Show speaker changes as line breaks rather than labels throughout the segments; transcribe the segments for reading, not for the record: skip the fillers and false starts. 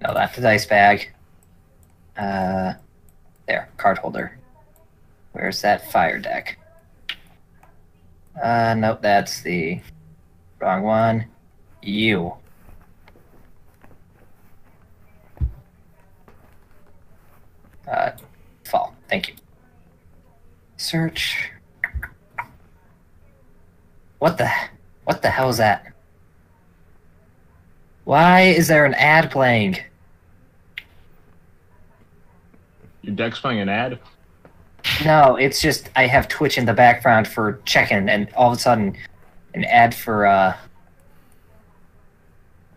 No, that's the dice bag. There, card holder. Where's that fire deck? Nope, that's the wrong one. You. Fall. Thank you. Search. What the hell is that? Why is there an ad playing?
Your deck's playing an ad?
No, it's just I have Twitch in the background for checking, and all of a sudden, an ad for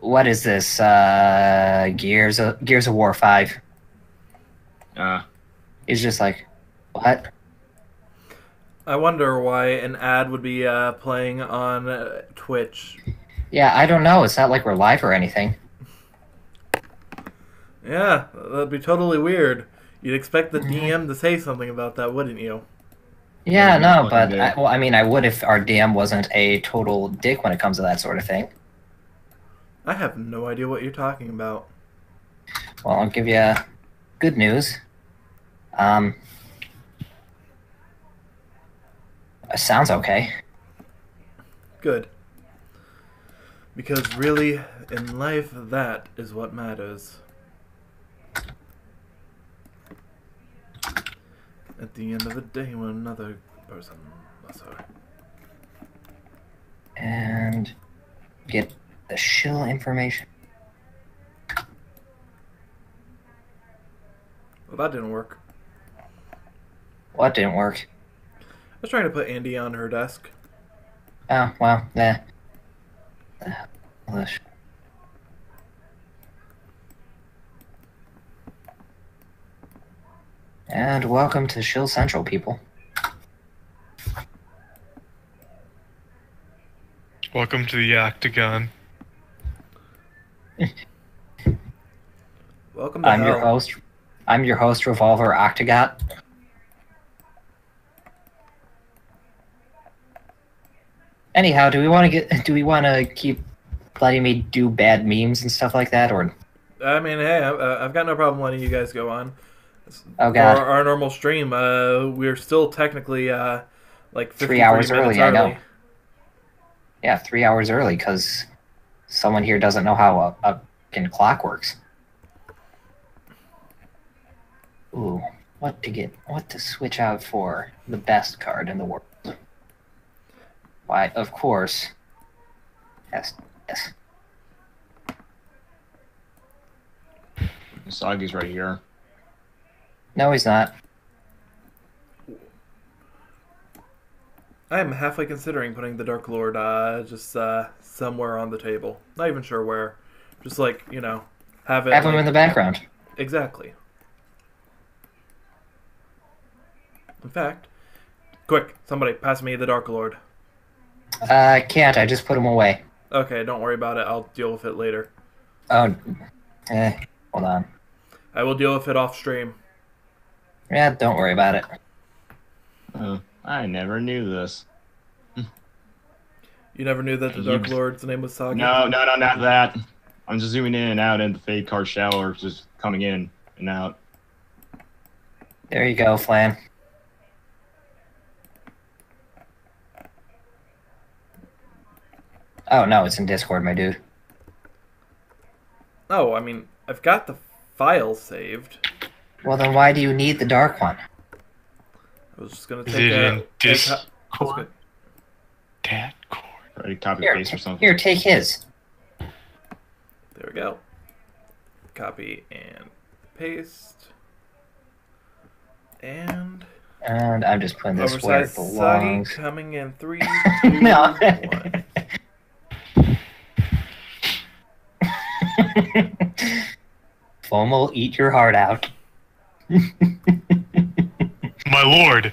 what is this? Gears of War 5. It's just like, what?
I wonder why an ad would be playing on Twitch.
Yeah, I don't know. It's not like we're live or anything.
Yeah, that'd be totally weird. You'd expect the DM to say something about that, wouldn't you?
Yeah, no,
fucking
but I mean, I would if our DM wasn't a total dick when it comes to that sort of thing.
I have no idea what you're talking about.
Well, I'll give you good news. Sounds okay.
Good. Because really, in life, that is what matters. At the end of the day, when another person lesser.
And get the shill information.
Well, that didn't work.
What didn't work?
I was trying to put Andy on her desk.
Oh, well, nah. And welcome to Shill Central, people.
Welcome to the Octagon.
Welcome to
I'm
hell.
your host. I'm your host, Revolver Octagot. Anyhow, do we want to keep letting me do bad memes and stuff like that, or?
I mean, hey, I've got no problem letting you guys go on.
Oh God!
For our normal stream, we're still technically like
3 hours
53 minutes
early. I know. Yeah, 3 hours early because someone here doesn't know how a fucking clock works. Ooh, what to switch out for the best card in the world? Why, of course. Yes.
Sagi's right here.
No, he's not.
I am halfway considering putting the Dark Lord just somewhere on the table. Not even sure where. Just like, you know, have it.
Have him in the background.
Exactly. In fact, quick, somebody pass me the Dark Lord.
Can't. I just put him away.
Okay, don't worry about it. I'll deal with it later.
Oh, hold on.
I will deal with it off stream.
Yeah, don't worry about it.
I never knew this.
You never knew that the Dark Lord's name was Sagi?
No, not that. I'm just zooming in and out, and the fade card shower is just coming in and out.
There you go, Flan. Oh, no, it's in Discord, my dude.
Oh, I mean, I've got the file saved.
Well, then why do you need the dark one?
I was just going to
Is
take
it
a...
in Discord? That cord.
Try to copy
Here,
paste or something.
here, take his.
There we go. Copy and paste. And
I'm just putting this where it
oversized Sagi
belongs.
coming in 3, 2,
No.
1.
FOMO, eat your heart out.
My lord!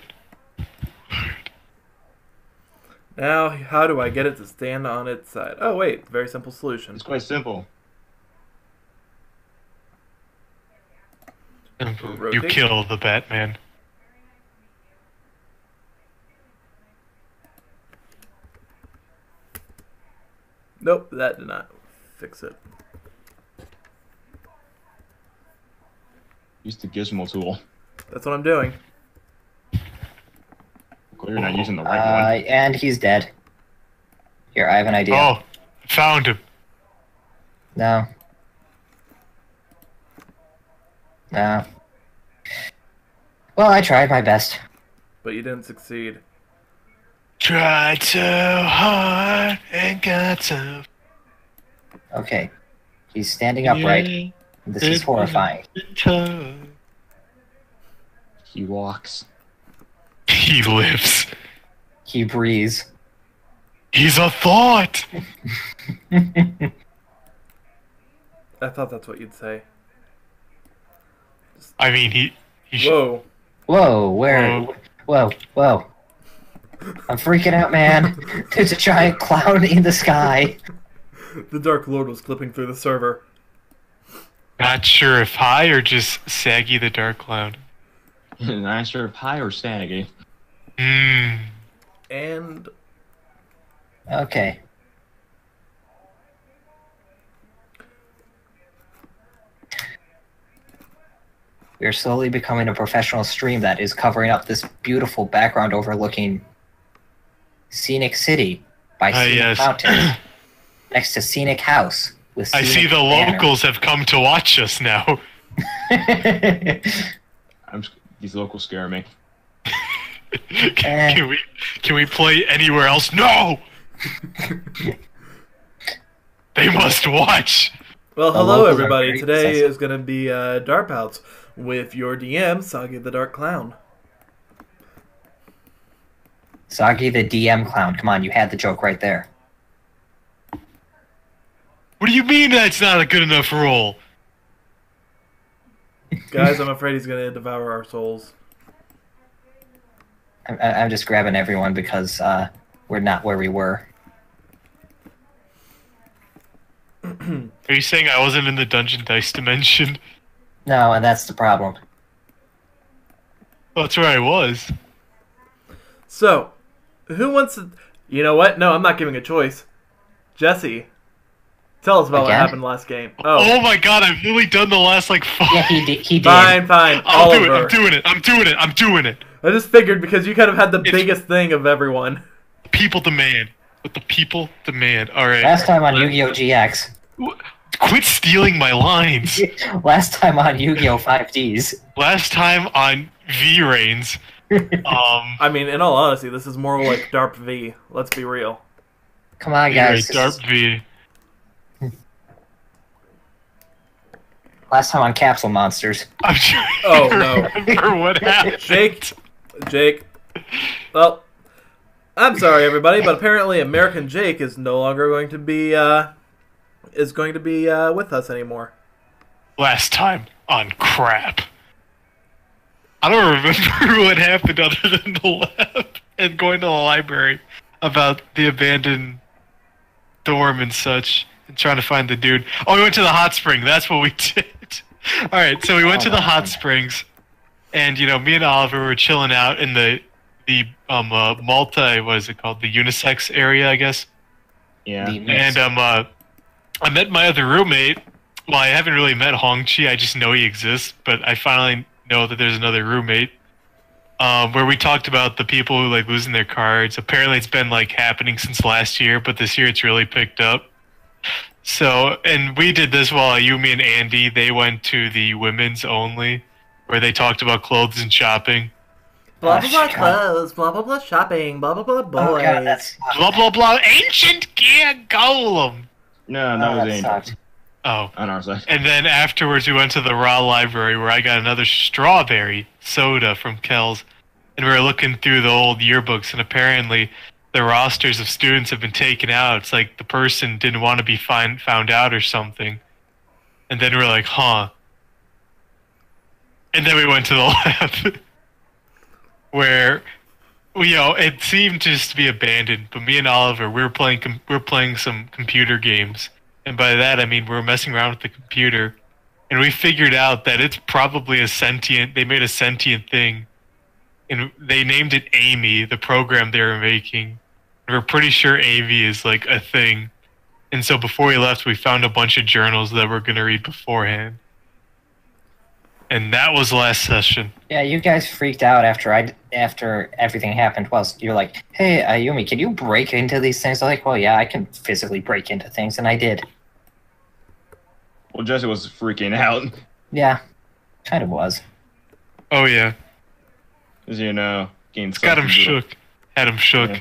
Now, how do I get it to stand on its side? Oh, wait. Very simple solution.
It's quite simple.
You
Rotate.
kill the Batman.
Nope, that did not fix it.
Use the gizmo tool.
That's what I'm doing.
You're not using the right one.
And he's dead. Here, I have an idea.
Oh, found him.
No. No. Well, I tried my best.
But you didn't succeed.
Tried so hard and got so.
Okay. He's standing upright. This is horrifying.
He walks.
He lives.
He breathes.
He's a thought.
I thought that's what you'd say.
I mean, he
Whoa.
Whoa, where? Whoa. I'm freaking out, man. There's a giant cloud in the sky.
The Dark Lord was clipping through the server.
Not sure if high or just Saggy the Dark Cloud.
Not sure if high or saggy.
And
Okay. We are slowly becoming a professional stream that is covering up this beautiful background overlooking Scenic City by Scenic
yes.
Mountains, next to Scenic House with
I
Scenic
see the
Banner.
locals have come to watch us now.
These locals scare me.
Can we play anywhere else? No! They must watch.
well,
The
hello
locals are
everybody.
very
Today
sensitive.
is going to be DARPouts with your DM, Soggy the Dark Clown.
Soggy the DM clown. Come on, you had the joke right there.
What do you mean that's not a good enough role?
Guys, I'm afraid he's going to devour our souls.
I'm just grabbing everyone because we're not where we were.
Are you saying I wasn't in the Dungeon Dice dimension?
No, and that's the problem.
Well, that's where I was.
So, who wants to... You know what? No, I'm not giving a choice. Jesse, tell us about what
Again?
happened last game.
Oh my god, I've literally done the last like 5.
Yeah, he did.
Fine.
I'll do it.
Oliver.
I'm doing it.
I just figured because you kind of had the
It's-
biggest thing of everyone.
People demand. What the people demand. Alright.
Last time on Yu-Gi-Oh! GX.
Quit stealing my lines.
Last time on Yu-Gi-Oh! 5Ds.
Last time on V-Rains.
I mean, in all honesty, this is more like DARP V. Let's be real.
Come on, guys. this
Darp
is-
V.
Last time on Capsule Monsters.
I'm trying
Oh,
to
no.
remember what happened.
Jake. Well, I'm sorry, everybody, but apparently American Jake is no longer going to be with us anymore.
Last time on crap. I don't remember what happened other than the lab and going to the library about the abandoned dorm and such and trying to find the dude. Oh, we went to the hot spring. That's what we did. Alright, so we went to the hot springs and, you know, me and Oliver were chilling out in the what is it called? The unisex area, I guess.
Yeah.
The-
And I met my other roommate. Well, I haven't really met Hongchi. I just know he exists, but I finally know that there's another roommate. Where we talked about the people who like losing their cards. Apparently, it's been like happening since last year, but this year it's really picked up. So, and we did this while Yumi and Andy they went to the women's only, where they talked about clothes and shopping.
Blah,
Oh,
blah, blah,
God.
clothes, blah, blah, blah, shopping, blah, blah, blah, boys.
Oh, God, that's...
Blah blah blah. Ancient gear golem.
No, that was
that
Angel
sucked.
Oh.
on our side.
And then afterwards, we went to the Raw Library where I got another strawberry soda from Kells. And we were looking through the old yearbooks, and apparently the rosters of students have been taken out. It's like the person didn't want to be found out or something. And then we're like, huh. And then we went to the lab where, you know, it seemed just to be abandoned. But me and Oliver, we were playing some computer games. And by that, I mean we were messing around with the computer. And we figured out that it's probably they made a sentient thing. And they named it Amy, the program they were making. And we're pretty sure Amy is like a thing. And so before we left, we found a bunch of journals that we're going to read beforehand. And that was last session.
Yeah, you guys freaked out after everything happened. Well, you're like, "Hey, Ayumi, can you break into these things?" I'm like, "Well, yeah, I can physically break into things," and I did.
Well, Jesse was freaking out.
Yeah, kind of was.
Oh yeah,
As you know, getting
got him shook. Had him shook.
Yeah.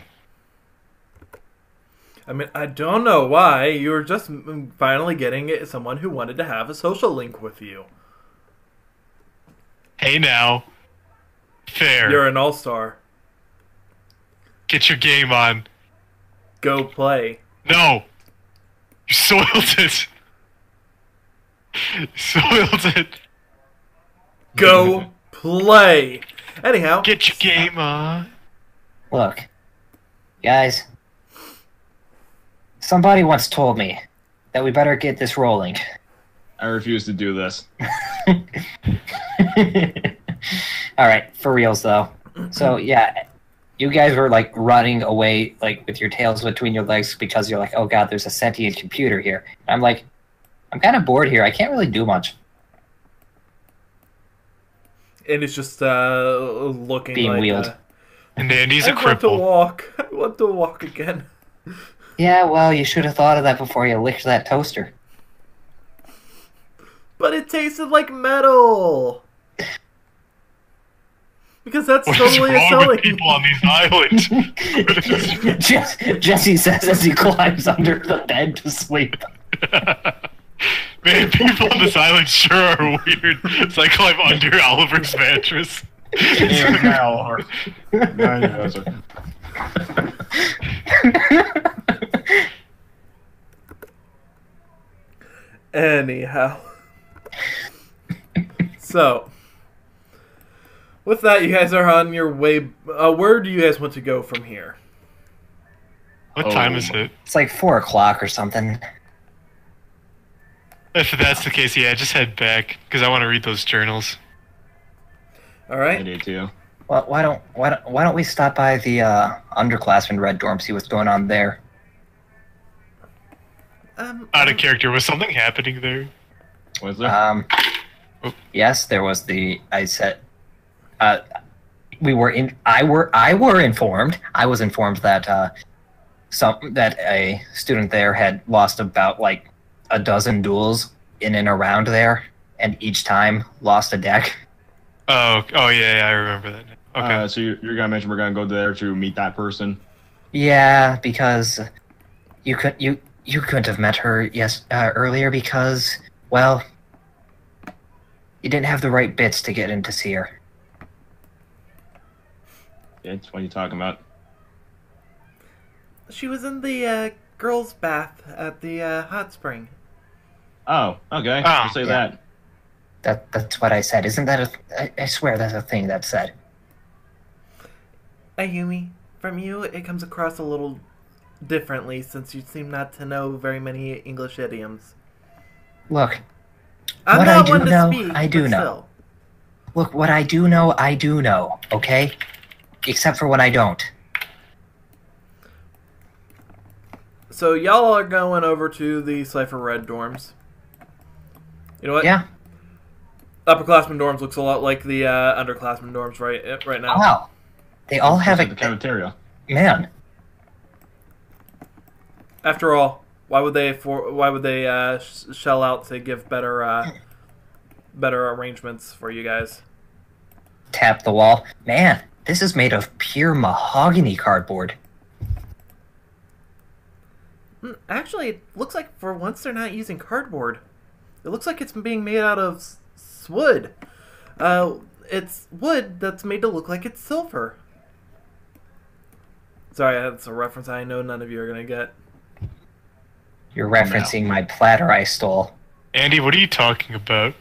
I mean, I don't know why. You were just finally getting someone who wanted to have a social link with you.
Hey now, fair.
You're an all-star.
Get your game on.
Go play.
No, you soiled it. You soiled it.
Go play. Anyhow.
Get your game on.
Look, guys, somebody once told me that we better get this rolling.
I refuse to do this.
Alright, for reals though. So yeah, you guys were like running away like with your tails between your legs because you're like, oh god, there's a sentient computer here. And I'm like, I'm kind of bored here. I can't really do much.
And it's just looking
Being
like...
wheeled.
And Andy's
I
a
want to
cripple.
walk. I want to walk again.
Yeah, well, you should have thought of that before you licked that toaster.
But it tasted like metal. Because that's
What is
totally a
wrong
selling.
with people on these islands?
Jesse says as he climbs under the bed to sleep.
Man, people on this island sure are weird. So I climb under Oliver's mattress.
Now you guys are.
Anyhow. So, with that, you guys are on your way. Where do you guys want to go from here?
What time is it?
It's like 4 o'clock or something.
If that's the case, yeah, just head back because I want to read those journals.
All
I
right.
do too.
Well, why don't we stop by the underclassmen red dorm, see what's going on there?
Out of character, was something happening there?
Was there?
Yes, there was I said, we were in. I was informed that that a student there had lost about like a dozen duels in and around there, and each time lost a deck.
Oh, yeah, I remember that. Okay.
So you're gonna mention we're gonna go there to meet that person?
Yeah, because you couldn't have met her earlier because, well, you didn't have the right bits to get in to see her.
Yeah, what are you talking about?
She was in the girls' bath at the hot spring.
Oh, okay.
Oh,
I'll say
yeah. That's what I said. Isn't that I swear that's a thing that's said.
Ayumi, from you, it comes across a little differently since you seem not to know very many English idioms.
Look,
I'm
what
not
I
one
do
to
know,
speak,
I do
but
know.
still.
Look, what I do know, okay? Except for what I don't.
So y'all are going over to the Cypher Red dorms. You know what?
Yeah.
Upperclassmen dorms looks a lot like the underclassmen dorms right now.
Wow. They all have
At the cafeteria.
Man.
After all, why would they shell out to give better arrangements for you guys?
Tap the wall. Man, this is made of pure mahogany cardboard.
Actually, it looks like for once they're not using cardboard. It looks like it's being made out of wood. It's wood that's made to look like it's silver. Sorry, that's a reference I know none of you are going to get.
You're referencing my platter I stole.
Andy, what are you talking about?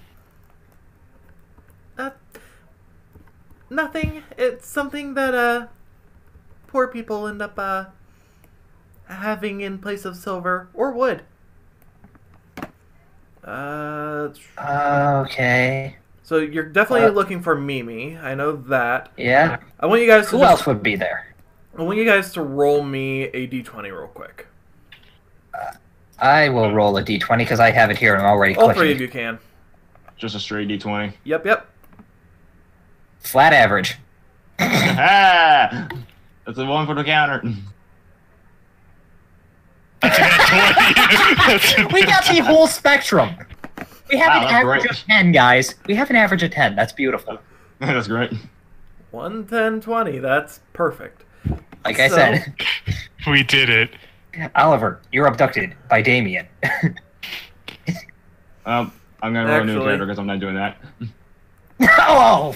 Nothing. It's something that poor people end up having in place of silver or wood.
Okay.
So you're definitely looking for Mimi. I know that.
Yeah.
I want you guys to
Who else would be there?
I want you guys to roll me a d20 real quick.
I will roll a d20 because I have it here and I'm already
All
clicking.
three of you can.
Just a straight D20.
Yep.
Flat average.
Ah! That's a 1 for the counter.
That's a nat 20.
We got the whole spectrum. We have
Wow,
an
that's
average
great.
of 10, guys. We have an average of 10. That's beautiful.
That's great.
1, 10, 20. That's perfect.
Like I
So-
said,
We did it.
Oliver, you're abducted by Damien.
I'm gonna roll a new
Actually-
character because I'm not doing that.
Oh!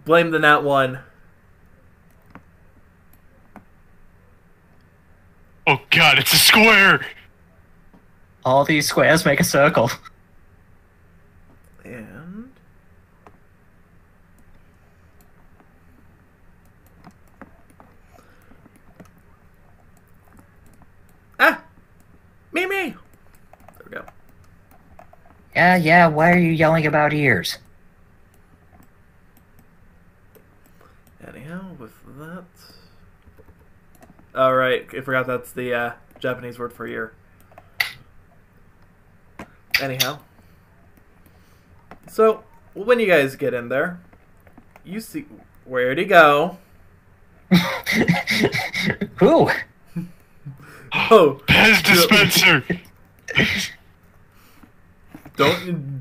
Blame the nat 1.
Oh god, it's a square!
All these squares make a circle.
And... Ah! Me! There we go.
Yeah, why are you yelling about ears?
Anyhow, with that... Alright, I forgot that's the Japanese word for ear. Anyhow. So, when you guys get in there, you see... Where'd he go?
Who?
Oh,
Pez dispenser!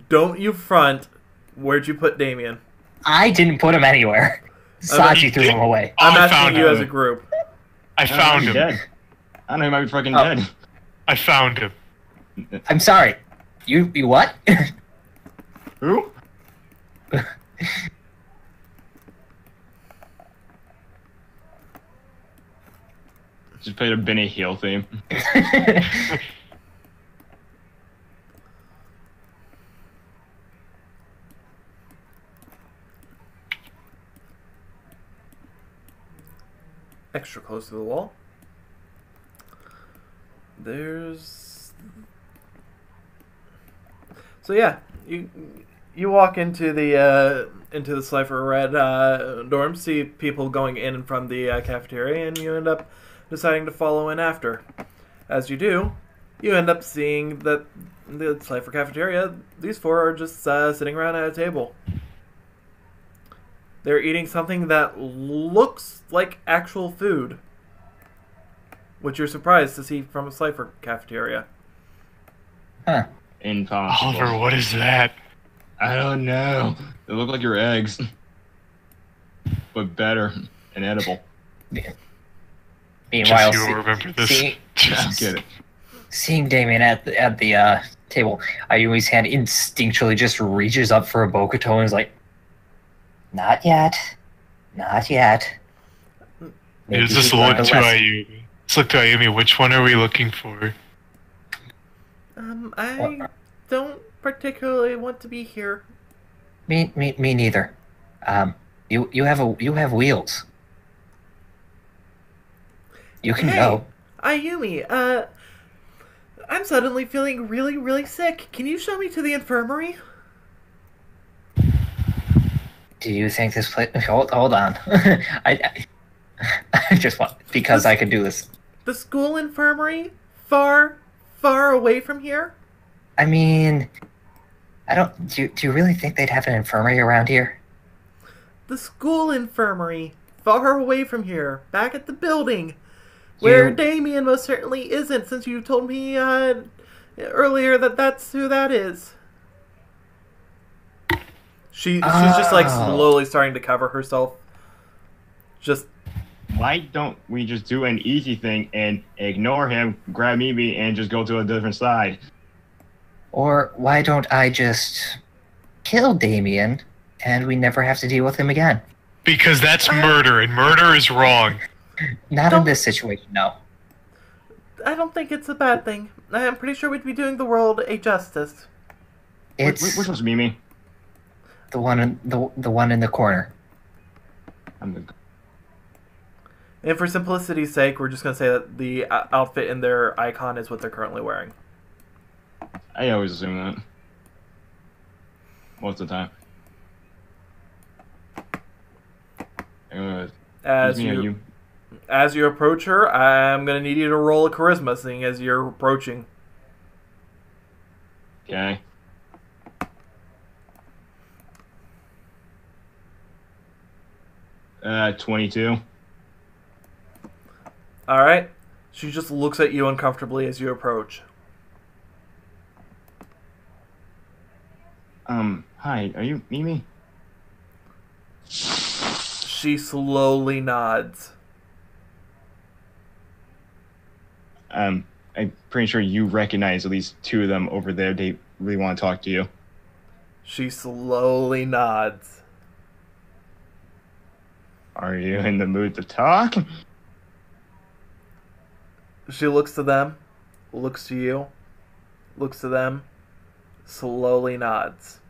don't you front. Where'd you put Damien?
I didn't put him anywhere. Sachi threw him away.
I'm
I
asking
found
you
him.
as a group.
I found
He's
him.
dead. I know he might be fucking
Oh.
dead.
I found him.
I'm sorry. You what?
Who? Just played a Benny Hill theme.
Extra close to the wall. There's... So yeah, you walk into the Slifer Red dorm, see people going in and from the cafeteria, and you end up deciding to follow in after. As you do, you end up seeing that the Slifer cafeteria, these four are just sitting around at a table. They're eating something that looks like actual food, which you're surprised to see from a Slifer cafeteria.
Huh.
Impossible.
Oliver, what is that?
I don't know. They look like your eggs, but better and edible.
Meanwhile,
Just you remember this.
I get it.
seeing Damien at the table, Ayumi's hand instinctually just reaches up for a Bokuto and is like, "Not yet, not yet." Maybe
Is this
he's learned
look
a
to
lesson.
Ayumi? Let's look to Ayumi. Which one are we looking for?
I don't particularly want to be here.
Me neither. You have wheels. You can
Hey,
go.
Ayumi, I'm suddenly feeling really, really sick. Can you show me to the infirmary?
Do you think this place? Hold on. I just want because I can do this.
The school infirmary? Far, far away from here?
I mean, I don't. Do you really think they'd have an infirmary around here?
The school infirmary. Far away from here. Back at the building. Where
You-
Damien most certainly isn't, since you told me earlier that that's who that is. She's just like
Oh.
slowly starting to cover herself. Just
Why don't we just do an easy thing and ignore him, grab Mimi, and just go to a different side?
Or why don't I just kill Damien and we never have to deal with him again?
Because that's murder, and murder is wrong.
Not
Don't-
in this situation, no.
I don't think it's a bad thing. I'm pretty sure we'd be doing the world a justice.
It's
Which one's Mimi?
the one in the one in the corner.
I'm the...
And for simplicity's sake, we're just going to say that the outfit in their icon is what they're currently wearing.
I always assume that. Most of the time. Anyways,
As
me or
you as you approach her, I'm going to need you to roll a charisma, seeing as you're approaching.
Okay. Uh, 22.
All right. She just looks at you uncomfortably as you approach.
Hi, are you Mimi?
She slowly nods.
I'm pretty sure you recognize at least two of them over there. They really want to talk to you.
She slowly nods.
Are you in the mood to talk?
She looks to them, looks to you, looks to them, slowly nods.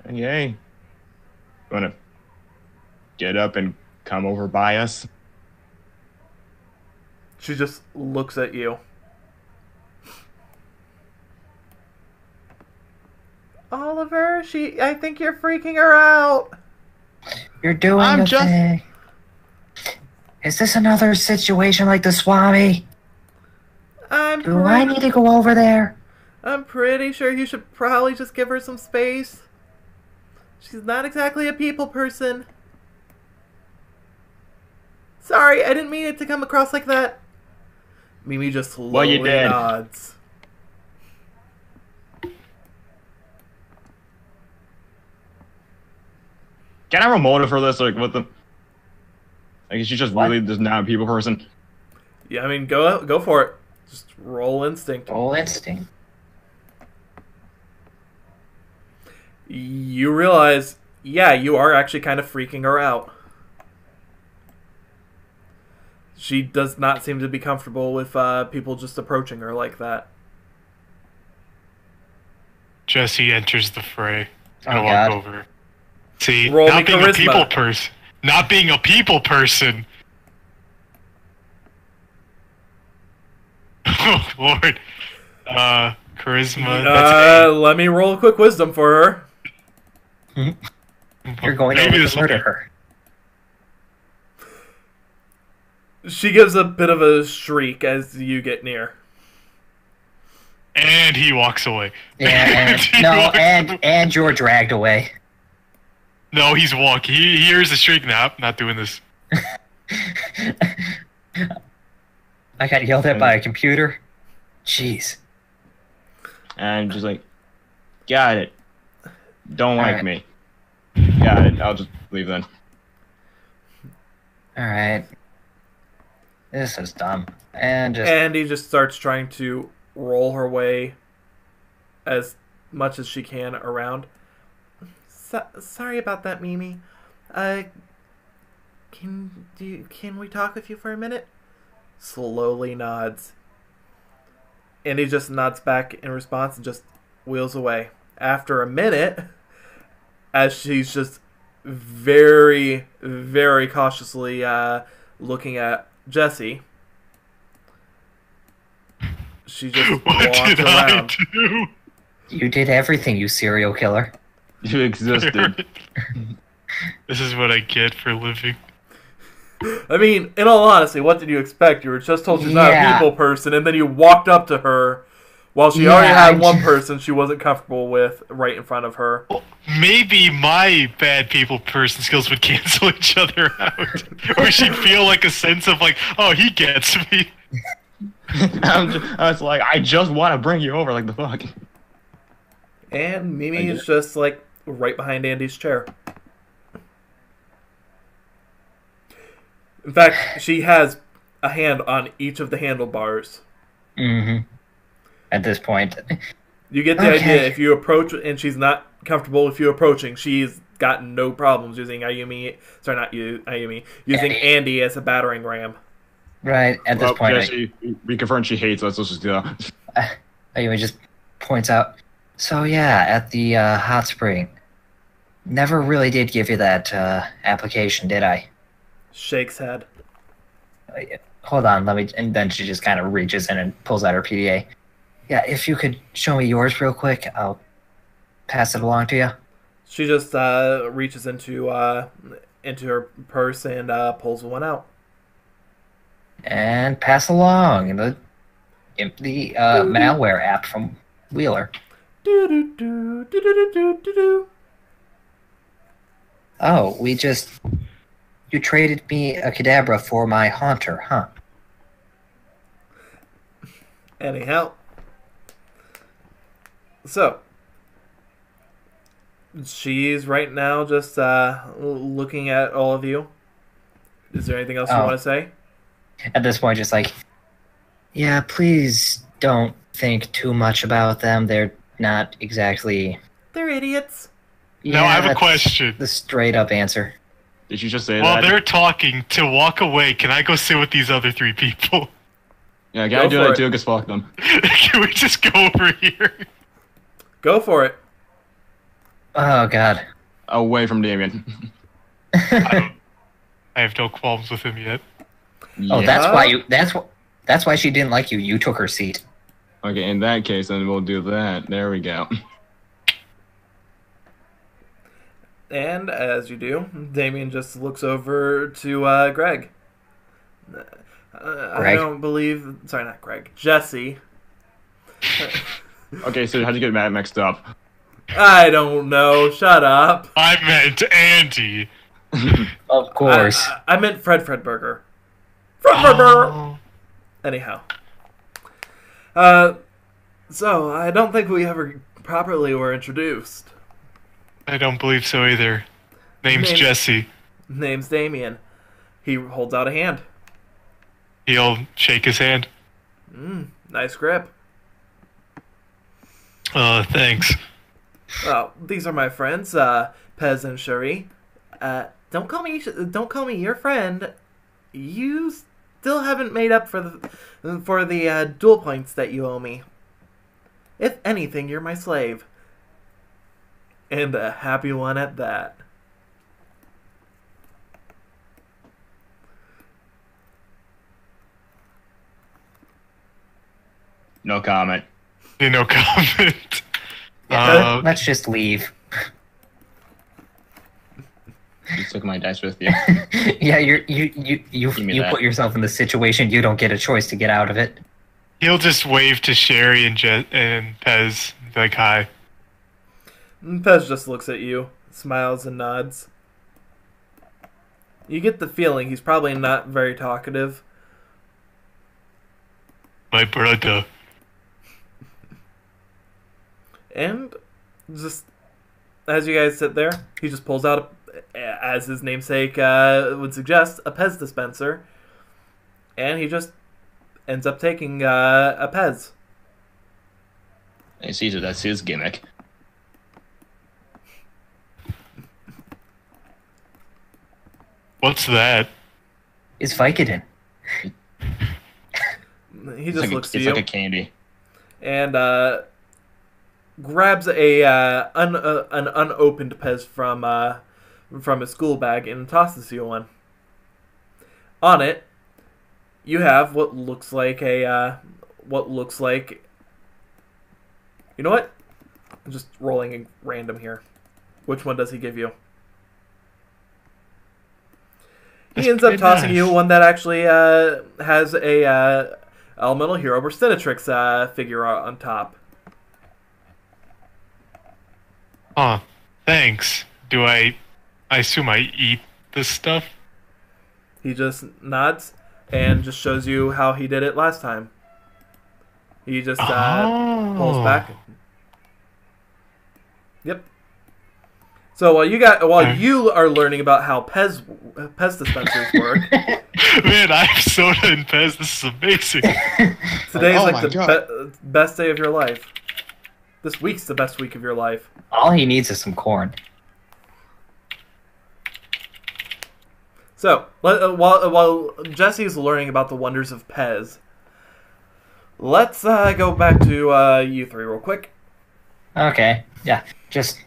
Okay. Wanna get up and come over by us?
She just looks at you. Oliver, I think you're freaking her out.
You're doing
I'm
a
just-
thing. Is this another situation like the Swami? Do I need to go over there?
I'm pretty sure you should probably just give her some space. She's not exactly a people person. Sorry, I didn't mean it to come across like that. Mimi just slowly
Well, you did.
nods.
Can I have a motive for this? Like, what the? Like, is she just
What?
really just not a people person?
Yeah, I mean, go for it. Just roll instinct.
Roll instinct.
You realize, yeah, you are actually kind of freaking her out. She does not seem to be comfortable with people just approaching her like that.
Jesse enters the fray. Gonna
Oh,
walk
God.
over. See,
Roll me
not being a
charisma.
people person. Not being a people person. Oh Lord. Charisma. That's
Let me roll a quick wisdom for her.
You're going
Maybe
over
this
to murder her.
She gives a bit of a shriek as you get near.
And he walks away.
Yeah,
He
no,
walks away.
and you're dragged away.
No, he's walking. He hears the shriek. Nah, not doing this.
I got yelled at by a computer. Jeez.
And just like, got it. Don't like
Alright.
me. Got it. I'll just leave then.
Alright. This is dumb. And just...
Andy just starts trying to roll her way as much as she can around. Sorry about that, Mimi. Can we talk with you for a minute? Slowly nods. Andy just nods back in response and just wheels away. After a minute, as she's just very, very cautiously looking at Jesse, she just
What
walks
did I
around.
do?
You did everything, you serial killer.
You existed.
This is what I get for living.
I mean, in all honesty, what did you expect? You were just told she's not a
Yeah.
people person, and then you walked up to her while she already
Yeah,
had one person she wasn't comfortable with right in front of her.
Maybe my bad people person skills would cancel each other out. Or she'd feel like a sense of like, oh, he gets me.
I was like, I just want to bring you over. Like the fuck.
And Mimi
I
is
get
just, like, right behind Andy's chair. In fact, she has a hand on each of the handlebars.
Mm-hmm. At this point.
You get the
Okay.
idea. If you approach and she's not comfortable with you approaching, she's got no problems using Ayumi. Sorry, not you, Ayumi. Using Andy as a battering ram.
Right, at this point,
Jesse, we confirmed she hates us. Let's just do that.
Ayumi just points out, so yeah, at the hot spring, never really did give you that application, did I?
Shakes head.
Hold on, let me... And then she just kind of reaches in and pulls out her PDA. Yeah, if you could show me yours real quick, I'll pass it along to you.
She just reaches into her purse and pulls one out.
And pass along. And malware app from Wheeler.
Do-do-do-do-do-do-do-do.
Oh, you traded me a Kadabra for my Haunter, huh?
Anyhow, so she's right now just looking at all of you. Is there anything else you
Oh.
want to say?
At this point, just like, yeah, please don't think too much about them. They're not exactly.
They're idiots.
Now I have a
that's
question.
The straight up answer.
Did you just say
While
that?
they're talking, to walk away, can I go sit with these other 3 people?
Yeah,
Go
gotta do
for
that
it.
too, because fuck them.
Can we just go over here?
Go for it.
Oh God.
Away from Damien.
I have no qualms with him yet.
Oh,
Yeah.
that's why she didn't like you. You took her seat.
Okay, in that case, then we'll do that. There we go.
And as you do, Damien just looks over to Greg. I
Greg?
don't believe. Sorry, not Greg. Jesse.
Okay, so how'd you get Matt mixed up?
I don't know. Shut up.
I meant Andy.
Of course.
I meant Fred Fredberger. Fredberger.
Oh.
Anyhow. So I don't think we ever properly were introduced.
I don't believe so either. Name's
Name-
Jesse.
Name's Damien. He holds out a hand.
He'll shake his hand.
Nice grip.
Thanks.
Well, these are my friends, Pez and Cherie. Don't call me your friend. You still haven't made up for the duel points that you owe me. If anything, you're my slave. And a happy one at that.
No comment.
No comment.
Let's just leave.
You took my dice with you.
Yeah, you
me that.
put yourself in the situation. You don't get a choice to get out of it.
He'll just wave to Sherry and Pez, like, hi.
And Pez just looks at you, smiles and nods. You get the feeling he's probably not very talkative.
My brother.
And just as you guys sit there, he just pulls out, as his namesake would suggest, a Pez dispenser. And he just ends up taking a Pez.
Hey, Caesar, that's his gimmick.
What's that?
Is Vicodin.
He just looks to
It's
you
like a candy.
and grabs an unopened Pez from his school bag and tosses you one. On it, you have what looks like you know what? I'm just rolling a random here. Which one does he give you? He
That's
ends up
pretty
tossing
nice.
you one that actually has a Elemental Hero Burstinatrix figure on top.
Huh. Thanks. Do I assume I eat this stuff?
He just nods and just shows you how he did it last time. He just pulls back. Yep. So while you are learning about how Pez dispensers work,
Man, I have soda and Pez. This is amazing.
today's
Oh
like
my
the
God.
best day of your life. This week's the best week of your life.
All he needs is some corn.
So while Jesse's learning about the wonders of Pez, let's go back to you three real quick.
Okay. Yeah. Just.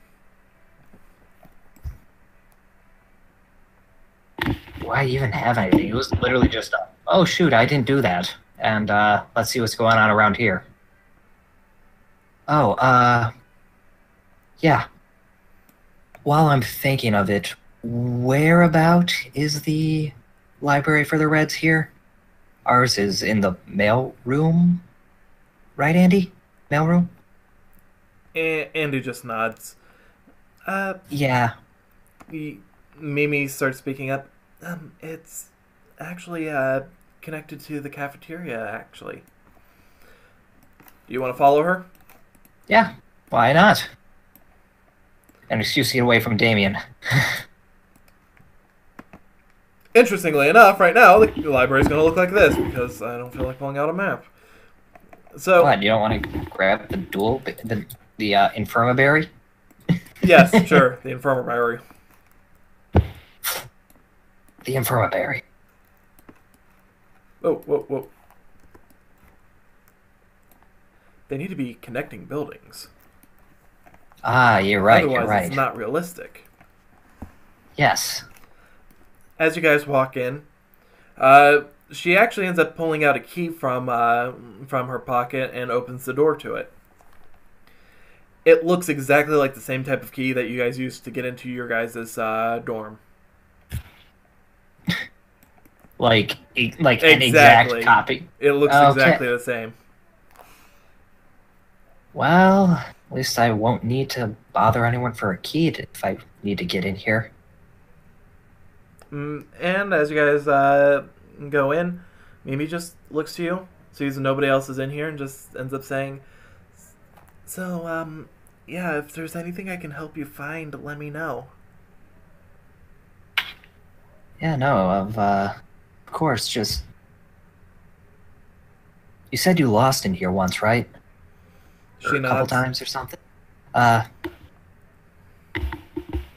Why even have anything? It was literally just, oh shoot, I didn't do that. And let's see what's going on around here. Oh, yeah. While I'm thinking of it, whereabout is the library for the Reds here? Ours is in the mail room, right, Andy? Mailroom?
Andy just nods.
Yeah.
Mimi starts speaking up. It's actually connected to the cafeteria, actually. Do you want to follow her?
Yeah, why not? An excuse to get away from Damien.
Interestingly enough, right now, the library's going to look like this, because I don't feel like pulling out a map. So,
What, you don't want to grab the duel, the infirmary?
yes, sure, the infirmary.
The infirmary.
Whoa, whoa, whoa. They need to be connecting buildings.
Ah, you're right,
Otherwise,
you're right.
it's not realistic.
Yes.
As you guys walk in, she actually ends up pulling out a key from her pocket and opens the door to it. It looks exactly like the same type of key that you guys used to get into your guys' dorm.
Like
Exactly.
an exact copy.
It looks
Okay.
exactly the same.
Well, at least I won't need to bother anyone for a key if I need to get in here.
And as you guys go in, Mimi just looks to you, sees nobody else is in here, and just ends up saying, "So, yeah, if there's anything I can help you find, let me know."
Yeah, no, of course, just... You said you lost in here once, right?
She
A couple
nods.
times or something?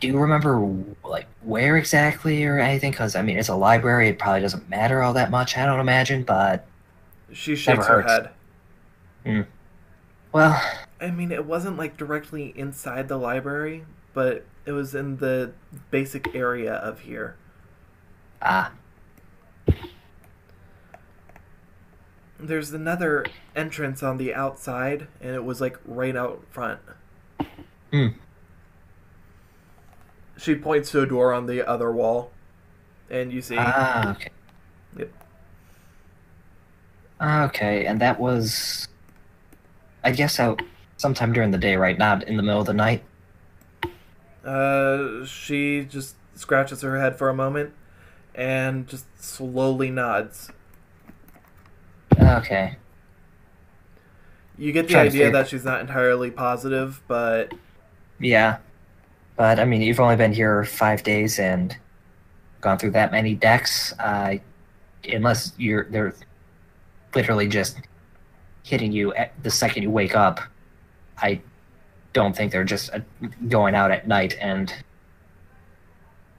Do you remember, like, where exactly or anything? Because, I mean, it's a library, it probably doesn't matter all that much, I don't imagine, but...
She shakes her
Never hurts.
head.
Well,
I mean, it wasn't, like, directly inside the library, but it was in the basic area of here. There's another entrance on the outside, and it was, like, right out front. She points to a door on the other wall, and you see...
okay.
Yep.
Okay, and that was... I guess out sometime during the day, right? Not in the middle of the night?
She just scratches her head for a moment, and just slowly nods.
Okay.
You get the
Trying to
idea
figure-
that she's not entirely positive, but
Yeah. But, I mean, you've only been here 5 days and gone through that many decks. Unless they're literally just hitting you at the second you wake up, I don't think they're just going out at night and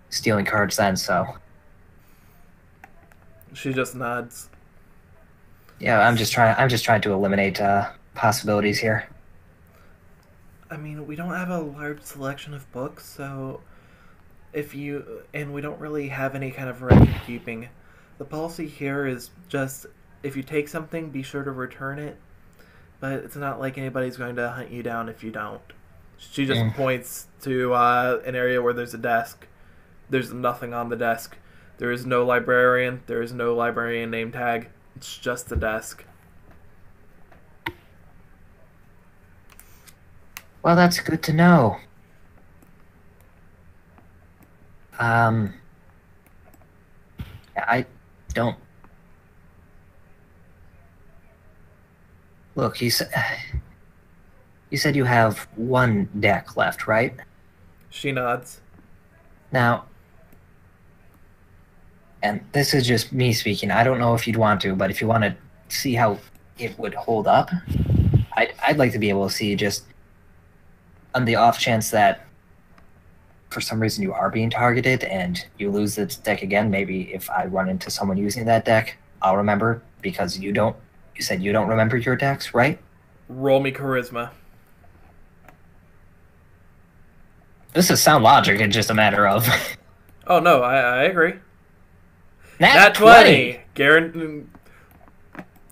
stealing cards then, so...
she just nods.
Yeah, I'm just trying to eliminate possibilities here.
I mean, we don't have a large selection of books, so and we don't really have any kind of record keeping. The policy here is just, if you take something, be sure to return it, but it's not like anybody's going to hunt you down if you don't. She just points to an area where there's a desk. There's nothing on the desk. There is no librarian. There is no librarian name tag. It's just a desk.
Well, that's good to know. I don't... Look, you said you have one deck left, right?
She nods.
Now, and this is just me speaking, I don't know if you'd want to, but if you want to see how it would hold up, I'd like to be able to see, just on the off chance that for some reason you are being targeted and you lose this deck again, maybe if I run into someone using that deck, I'll remember, because you said you don't remember your decks, right?
Roll me charisma.
This is sound logic, it's just a matter of...
Oh no, I agree.
Nat
20!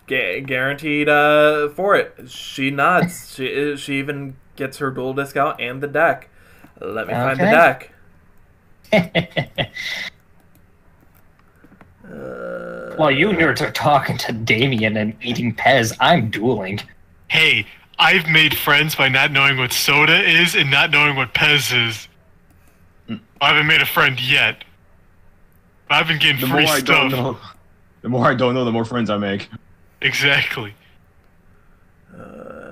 Guaranteed for it. She nods. She even gets her dual disc out and the deck. Let me find the deck.
While you nerds are talking to Damien and eating Pez, I'm dueling.
hey, I've made friends by not knowing what soda is and not knowing what Pez is. I haven't made a friend yet. I've been getting
The
free
more I don't
stuff.
know, the more I don't know, the more friends I make.
Exactly.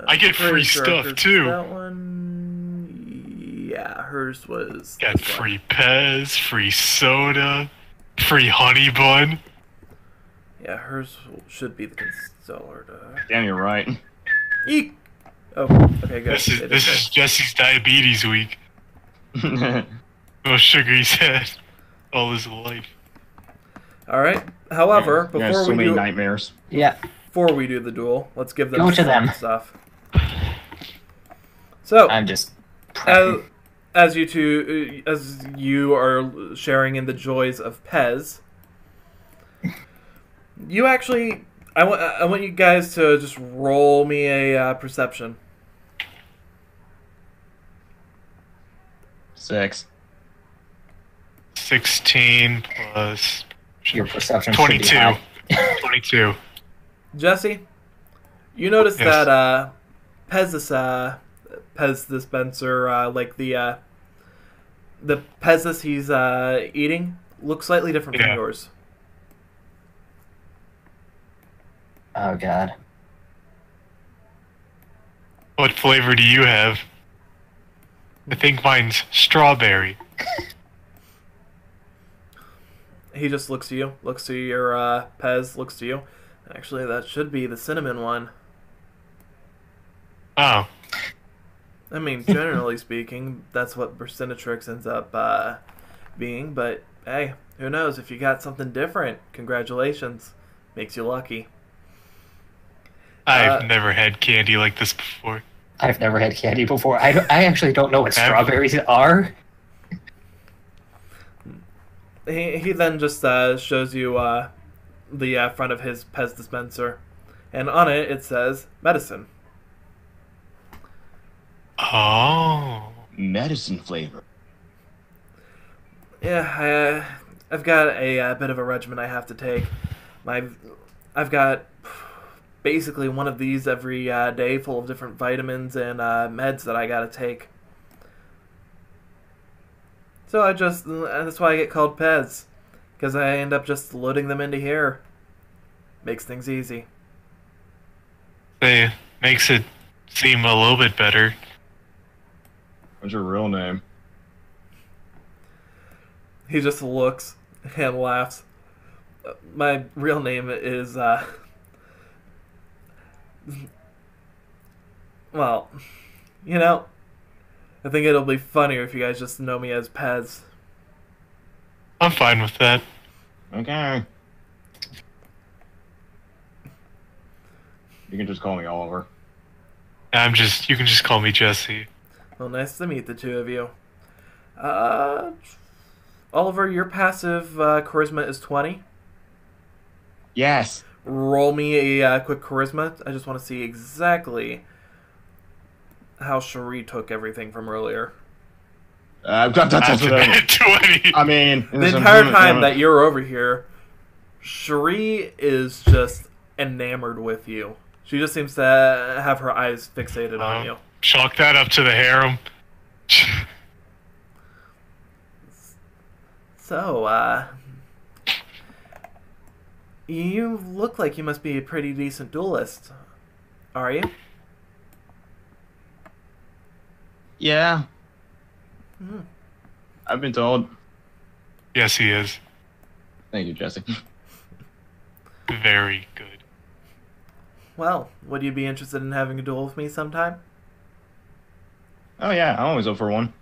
I get
Pretty
free
sure
stuff
hers-
too.
That one, yeah, hers was.
Got
this one.
free Pez, free soda, free honey bun.
Yeah, hers should be the consoler.
Damn, you're right.
Eek. Oh, okay, good.
This is Jesse's diabetes week. No sugar he's had all his life.
All right. However,
Yeah,
before
so
we
many
do
nightmares.
Yeah.
before we do the duel, let's give them
Go to
some
them.
stuff. So,
I'm just.
as you two, as you are sharing in the joys of Pez, you actually, I want you guys to just roll me a perception.
6.
16 plus
Your perception should be
22.
high.
22.
Jesse, you notice
Yes.
that Pez dispenser, like the Pez's he's eating, looks slightly different from
Yeah.
yours.
Oh god.
What flavor do you have? I think mine's strawberry.
He just looks to you, looks to your Pez, looks to you. Actually, that should be the cinnamon one.
Oh.
I mean, generally speaking, that's what Burstinatrix ends up being, but hey, who knows? If you got something different, congratulations. Makes you lucky.
I've never had candy like this before.
I've never had candy before. I actually don't know what
Have you?
strawberries are.
He then just shows you the front of his Pez dispenser, and on it says medicine.
Oh.
Medicine flavor.
Yeah, I've got a bit of a regimen I have to take. I've got basically one of these every day, full of different vitamins and meds that I gotta take. So that's why I get called Pez, because I end up just loading them into here. Makes things easy.
It makes it seem a little bit better.
What's your real name?
He just looks and laughs. My real name is, well, you know, I think it'll be funnier if you guys just know me as Pez.
I'm fine with that.
Okay. You can just call me Oliver.
You can just call me Jesse.
Well, nice to meet the two of you. Oliver, your passive charisma is 20.
Yes.
Roll me a quick charisma. I just want to see exactly how Cherie took everything from earlier.
I've got that.
That's a bad 20.
I mean,
The entire time that you're over here, Cherie is just enamored with you. She just seems to have her eyes fixated on you.
Chalk that up to the harem.
So, you look like you must be a pretty decent duelist. Are you?
Yeah.
Hmm.
I've been told.
Yes, he is.
Thank you, Jesse.
Very good.
Well, would you be interested in having a duel with me sometime?
Oh yeah, I'm always up for one.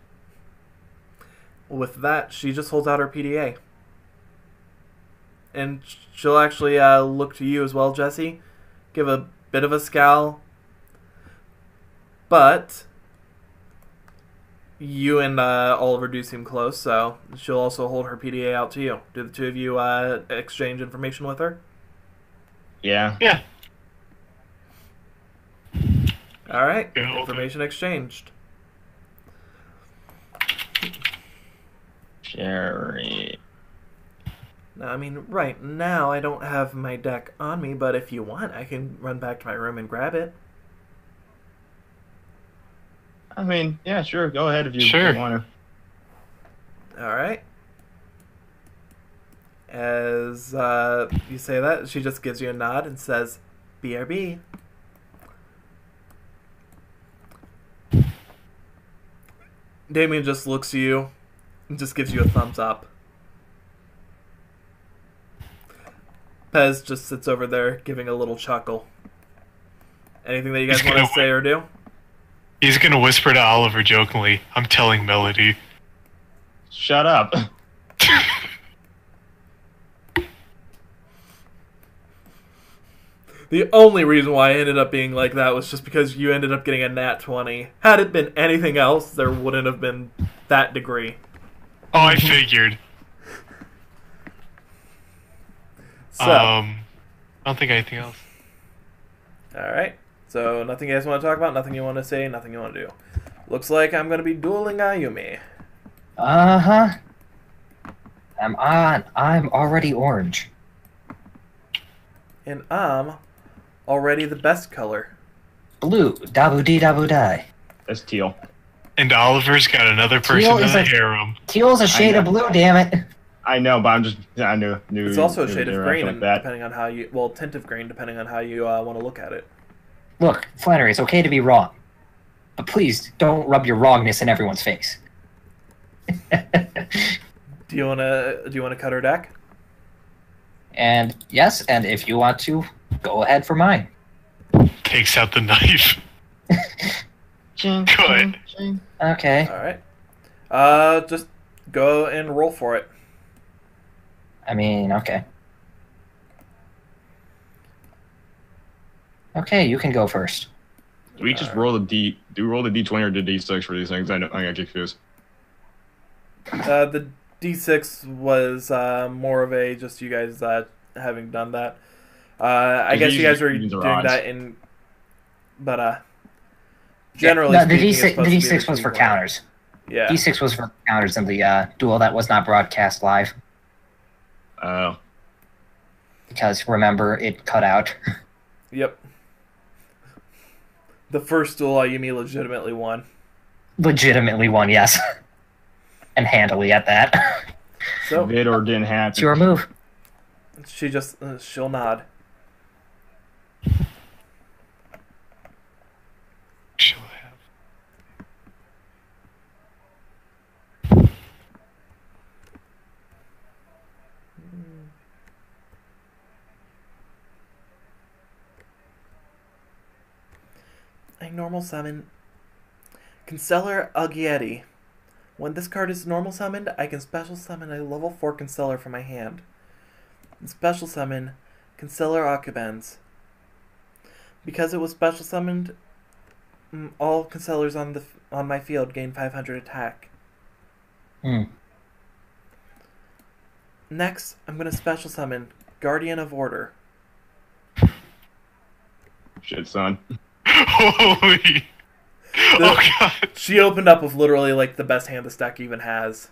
With that, she just holds out her PDA. And she'll actually look to you as well, Jesse. Give a bit of a scowl. But you and Oliver do seem close, so she'll also hold her PDA out to you. Do the two of you exchange information with her?
Yeah.
Yeah.
Alright,
Yeah, okay.
information exchanged.
Sherry.
Now, I mean, right now I don't have my deck on me, but if you want, I can run back to my room and grab it.
I mean, yeah, sure. Go ahead if you
Sure.
want
All right. As you say that, she just gives you a nod and says, "BRB." Damien just looks at you and just gives you a thumbs up. Pez just sits over there giving a little chuckle. Anything that you guys
He's
want to
gonna
say or do?
He's gonna whisper to Oliver jokingly, "I'm telling Melody."
to. Shut up.
The only reason why I ended up being like that was just because you ended up getting a nat 20. Had it been anything else, there wouldn't have been that degree.
Oh, I figured.
So,
I don't think anything else.
alright. So, nothing you guys want to talk about, nothing you want to say, nothing you want to do. Looks like I'm going to be dueling Ayumi.
Uh-huh. I'm on. I'm already orange.
And I'm already the best color.
Blue. Dabu-dee-dabu-die.
That's teal.
And Oliver's got another person
Teal
in
is
the
a-
harem.
Teal's a shade of
know.
blue, damn it.
I know, but I knew.
It's also a
knew
shade
they
of
were
green,
acting
and
like that.
depending on how you... Well, tint of green, depending on how you want to look at it.
Look, Flannery, it's okay to be wrong. But please, don't rub your wrongness in everyone's face.
Do you wanna cut her deck?
And yes, and if you want to, go ahead for mine.
Takes out the knife. Good.
Okay.
Alright. Just go and roll for it.
I mean, okay. Okay, you can go first.
Do we just roll the D? Do we roll the D20 or the D6 for these things? I got confused.
The D6 was more of a just you guys having done that. I guess you guys were
These are
doing
odds.
that in... But, generally
Yeah, the
speaking, it's
D6,
supposed
the
to be
D6 was for
D1.
counters.
Yeah.
D6 was for counters in the duel that was not broadcast live.
Oh.
Because, remember, it cut out.
Yep. The first duel Ayumi legitimately won.
Legitimately won, yes. And handily at that.
So,
Did or didn't happen.
It's your move.
she just... she'll nod.
She'll have.
I normal summon Constellar Algieri. When this card is normal summoned, I can special summon a level 4 Constellar from my hand. And special summon Constellar Occupants. Because it was special summoned, all Constellars on my field gain 500 attack.
Hmm.
Next, I'm going to special summon Guardian of Order.
Shit, son.
Holy. Oh god.
She opened up with literally like the best hand this deck even has.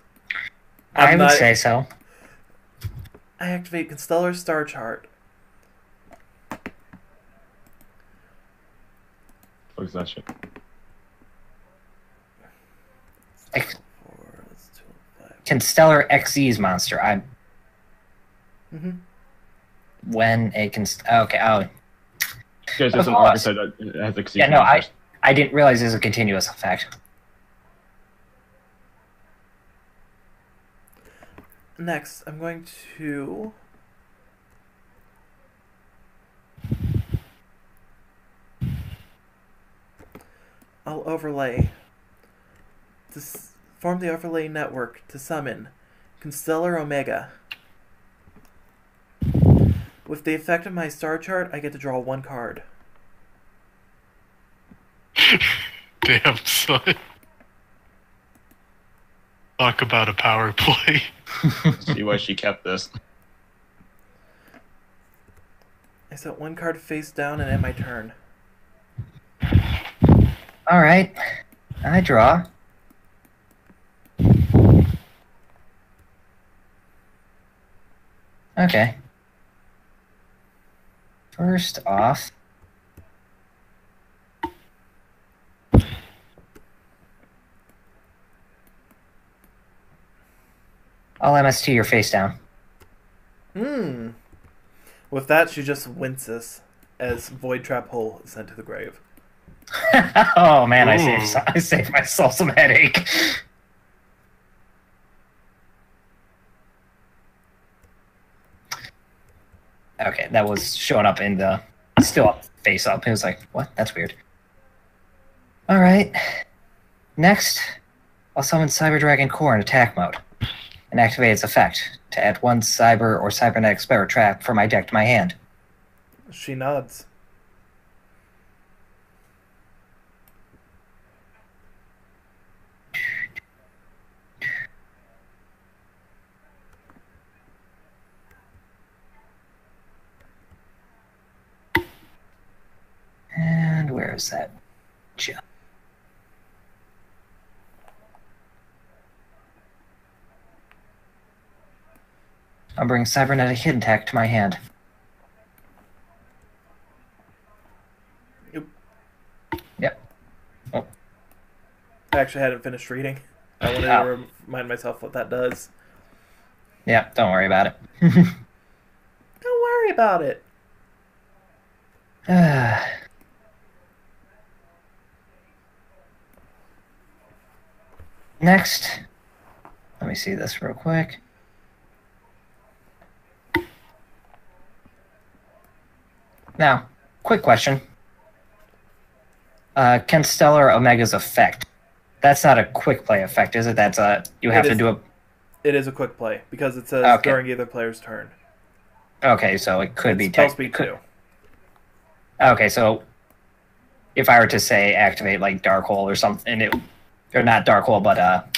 I would say so.
I activate Constellar Star Chart.
What's that shit?
Constellar XE's monster.
Mm-hmm.
When a okay, oh.
Because
Of
it's an
course.
archetype that has exceed
Yeah, no,
monsters.
I didn't realize it was a continuous effect.
Next, I'm going to... I'll overlay. Form the overlay network to summon Constellar Omega. With the effect of my star chart, I get to draw one card.
Damn, son. Talk about a power play.
See why she kept this.
I set one card face down and end my turn.
Alright. I draw. Okay. First off, I'll MST your face down.
Hmm. With that, she just winces as Void Trap Hole is sent to the grave.
Oh man, I
Ooh.
saved myself some headache. Okay, that was showing up in the still up, face up. It was like, what? That's weird. All right. Next, I'll summon Cyber Dragon Core in attack mode and activate its effect to add one cyber or cybernetic spell or trap from my deck to my hand.
She nods.
And where is that? I'll bring Cybernetic Hidden Attack to my hand.
Yep.
Yep. Oh.
I actually hadn't finished reading. I wanted to remind myself what that does.
Yeah, don't worry about it.
Don't worry about it.
Next, let me see this real quick. Now, quick question. Can Stellar Omega's effect? That's not a quick play effect, is it? That's you have to do a.
It is a quick play because it says
Okay.
during either player's turn.
Okay, so it could be
Spell speed 2.
Okay, so if I were to say activate like Dark Hole or something, or not Dark Hole, but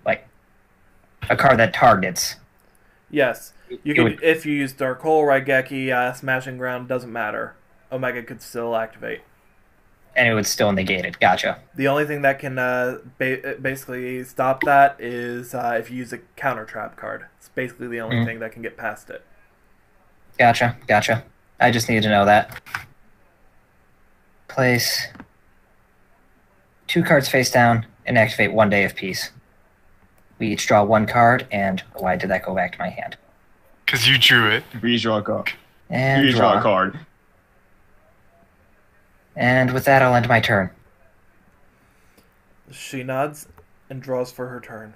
like a card that targets.
Yes, you could if you use Dark Hole, Raigeki, Smashing Ground, doesn't matter. Omega could still activate.
And it would still negate it. Gotcha.
The only thing that can basically stop that is if you use a counter trap card. It's basically the only thing that can get past it.
Gotcha. I just needed to know that. Place 2 cards face down and activate 1 Day of Peace. We each draw 1 card, and why did that go back to my hand?
Because you drew it.
Redraw a card.
And
Redraw a card.
And with that, I'll end my turn.
She nods and draws for her turn.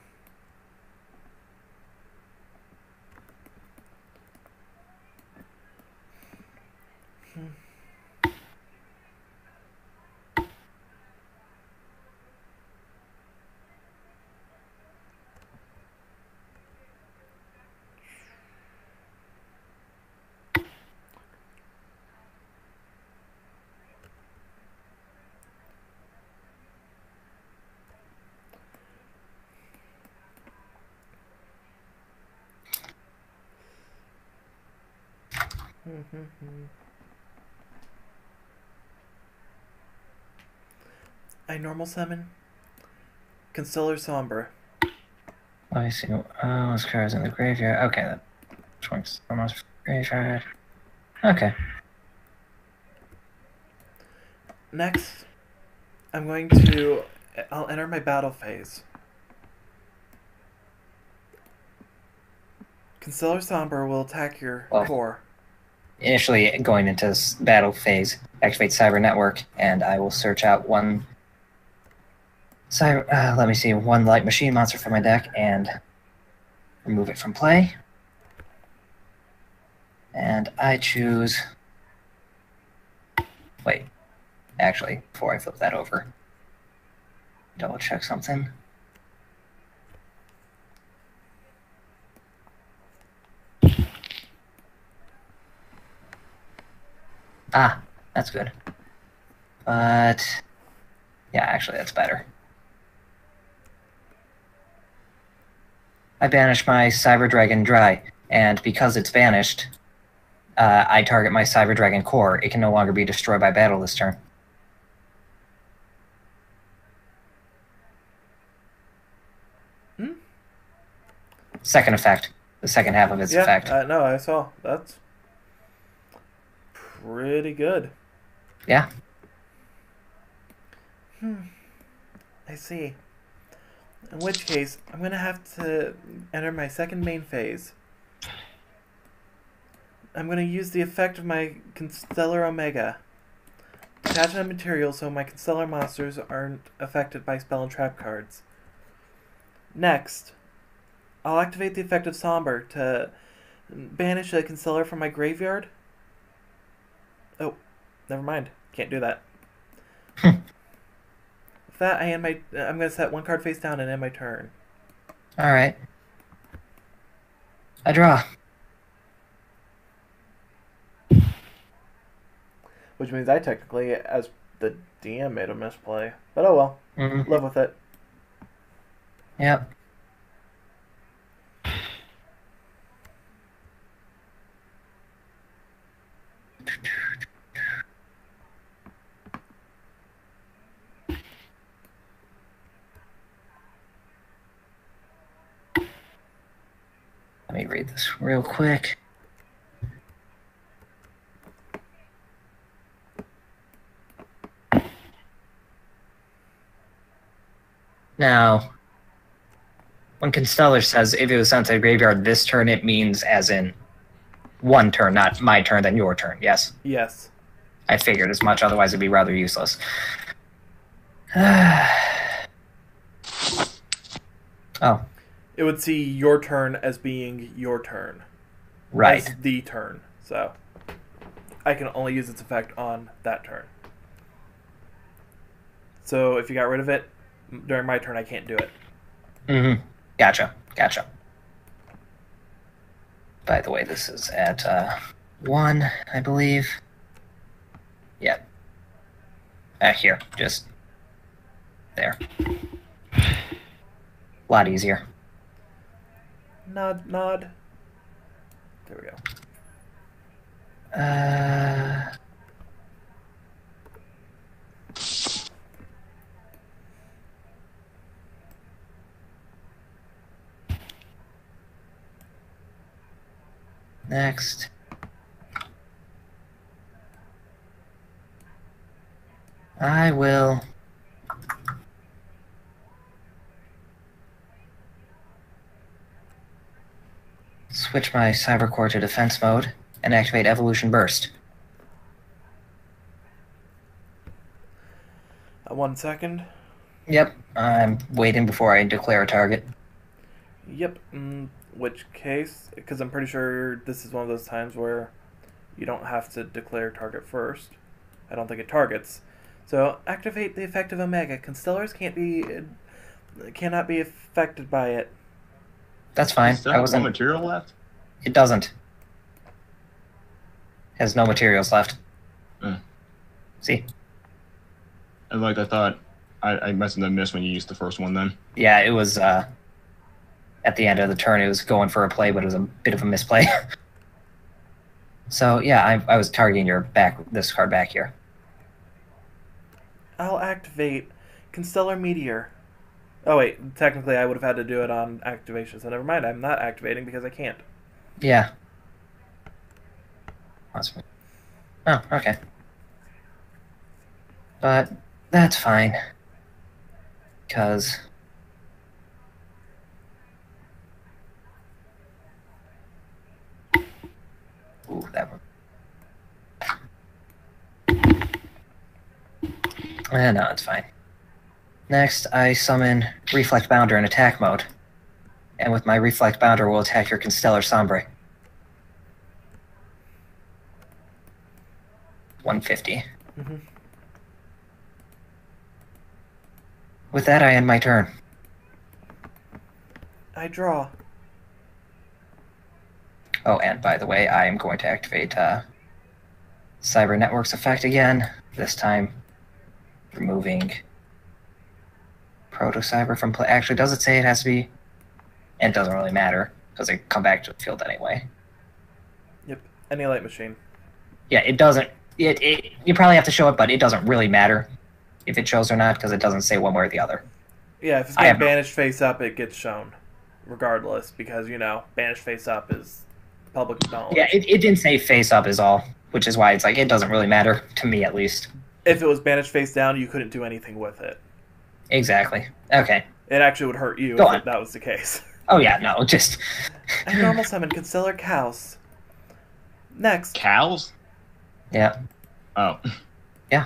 I normal summon Concealer Somber.
Let me see. Oh, this card's in the graveyard. Okay, that swings almost graveyard. Okay.
Next, I'll enter my battle phase. Concealer Somber will attack your core.
Initially, going into this battle phase, activate Cyber Network, and I will search out one one light machine monster from my deck and remove it from play. And I choose. Wait, actually, before I flip that over, double check something. Ah, that's good. But yeah, actually, that's better. I banish my Cyber Dragon Dry, and because it's banished, I target my Cyber Dragon Core. It can no longer be destroyed by battle this turn. Second effect. The second half of its effect.
No, I saw. That's pretty good.
Yeah.
I see. In which case, I'm going to have to enter my second main phase. I'm going to use the effect of my Constellar Omega. Attach a material so my Constellar monsters aren't affected by spell and trap cards. Next, I'll activate the effect of Somber to banish a Constellar from my graveyard. Oh, never mind. Can't do that. With that, I'm going to set one card face down and end my turn.
Alright. I draw.
Which means I technically, as the DM, made a misplay. But oh well.
Mm-hmm.
Live with it.
Yep. Let me read this real quick. Now, when Constellar says if it was sent to the graveyard this turn, it means as in one turn, not my turn, then your turn, yes?
Yes.
I figured as much, otherwise it'd be rather useless. Oh.
It would see your turn as being your turn.
Right.
As the turn. So, I can only use its effect on that turn. So, if you got rid of it, during my turn, I can't do it.
Mm-hmm. Gotcha. By the way, this is at 1, I believe. Yep. Here, just there. A lot easier.
Nod. There we go.
Next. I will switch my Cyber Core to defense mode and activate Evolution Burst.
1 second.
Yep, I'm waiting before I declare a target.
Yep. Which case, because I'm pretty sure this is one of those times where you don't have to declare target first. I don't think it targets. So activate the effect of Omega. Constellars cannot be affected by it.
That's fine.
Does that
I
have
wasn't.
no material left?
It doesn't. Has no materials left. See?
And like I thought, I must have missed when you used the first one then.
Yeah, it was at the end of the turn. It was going for a play, but it was a bit of a misplay. So yeah, I was targeting this card back here.
I'll activate Constellar Meteor. Oh wait, technically I would have had to do it on activation, so never mind. I'm not activating because I can't.
Yeah. Awesome. Oh, okay. But that's fine. Because ooh, that one. No, it's fine. Next, I summon Reflect Bounder in attack mode. And with my Reflect Bounder, we'll attack your Constellar Sombre. 150.
Mm-hmm.
With that, I end my turn.
I draw.
Oh, and by the way, I am going to activate Cyber Network's effect again. This time, removing Proto Cyber from play. Actually, does it say it has to be? It doesn't really matter because they come back to the field anyway.
Yep. Any light machine.
Yeah, it doesn't. You probably have to show it, but it doesn't really matter if it shows or not because it doesn't say one way or the other.
Yeah, if it's got banished face up, it gets shown, regardless, because banished face up is public knowledge.
Yeah, it didn't say face up is all, which is why it's like it doesn't really matter to me at least.
If it was banished face down, you couldn't do anything with it.
exactly. Okay.
It actually would hurt you
Go
if
on.
that was the case.
Oh yeah, no, just
I normal summon Concealer Cows. Next,
Cows?
yeah,
Oh.
yeah.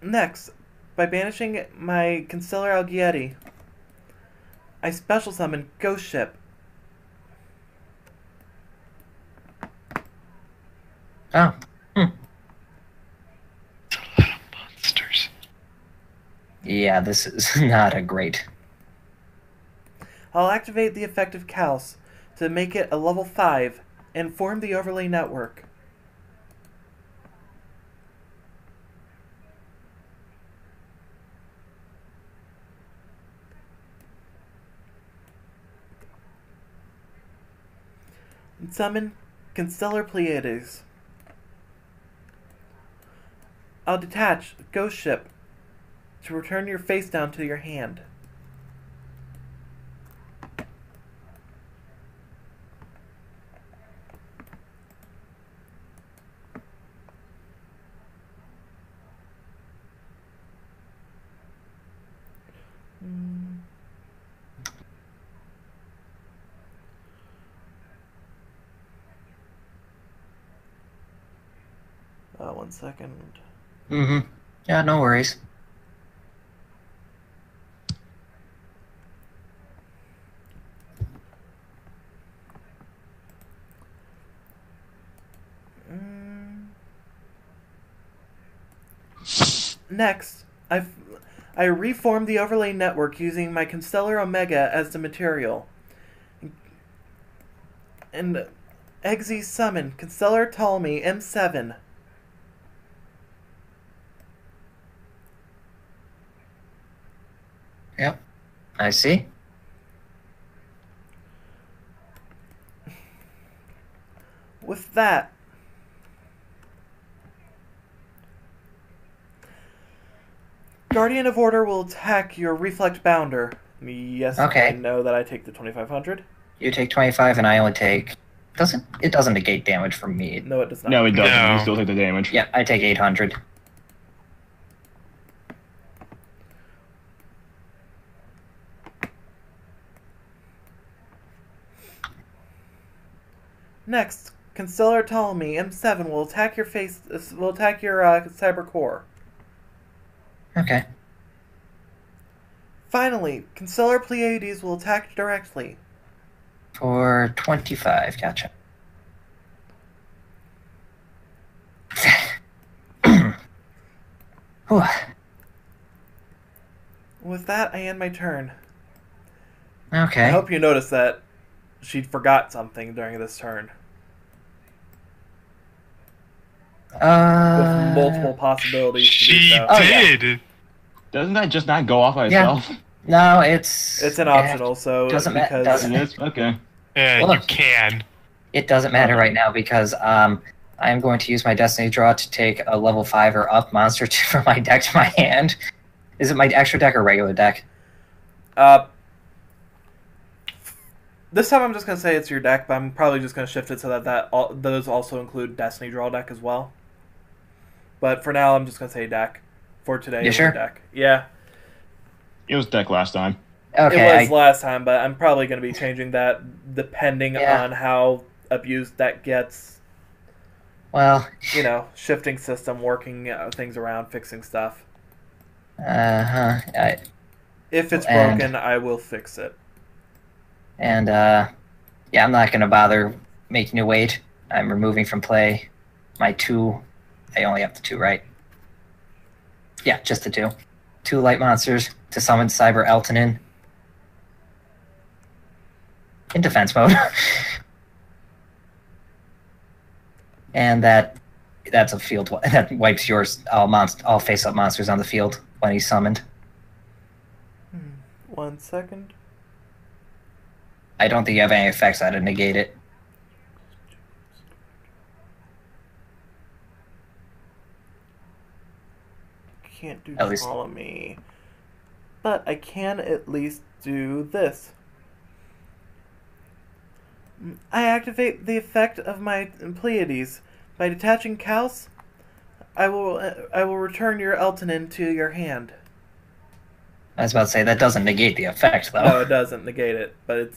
next, by banishing my Concealer Algieti, I special summon Ghost Ship.
Oh,
Monsters.
yeah. This is not a great.
I'll activate the effect of Cows to make it a level 5 and form the overlay network. And summon Constellar Pleiades. I'll detach Ghost Ship to return your face down to your hand. One second.
Mm-hmm. Yeah, no worries.
Next, I reformed the overlay network using my Constellar Omega as the material. And Eggsy summon Constellar Ptolemy M7.
Yep, I see.
With that, Guardian of Order will attack your Reflect Bounder. Yes,
Okay.
I know that I take the 2500.
You take 25, and I only take. It doesn't negate damage from me.
No, it does not.
No, it doesn't.
No.
You still take the damage.
Yeah, I take 800.
Next, Constellar Ptolemy M7 will attack your cyber core.
Okay.
Finally, Constellar Pleiades will attack directly.
For 25, gotcha. Whew.
With that, I end my turn.
Okay.
I hope you noticed that she forgot something during this turn. With multiple possibilities to do
She
so.
Oh, yeah.
did.
Doesn't that just not go off by
Yeah.
itself?
No, it's
It's an optional, so
doesn't
because
doesn't-
It is? Okay.
Yeah, you
Look.
can.
It doesn't matter right now because I am going to use my Destiny Draw to take a level 5 or up monster from my deck to my hand. Is it my extra deck or regular deck?
This time I'm just gonna say it's your deck, but I'm probably just gonna shift it so that those also include Destiny Draw deck as well. But for now, I'm just gonna say deck for today.
You
it's
sure?
Deck. Yeah,
It was deck last time.
Okay.
it was last time, but I'm probably gonna be changing that depending
Yeah.
on how abused that gets.
Well,
You know, shifting system, working things around, fixing stuff. If it's
And-
broken, I will fix it.
And yeah, I'm not going to bother making you wait. I'm removing from play my 2. I only have the 2, right? Yeah, just the 2. 2 light monsters to summon Cyber Eltonin in defense mode. And that's a field that wipes yours all face-up monsters on the field when he's summoned.
1 second.
I don't think you have any effects that would negate it.
Can't do
At least-
Ptolemy. But I can at least do this. I activate the effect of my Pleiades. By detaching Kaus, I will return your Eltonin to your hand.
I was about to say, that doesn't negate the effect, though.
No, it doesn't negate it, but it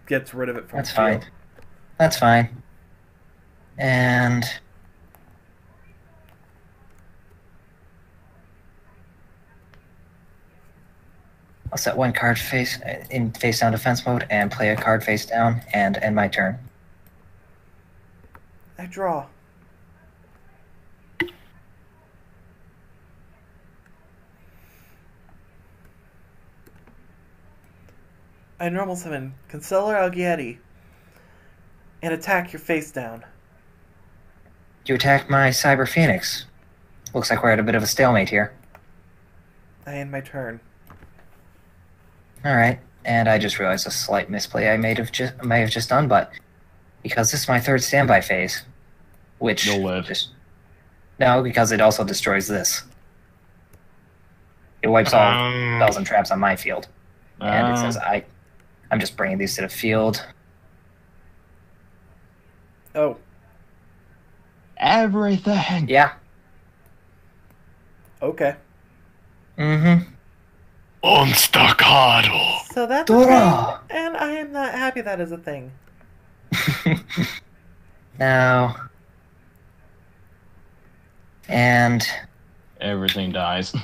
gets rid of it from
That's
the
fine.
field.
That's fine. And... I'll set one card in face down defense mode and play a card face down and end my turn.
I draw. I normal summon Consular Algietti and attack your face down.
You attack my Cyber Phoenix. Looks like we're at a bit of a stalemate here.
I end my turn.
Alright, and I just realized a slight misplay I may have just done, but because this is my third standby phase, which...
You'll live.
No, because it also destroys this. It wipes all spells and traps on my field. And it says I'm just bringing these to the field.
Oh.
Everything.
Yeah.
Okay.
Mm-hmm.
On staccato.
So that's a
Dora!
thing, and I am not happy that is a thing.
Now... And...
Everything dies.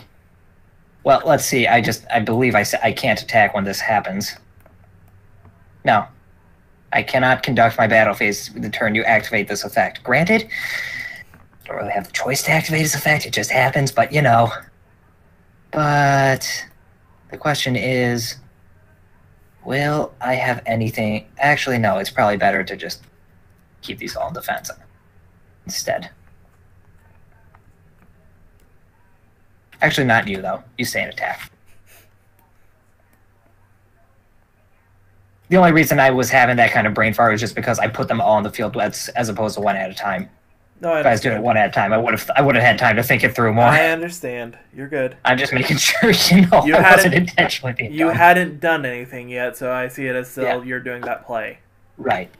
Well, let's see. I believe I said I can't attack when this happens. No. I cannot conduct my battle phase the turn you activate this effect. Granted, don't really have the choice to activate this effect. It just happens, but you know. But the question is, will I have anything? Actually, no. It's probably better to just keep these all in defense instead. Actually, not you, though. You stay in attack. The only reason I was having that kind of brain fart was just because I put them all on the field as opposed to one at a time.
No, I
If I was doing it one at a time, I would have had time to think it through more.
I understand. You're good.
I'm just making sure you know
You
I
hadn't-
wasn't intentionally being
You
dumb.
hadn't done anything yet, so I see it as still
Yeah.
you're doing that play.
Right.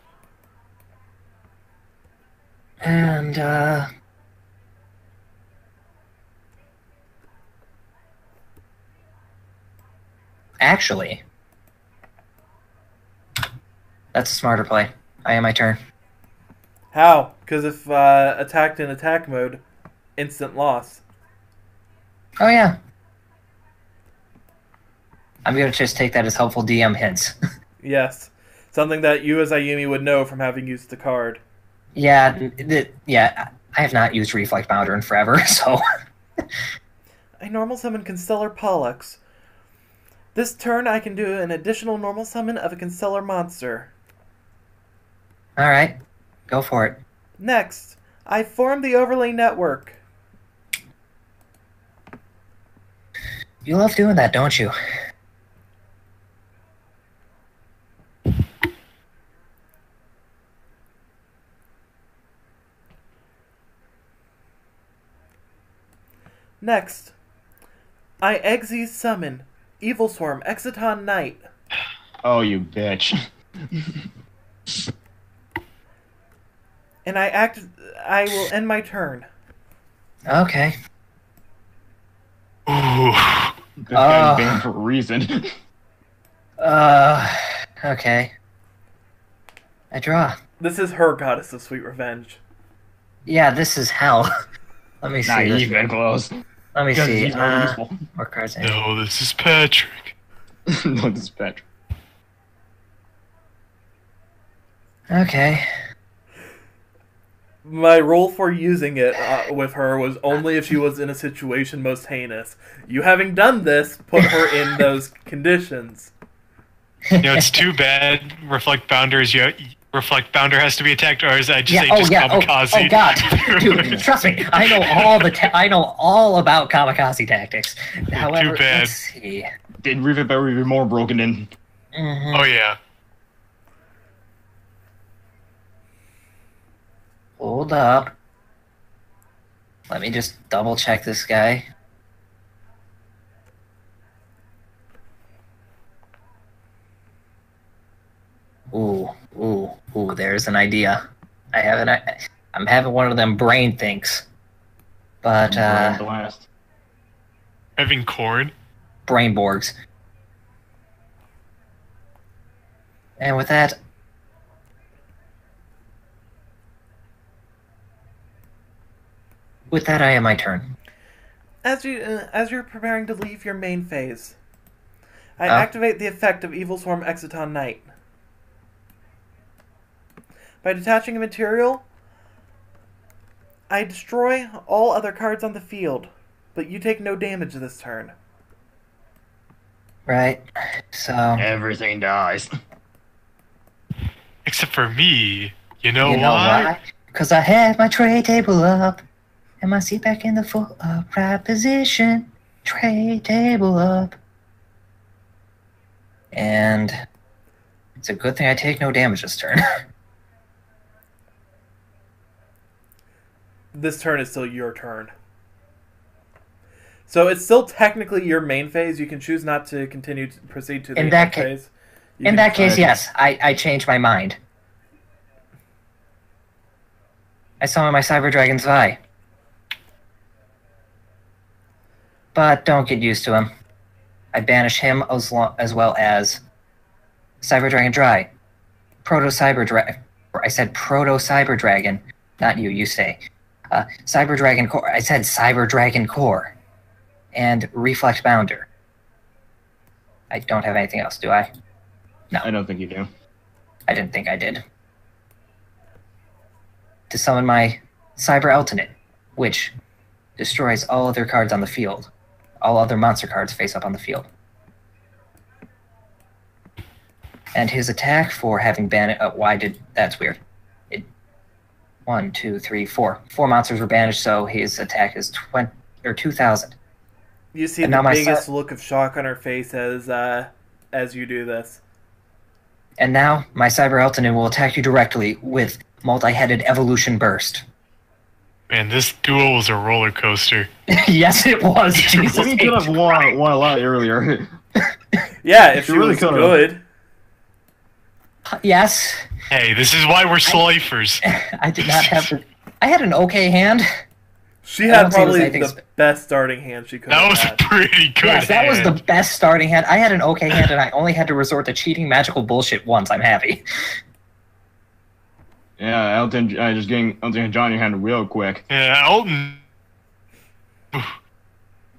And, actually, that's a smarter play. I am my turn.
How? Because if attacked in attack mode, instant loss.
Oh, yeah. I'm going to just take that as helpful DM hints.
Yes. Something that you as Ayumi would know from having used the card.
Yeah, I have not used Reflect Bounder in forever, so...
I normal summon Constellar Pollux. This turn I can do an additional normal summon of a Constellar monster.
Alright, go for it.
Next, I form the overlay network.
You love doing that, don't you?
Next, I Exy summon Evil Swarm Exiton Knight.
Oh, you bitch.
And I will end my turn.
Okay.
Ooh.
This guy's banned for a reason.
Okay. I draw.
This is her Goddess of Sweet Revenge.
Yeah, this is hell. Let me see.
Not
this.
even close.
Let me
Because
see.
he's more useful.
More cards.
No, this is Patrick.
No, this is Patrick.
Okay.
My rule for using it with her was only if she was in a situation most heinous. You having done this, put her in those conditions.
You know, it's too bad Reflect Bounder has to be attacked, or is I just say just kamikaze?
Oh god, dude, trust me, I know I know all about kamikaze tactics. However,
bad.
let's see.
Did Rivet Berry be more broken in?
Mhm.
Oh yeah.
Hold up. Let me just double check this guy. Ooh, there's an idea. I'm having one of them brain thinks. But,
Blast.
Having corn.
Brainborgs. And with that, I am my turn.
As you're preparing to leave your main phase, I
Oh.
activate the effect of Evil Swarm Exiton Knight. By detaching a material, I destroy all other cards on the field, but you take no damage this turn.
Right. So
Everything dies.
Except for me. You know
you know
why?
why? Because I had my tray table up and my seat back in the full upright position. Tray table up. And it's a good thing I take no damage this turn.
This turn is still your turn. So it's still technically your main phase. You can choose not to continue to proceed to the
In that
end
ca-
phase. You
In
can
that case,
decide-
yes, I changed my mind. I summon my Cyber Dragon's Vi. But don't get used to him. I banish him as well as Cyber Dragon Dry. Proto Cyber Dragon. I said Proto Cyber Dragon. Not you, you say. Cyber Dragon Core. I said Cyber Dragon Core. And Reflect Bounder. I don't have anything else, do I?
I don't think you do.
I didn't think I did. To summon my Cyber Eltonate, which destroys all other cards on the field. All other monster cards face up on the field. And his attack for having banned... that's weird. 1, 2, 3, 4. 4 monsters were banished, so his attack is 2,000.
You see
And
the
now my
biggest look of shock on her face as you do this.
And now, my Cyber Eltonate will attack you directly with Multi-Headed Evolution Burst.
Man, this duel was a roller coaster.
Yes, it was. Jesus
You could have
H.
won a lot earlier.
Yeah, if she
You really
was
could've.
good.
Yes.
Hey, this is why we're slifers.
I did not have the... I had an okay hand.
She
I
had
don't think it was
probably
anything
the best starting hand she could
That
have
was a
had.
pretty good
Yes, that was
hand.
the best starting hand. I had an okay hand, and I only had to resort to cheating magical bullshit once. I'm happy.
Yeah, Elton, just getting Elton and John your hand real quick.
Yeah, Elton.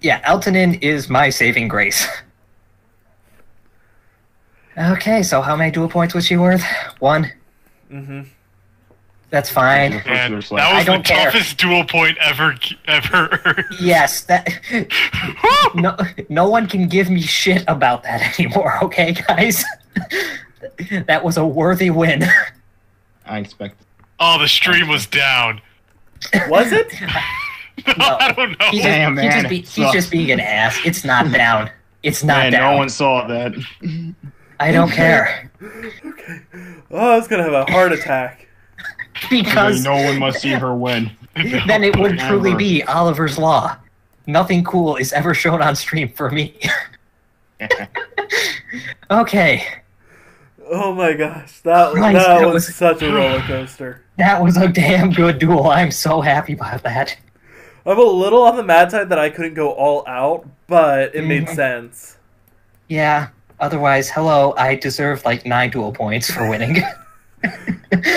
Yeah, Eltonin is my saving grace. Okay, so how many dual points was she worth? 1.
Mm-hmm.
That's fine.
Man,
First
that
year
I
was the
don't care.
toughest duel point ever earned.
Yes, that... no one can give me shit about that anymore, okay, guys? That was a worthy win.
I expect.
Oh, the stream was down.
Was it?
No.
I don't know.
Damn, man,
He's
sucks.
just being an ass. It's not down. It's not
Man,
down.
no one saw that.
I don't care.
Okay. Oh, I was gonna have a heart attack.
Because
no one must see her win.
then it would truly
Never.
be Oliver's Law. Nothing cool is ever shown on stream for me. Okay.
Oh my gosh, that
Christ,
that
that
was
was-
such a roller coaster.
That was a damn good duel. I'm so happy about that.
I'm a little on the mad side that I couldn't go all out, but it made
Mhm.
sense.
Yeah. Otherwise, hello, I deserve like 9 duel points for winning.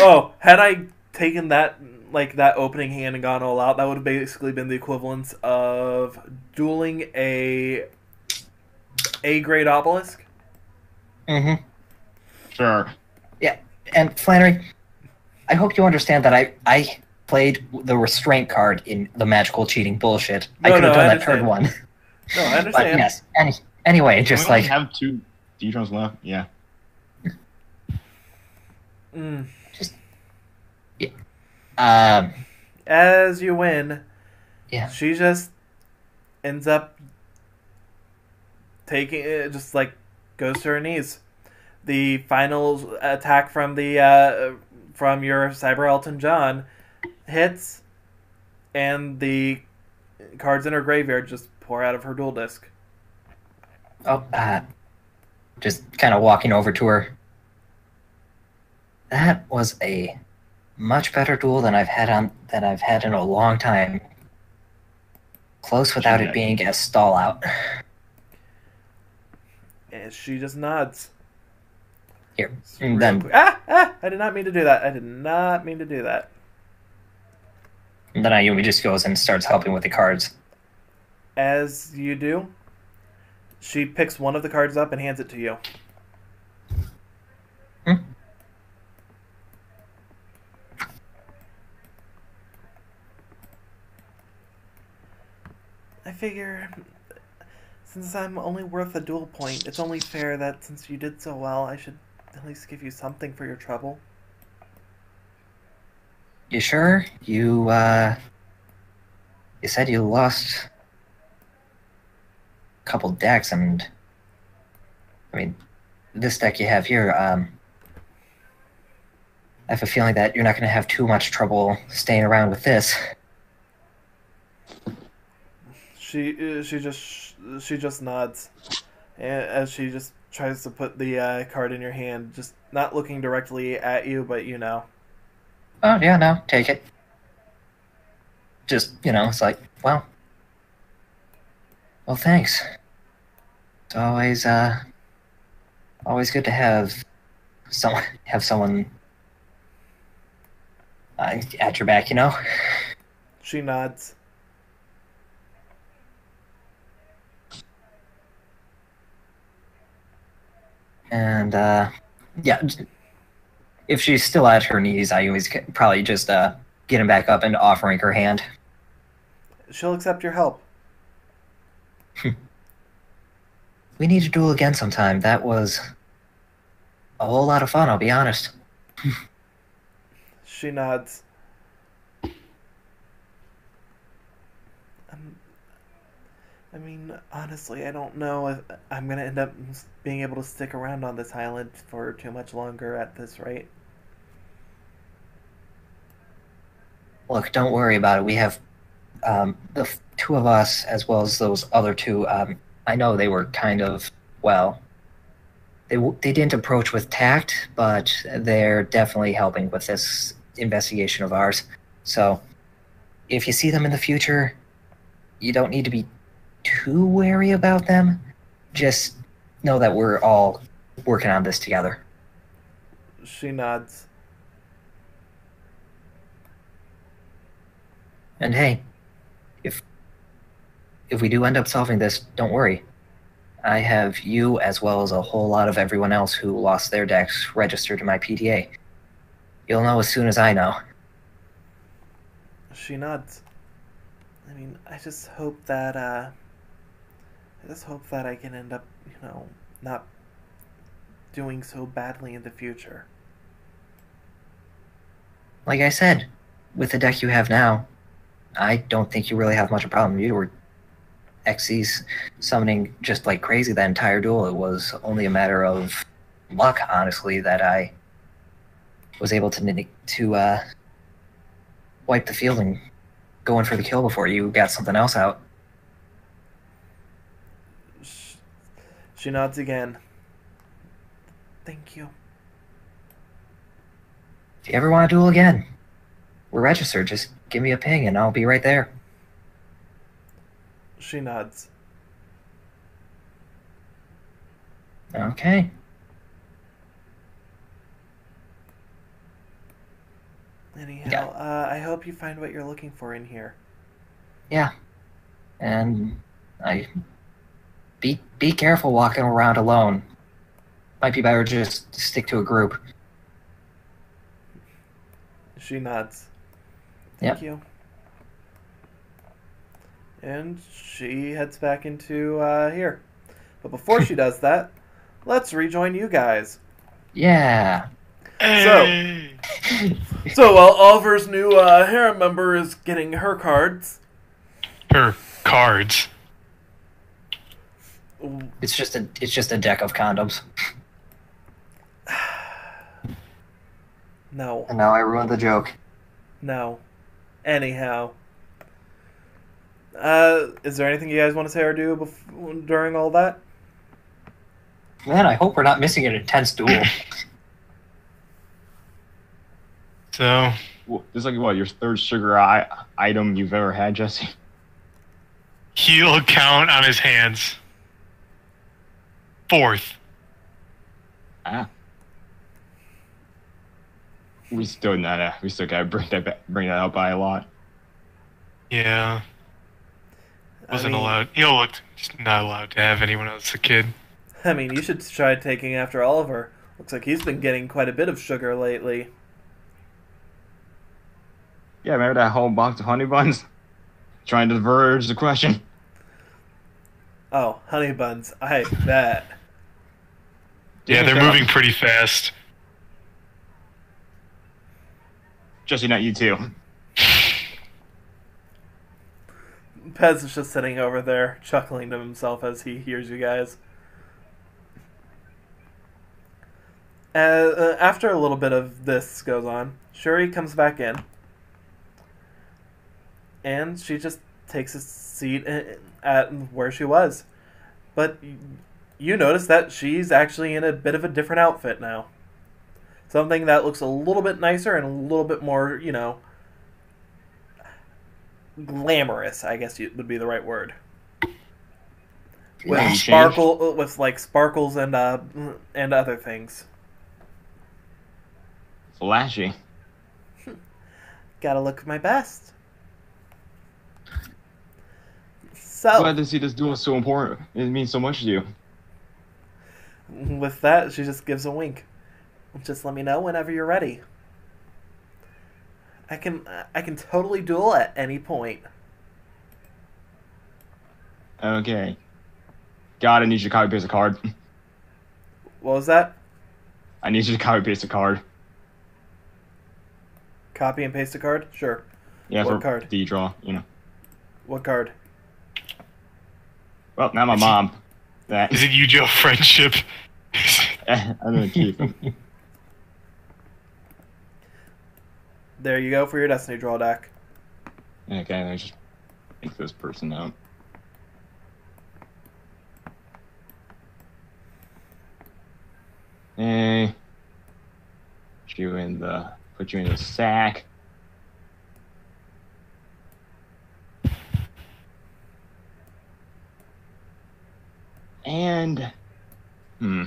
Oh, had I taken that opening hand and gone all out, that would have basically been the equivalent of dueling a grade obelisk.
Mm-hmm.
Sure.
Yeah. And Flannery, I hope you understand that I played the restraint card in the magical cheating bullshit. I
No,
could have
no, I
done that third
understand.
one.
No, I
But
understand.
yes. Anyway, just
we only
like
have 2 D-Trons left. Yeah.
Mm.
um
As you win,
yeah.
she just ends up taking it, just like goes to her knees. The final attack from from your Cyber Elton John hits, and the cards in her graveyard just pour out of her duel disc.
Oh, just kind of walking over to her. That was a much better duel than I've had in a long time. Close without it being a stall out.
And she just nods.
Here.
Real
And then
quick. I did not mean to do that. I did not mean to do that.
Ayumi just goes and starts helping with the cards.
As you do, she picks one of the cards up and hands it to you.
Hmm?
I figure, since I'm only worth a duel point, it's only fair that since you did so well, I should at least give you something for your trouble.
You sure? You said you lost a couple decks, and I mean, this deck you have here, I have a feeling that you're not going to have too much trouble staying around with this.
She just nods, as she just tries to put the card in your hand, just not looking directly at you, but you know.
Oh, yeah, no, take it. Just, it's like, well, thanks. It's always good to have someone at your back,
She nods.
And, yeah, if she's still at her knees, I always probably just getting back up and offering her hand.
She'll accept your help.
We need to duel again sometime. That was a whole lot of fun, I'll be honest.
She nods. I mean, honestly, I don't know if I'm going to end up being able to stick around on this island for too much longer at this rate.
Look, don't worry about it. We have the two of us, as well as those other two. I know they were kind of, well, they didn't approach with tact, but they're definitely helping with this investigation of ours. So, if you see them in the future, you don't need to be too wary about them. Just know that we're all working on this together.
She nods.
And hey, if we do end up solving this, don't worry. I have you, as well as a whole lot of everyone else who lost their decks, registered to my PDA. You'll know as soon as I know.
She nods. I mean, I just hope that I can end up, not doing so badly in the future.
Like I said, with the deck you have now, I don't think you really have much of a problem. You were Xyz summoning just like crazy that entire duel. It was only a matter of luck, honestly, that I was able to wipe the field and go in for the kill before you got something else out.
She nods again. Thank you.
If you ever want to duel again, we're registered. Just give me a ping and I'll be right there.
She nods.
Okay.
Anyhow,
Yeah.
I hope you find what you're looking for in here.
Yeah. And be careful walking around alone. Might be better just to stick to a group.
She nods.
Yep.
Thank you. And she heads back into here. But before she does that, let's rejoin you guys.
Yeah.
Hey.
So while Oliver's new harem member is getting her cards,
Her cards.
It's just a deck of condoms.
no,
And now I ruined the joke.
no. Anyhow, is there anything you guys want to say or do during all that?
Man, I hope we're not missing an intense duel.
So,
Well, this is like what, your third sugar item you've ever had, Jesse?
he'll count on his hands. 4th.
Ah. We still gotta bring that up by a lot.
Yeah. Wasn't
I mean,
allowed. He looked just not allowed to have anyone else a kid.
I mean, you should try taking after Oliver. Looks like he's been getting quite a bit of sugar lately.
Yeah, remember that whole box of honey buns? Trying to diverge the question.
Oh, honey buns. I bet.
Yeah, they're
Shut up.
moving pretty fast.
Jesse, not you too.
Pez is just sitting over there, chuckling to himself as he hears you guys. After a little bit of this goes on, Shuri comes back in. And she just takes a seat at where she was. But you notice that she's actually in a bit of a different outfit now. Something that looks a little bit nicer and a little bit more, glamorous, I guess would be the right word. With sparkles and other things.
Flashy.
Gotta look my best. So,
Glad to see this duel is so important. It means so much to you.
with that, she just gives a wink. Just let me know whenever you're ready. I can totally duel at any point.
Okay. God, I need you to copy paste a card.
What was that?
I need you to copy paste a card.
Copy and paste a card? Sure.
Yeah,
What
for
card?
the draw,
What card?
Well, not my mom. That
Is it Yu-Gi-Oh! Friendship?
I'm gonna keep him.
There you go for your Destiny draw deck.
Okay, let me just take this person out. Hey, put you in the sack. And
Let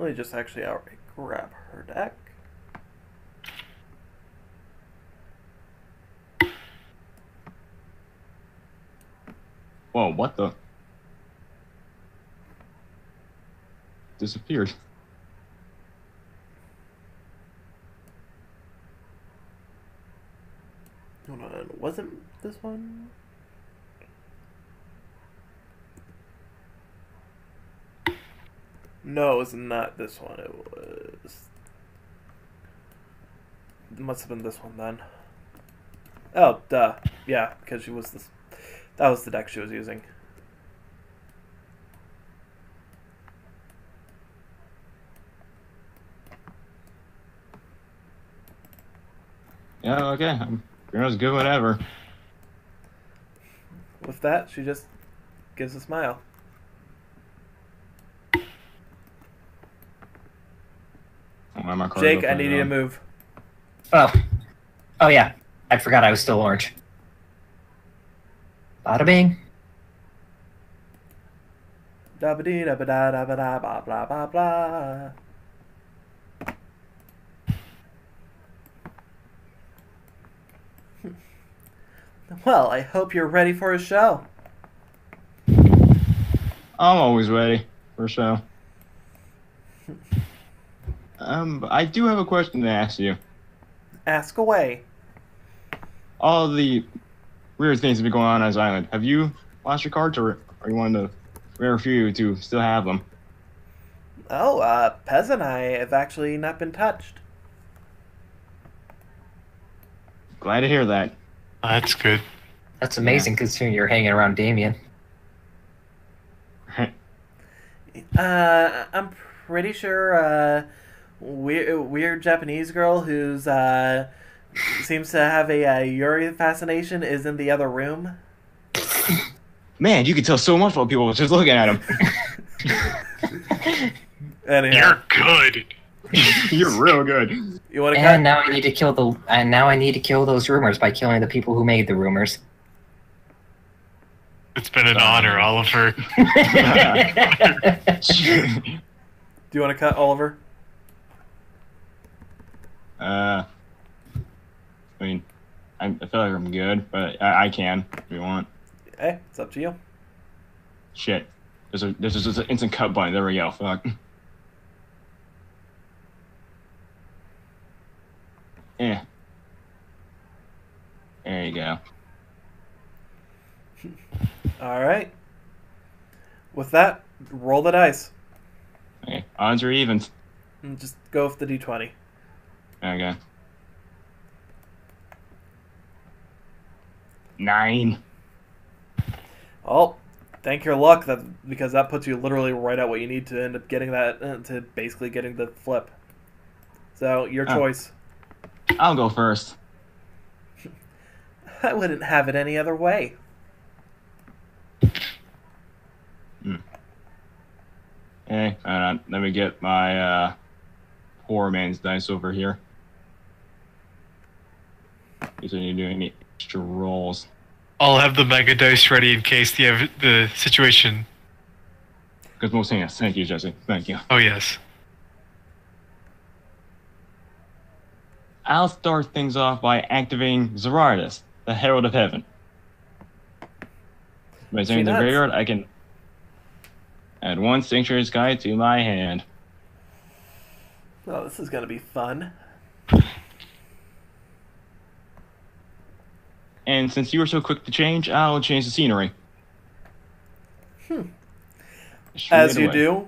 me just actually outright grab her deck.
whoa, what the? Disappeared.
Hold on, wasn't this one? No, it was not this one. It was. It must have been this one then. Oh, duh. Yeah, because she was this. That was the deck she was using.
Yeah, okay. I'm pretty much good, whatever.
With that, she just gives a smile.
Why my card
Jake, I
open
need you to
now?
move.
Oh yeah. I forgot I was still orange. Bada bing.
Da ba dee da ba da da ba da blah blah blah blah. Well, I hope you're ready for a show.
I'm always ready for a show. I do have a question to ask you.
Ask away.
All the weird things that have been going on his island. Have you lost your cards, or are you one of the rare few to still have them?
Oh, Pez and I have actually not been touched.
Glad to hear that.
That's good.
That's amazing considering you're hanging around Damien.
I'm pretty sure weird Japanese girl who's seems to have a Yuri fascination is in the other room.
Man, you can tell so much about people just looking at them.
Anyhow,
You're good.
You're real good.
you want to
And
cut?
now I need to kill those rumors by killing the people who made the rumors.
It's been an honor, Oliver.
Do you want to cut Oliver?
I mean, I feel like I'm good, but I can if you want.
Hey, it's up to you.
Shit. There's just an instant cut button. There we go. Fuck. Yeah. There you go.
Alright. With that, roll the dice.
Okay. Odds or evens?
And just go with the d20.
Okay. 9.
Oh, thank your luck because that puts you literally right at what you need to end up getting that to basically getting the flip. So your choice.
I'll go first.
I wouldn't have it any other way.
Hey, let me get my poor man's dice over here. In case I need to do any extra rolls.
I'll have the mega dice ready in case the situation.
Because most things. Thank you, Jesse. Thank you.
Oh yes.
I'll start things off by activating Zerardus, the Herald of Heaven. By saying the graveyard, I can add 1 Sanctuary Sky to my hand.
Oh, this is going to be fun.
And since you were so quick to change, I'll change the scenery.
As you do,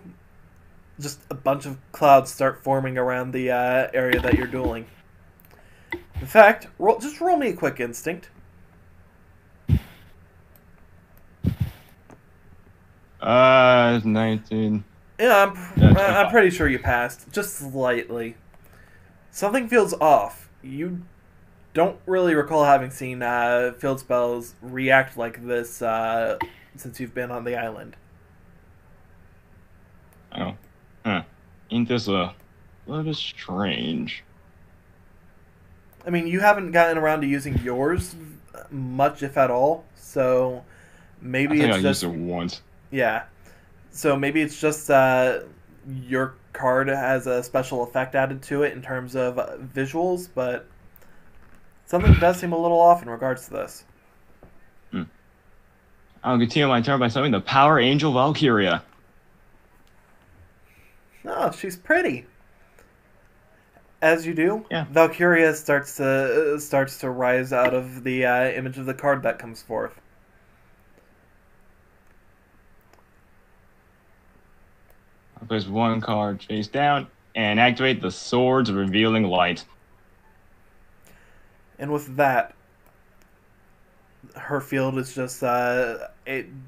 just a bunch of clouds start forming around the area that you're dueling. In fact, just roll me a quick instinct.
19.
Yeah, I'm pretty sure you passed, just slightly. Something feels off. You don't really recall having seen field spells react like this since you've been on the island.
Oh. Huh. Ain't this a little bit strange?
I mean, you haven't gotten around to using yours much, if at all, so maybe
I
it's just...
used it once.
Yeah. So maybe it's just your card has a special effect added to it in terms of visuals, but something does seem a little off in regards to this.
I'll continue my turn by summoning the Power Angel Valkyria.
Oh, she's pretty. As you do,
yeah.
Valkyria starts to rise out of the image of the card that comes forth.
I'll place 1 card face down and activate the Swords of Revealing Light.
And with that, her field is just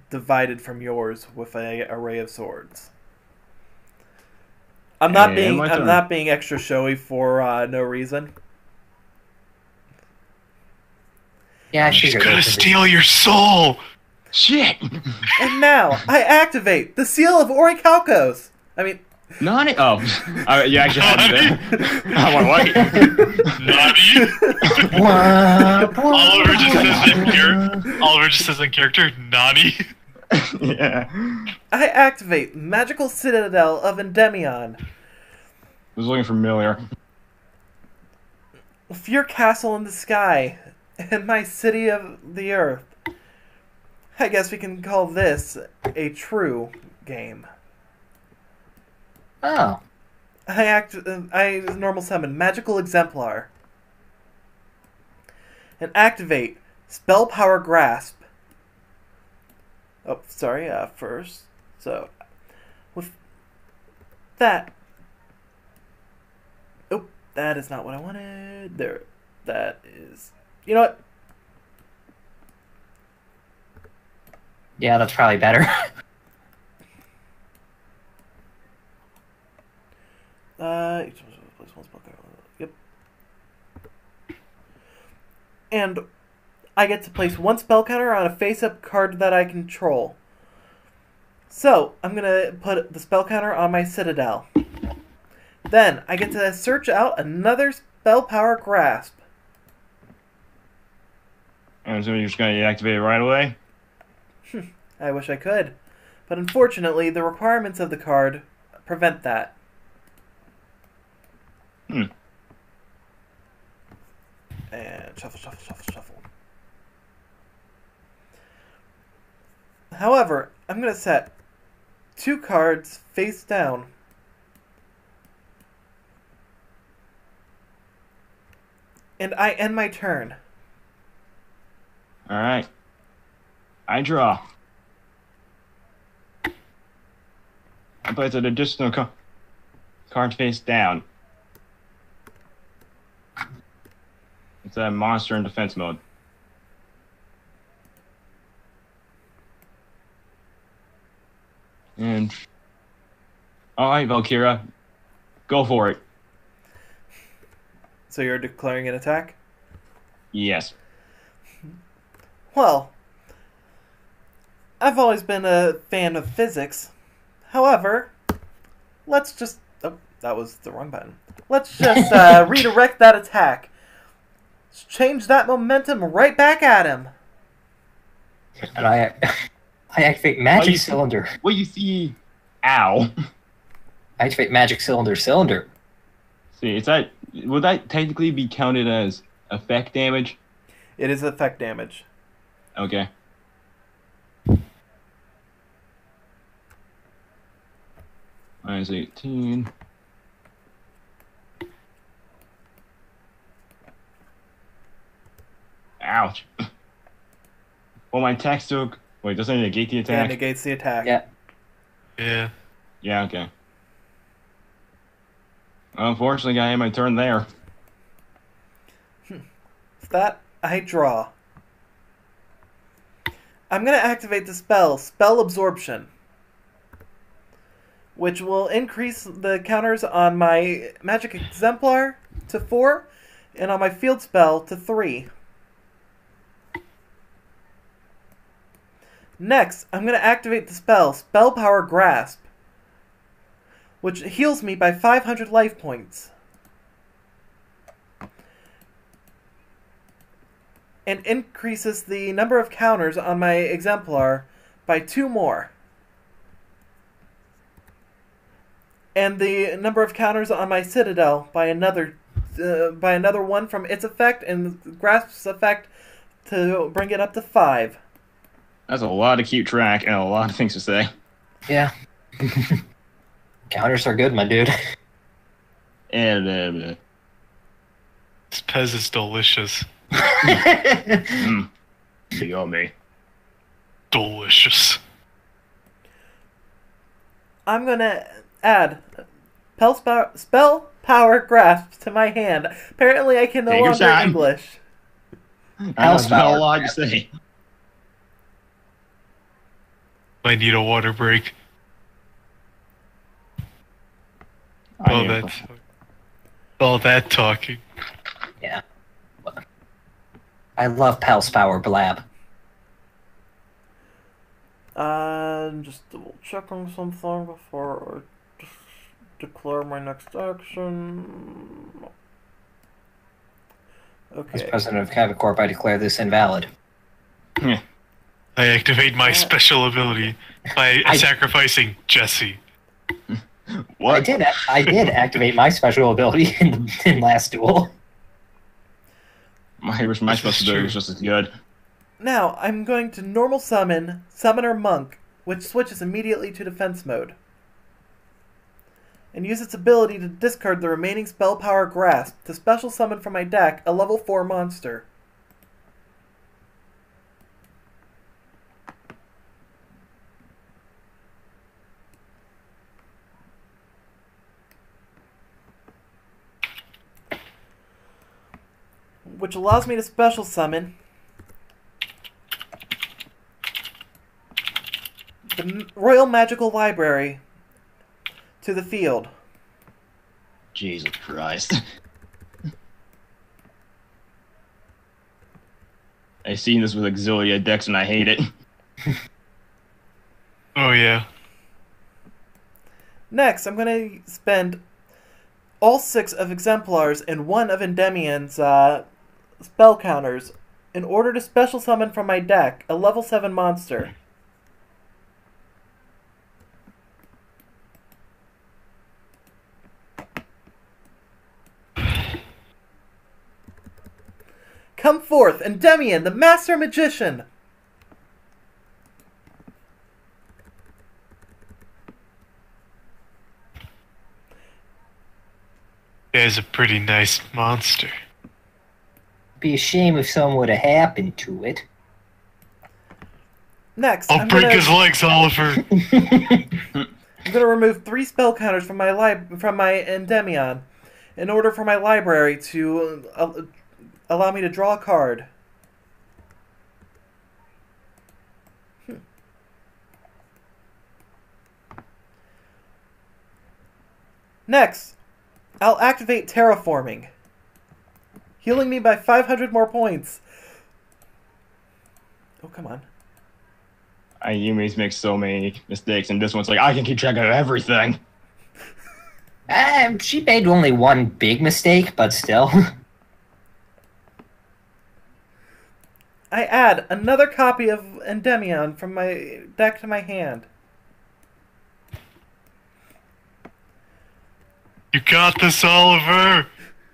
divided from yours with an array of swords. I'm not being extra showy for no reason.
Yeah,
she's gonna steal your soul.
Shit!
And now I activate the Seal of Orichalcos. I mean,
Nani? Oh, you actually had to. I want to wait.
Nani? Oliver just says in character, Nani.
Yeah.
I activate Magical Citadel of Endymion.
I was looking familiar.
With your castle in the sky and my city of the earth. I guess we can call this a true game.
Oh.
I normal summon Magical Exemplar. And activate Spell Power Grasp. Oh, sorry, first. So, with that... Oh, that is not what I wanted. There, that is... You know what?
Yeah, that's probably better.
Yep. And I get to place 1 spell counter on a face-up card that I control. So, I'm going to put the spell counter on my Citadel. Then, I get to search out another Spell Power Grasp.
And so you're just going to deactivate it right away?
I wish I could. But unfortunately, the requirements of the card prevent that. And shuffle, shuffle, shuffle, shuffle. However, I'm going to set 2 cards face down. And I end my turn.
Alright. I draw. I place an additional card face down. It's a monster in defense mode. And alright, Valkyria. Go for it.
So you're declaring an attack?
Yes.
Well, I've always been a fan of physics. However, let's just... Oh, that was the wrong button. Let's just redirect that attack. Let's change that momentum right back at him.
And I activate Magic Cylinder.
Well, you see... Ow.
I activate Magic Cylinder.
See, is that... Would that technically be counted as effect damage?
It is effect damage.
Okay. Minus 18. Ouch. Well, my attack still... Wait, doesn't it negate the
Yeah,
attack?
it negates the attack.
Yeah.
Yeah.
Yeah, okay. Unfortunately, I had my turn there.
With that, I draw. I'm going to activate the Spell Absorption, which will increase the counters on my Magic Exemplar to 4, and on my Field Spell to 3. Next, I'm going to activate the Spell Power Grasp, which heals me by 500 life points. And increases the number of counters on my Exemplar by 2 more. And the number of counters on my Citadel by another 1 from its effect, and Grasp's effect to bring it up to 5.
That's a lot to keep track and a lot of things to say.
Yeah. Counters are good, my dude.
And
This Pez is delicious.
Yummy.
Delicious.
I'm gonna add Spell Power Grasp to my hand. Apparently I can no
Take your
longer
time.
English.
That's not a lot to say.
I need a water break. All that talking.
Yeah. I love Pulse Power Blab.
Just double checking something before I declare my next action.
As
Okay.
president of Cavicorp, I declare this invalid.
I activate my special ability by sacrificing Jesse.
What?
I did activate my special ability in last duel.
My special ability was just as good.
Now, I'm going to normal summon Summoner Monk, which switches immediately to defense mode. And use its ability to discard the remaining Spell Power Grasp to special summon from my deck a level 4 monster. Which allows me to special summon the Royal Magical Library to the field.
Jesus Christ. I've seen this with Exilia decks and I hate it.
Oh yeah.
Next, I'm going to spend all 6 of Exemplars and 1 of Endemian's spell counters in order to special summon from my deck a level 7 monster. Come forth, Endymion, the master magician!
There's a pretty nice monster.
Be a shame if something would have happened to it.
Next,
I'll break his legs, Oliver.
I'm gonna remove 3 spell counters from my Endymion in order for my library to allow me to draw a card. Next, I'll activate Terraforming, healing me by 500 more points. Oh, come on.
Yumi's makes so many mistakes, and this one's like, I can keep track of everything.
She made only one big mistake, but still.
I add another copy of Endymion from my deck to my hand.
You got this, Oliver.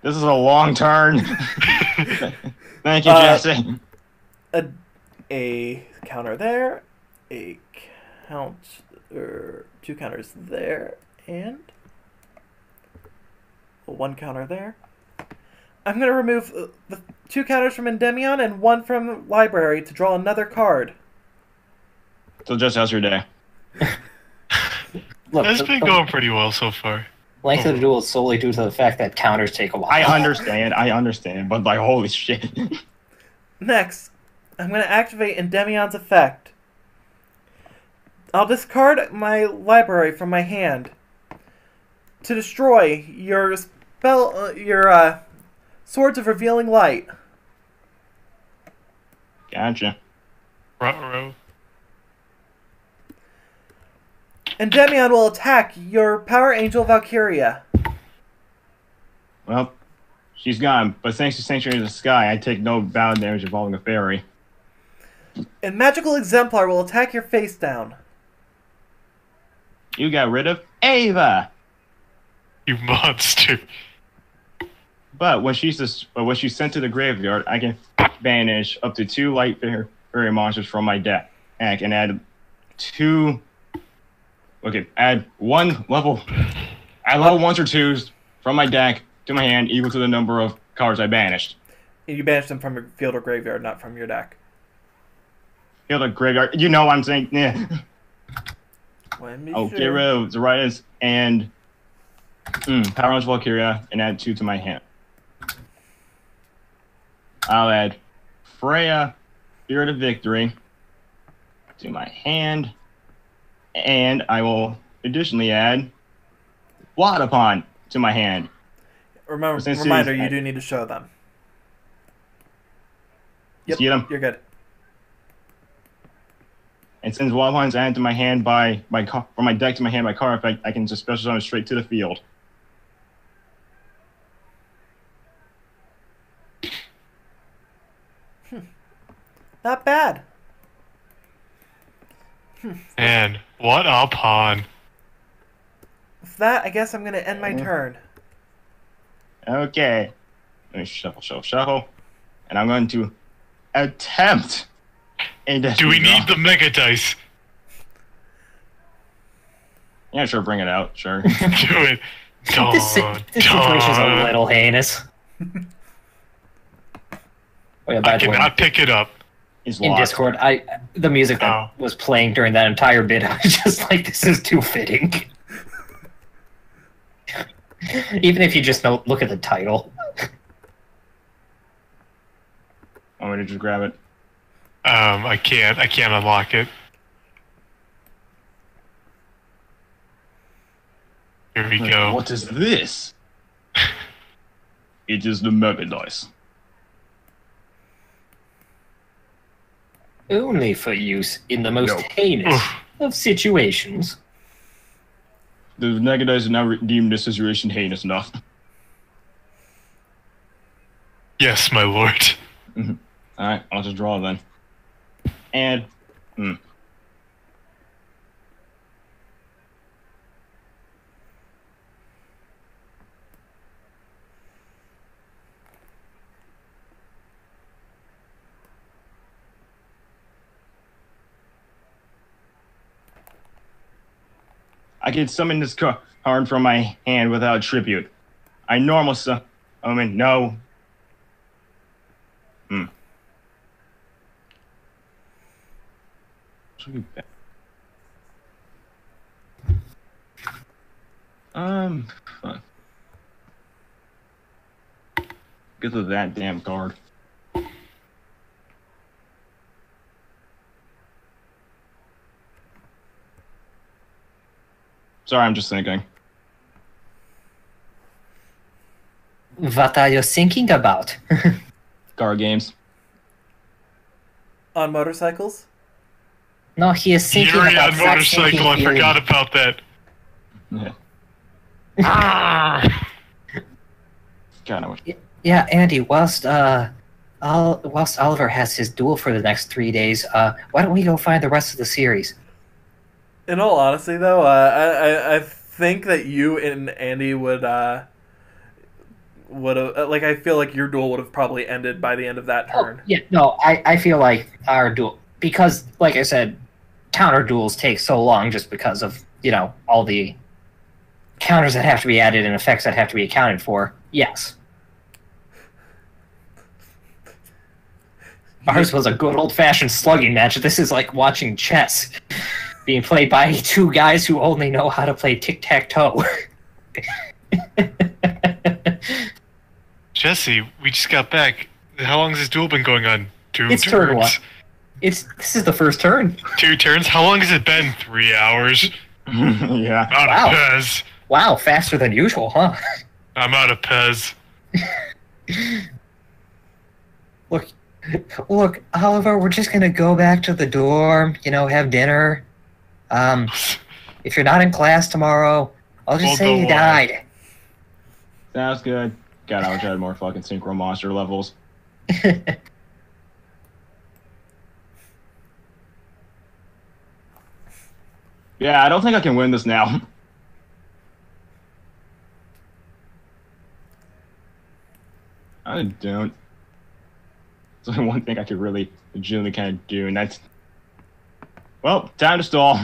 This is a long turn. Thank you, Jesse.
A counter there, a two counters there, and 1 counter there. I'm going to remove the 2 counters from Endymion and 1 from library to draw another card.
So, Jesse, how's your day?
Look,
It's been going pretty well so far.
Length of the duel is solely due to the fact that counters take a while.
I understand, but like, holy shit.
Next, I'm going to activate Endymion's effect. I'll discard my library from my hand to destroy your Swords of Revealing Light.
Gotcha.
Ruh-roh.
Endymion will attack your Power Angel Valkyria.
Well, she's gone, but thanks to Sanctuary of the Sky, I take no battle damage involving a fairy.
And Magical Exemplar will attack your face down.
You got rid of Ava!
You monster.
But when she's sent to the graveyard, I can banish up to 2 light fairy monsters from my deck. And I can add 2... Okay, add level 1s or 2s from my deck to my hand equal to the number of cards I banished.
You banished them from your field or graveyard, not from your deck.
Field or graveyard, you know what I'm saying? Yeah. I'll get rid of Zarias and Power Lunch Valkyria and add 2 to my hand. I'll add Freya, Spirit of Victory to my hand. And I will additionally add Wadapon to my hand.
Reminder, you do need to show them. Yep,
See them?
You're good.
And since Wadapon's added to my hand from my deck to my hand by card effect, I can just special summon straight to the field.
Not bad.
And what a pawn.
With that, I guess I'm going to end my turn.
Okay. Let me shuffle. And I'm going to attempt a
Do we need the mega dice?
Yeah, sure, bring it out, sure.
Do it.
This situation's a little heinous. Oh, yeah,
I cannot pick it up.
In Discord, the music that was playing during that entire bit, I was just like, this is too fitting. Even if you just look at the title.
Want me to just grab it?
I can't unlock it. Here we go.
What is this? It is the mega dice.
Only for use in the most heinous of situations.
The mega dice have now deemed this situation heinous enough.
Yes, my lord.
Alright, I'll just draw then. And... I can summon this card from my hand without tribute. I normal summon no. Fuck. Get to that damn card. Sorry, I'm just thinking.
What are you thinking about?
Card games.
On motorcycles?
No, he is thinking
Yuri
about
on
stop
motorcycle.
thinking
I
Yuri.
forgot about that.
Yeah.
Ah!
God, I wish.
Yeah, Andy, whilst Oliver has his duel for the next 3 days, why don't we go find the rest of the series?
In all honesty, though, I think that you and Andy would have, like, I feel like your duel would have probably ended by the end of that turn.
Yeah, no, I feel like our duel, because, like I said, counter duels take so long just because of, all the counters that have to be added and effects that have to be accounted for. Yes. Ours was a good old-fashioned slugging match. This is like watching chess being played by two guys who only know how to play tic-tac-toe.
Jesse, we just got back. How long has this duel been going on?
It's turn one. This is the first turn.
2 turns? How long has it been? 3 hours?
Yeah.
Out
Wow.
of Pez.
Wow, faster than usual, huh?
I'm out of Pez.
Look, Oliver, we're just gonna go back to the dorm, have dinner. If you're not in class tomorrow, I'll just
We'll
say
go
you
on.
died.
Sounds good. God, I wish I had more fucking synchro monster levels. Yeah, I don't think I can win this now. I don't. It's only one thing I could really legitimately kind of do, and that's... Well, time to stall.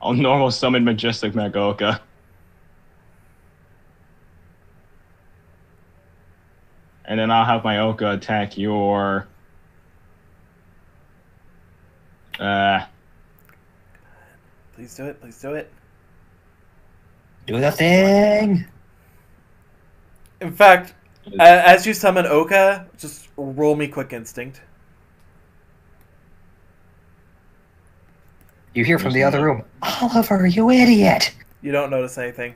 I'll normal summon Majestic Magoka. And then I'll have my Oka attack your...
Please do it. Please do it.
Do the thing.
In fact, as you summon Oka, just roll me Quick Instinct.
You hear from the other room, Oliver, you idiot!
You don't notice anything.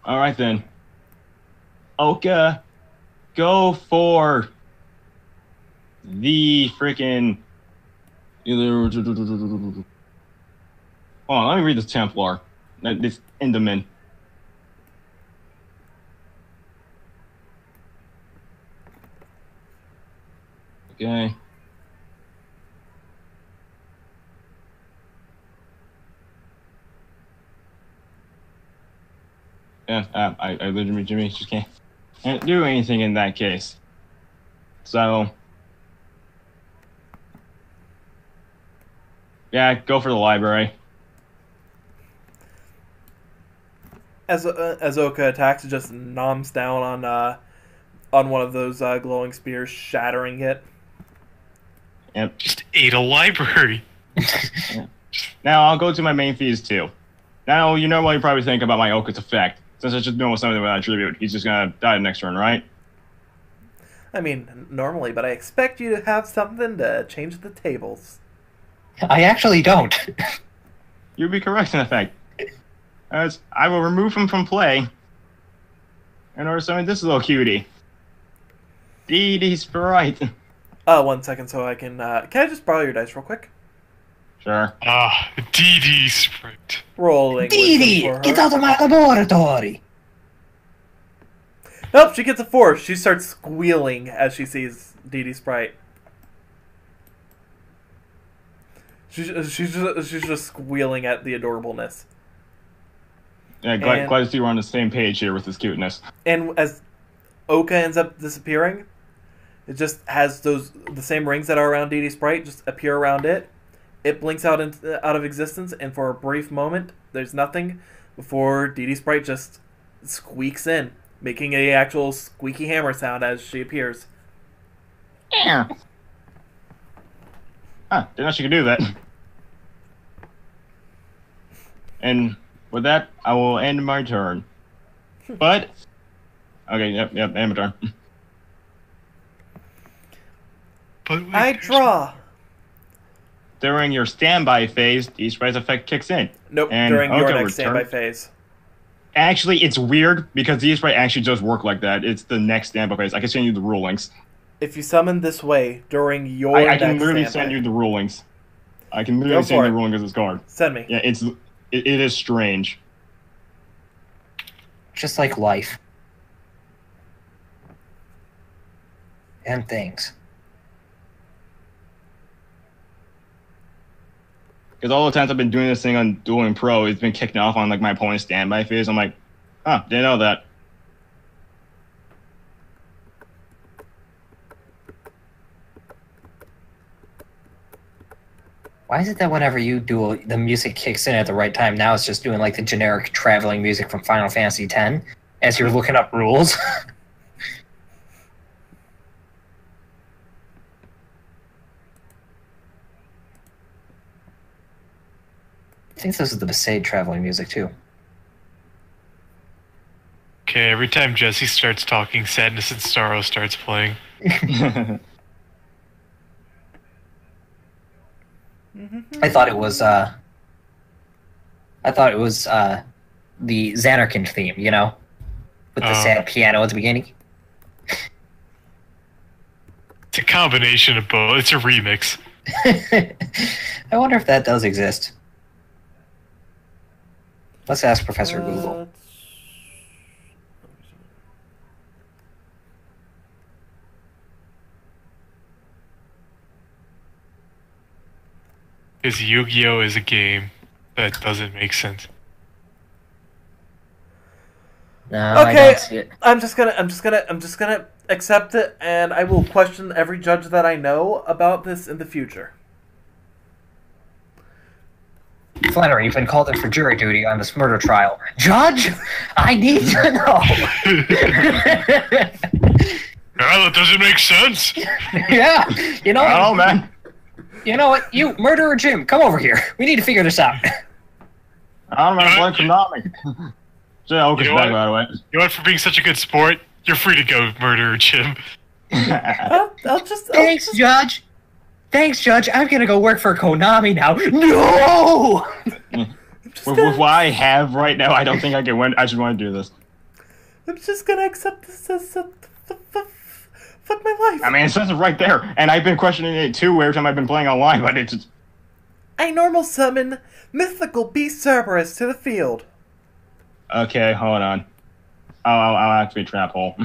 Alright then. Oka, go for the freaking... Hold on, let me read this Templar. This Enderman. Okay. Yeah, I legitimately just can't do anything in that case. So, yeah, go for the library.
As Oka attacks, it just noms down on one of those glowing spears, shattering it.
Yep.
Just ate a library.
Yeah. Now I'll go to my main fees too. Now you know what you probably think about my Oka's effect. Since it's just normal something without tribute, he's just gonna die the next turn, right?
I mean, normally, but I expect you to have something to change the tables.
I actually don't.
You'd be correct in effect. As I will remove him from play in order to summon this little cutie. DD Sprite.
1 second, so I can I just borrow your dice real quick?
Sure.
DD Sprite.
Rolling.
Dee
wisdom for
get
her.
out of my laboratory!
Nope, she gets a 4. She starts squealing as she sees Dee Sprite. She's just squealing at the adorableness.
Yeah, glad to see we're on the same page here with this cuteness.
And as Oka ends up disappearing, It just has the same rings that are around Dee Dee Sprite just appear around it. It blinks out out of existence, and for a brief moment, there's nothing before Dee Dee Sprite just squeaks in, making a actual squeaky hammer sound as she appears.
Yeah. Huh, didn't know she could do that. And with that, I will end my turn. But, okay, yep, end my turn.
But wait,
I draw.
During your standby phase, the Sprite's effect kicks in.
Nope,
And
during your
Oka
next standby phase.
Actually, it's weird because the Sprite actually does work like that. It's the next standby phase. I can send you the rulings.
If you summon this way during your
I
next
can literally
standby.
send you the rulings. I can literally send you the ruling of this card.
Send me.
Yeah, it is strange.
Just like life. And things.
Because all the times I've been doing this thing on Duel and Pro, it's been kicking off on like my opponent's standby phase. I'm like, huh, didn't know that.
Why is it that whenever you duel, the music kicks in at the right time? Now it's just doing like the generic traveling music from Final Fantasy X as you're looking up rules. I think this is the Besaid traveling music too.
Okay, every time Jesse starts talking, Sadness and Sorrow starts playing.
I thought it was the Xanarkand theme, you know? With the sad piano at the beginning.
It's a combination of both. It's a remix.
I wonder if that does exist. Let's ask Professor Google.
Because Yu-Gi-Oh is a game that doesn't make sense.
No, I
Okay,
don't see it.
I'm just gonna accept it, and I will question every judge that I know about this in the future.
Flannery, you've been called in for jury duty on this murder trial. Judge, I need to know.
That doesn't make sense.
Yeah, you know.
Oh man.
You know what? You, Murderer Jim, come over here. We need to figure this out.
I don't remember playing Konami. Jay Oka's back, by the way.
You know what? For being such a good sport, you're free to go, Murderer Jim.
Thanks, Judge. Thanks, Judge. I'm gonna go work for Konami now. No!
With what I have right now, I don't think I can win. I should want to do this.
I'm just gonna accept this as fuck my life.
I mean, it says it right there, and I've been questioning it too every time I've been playing online, but it's just...
I normal summon mythical beast Cerberus to the field.
Okay, hold on. I'll activate Trap Hole.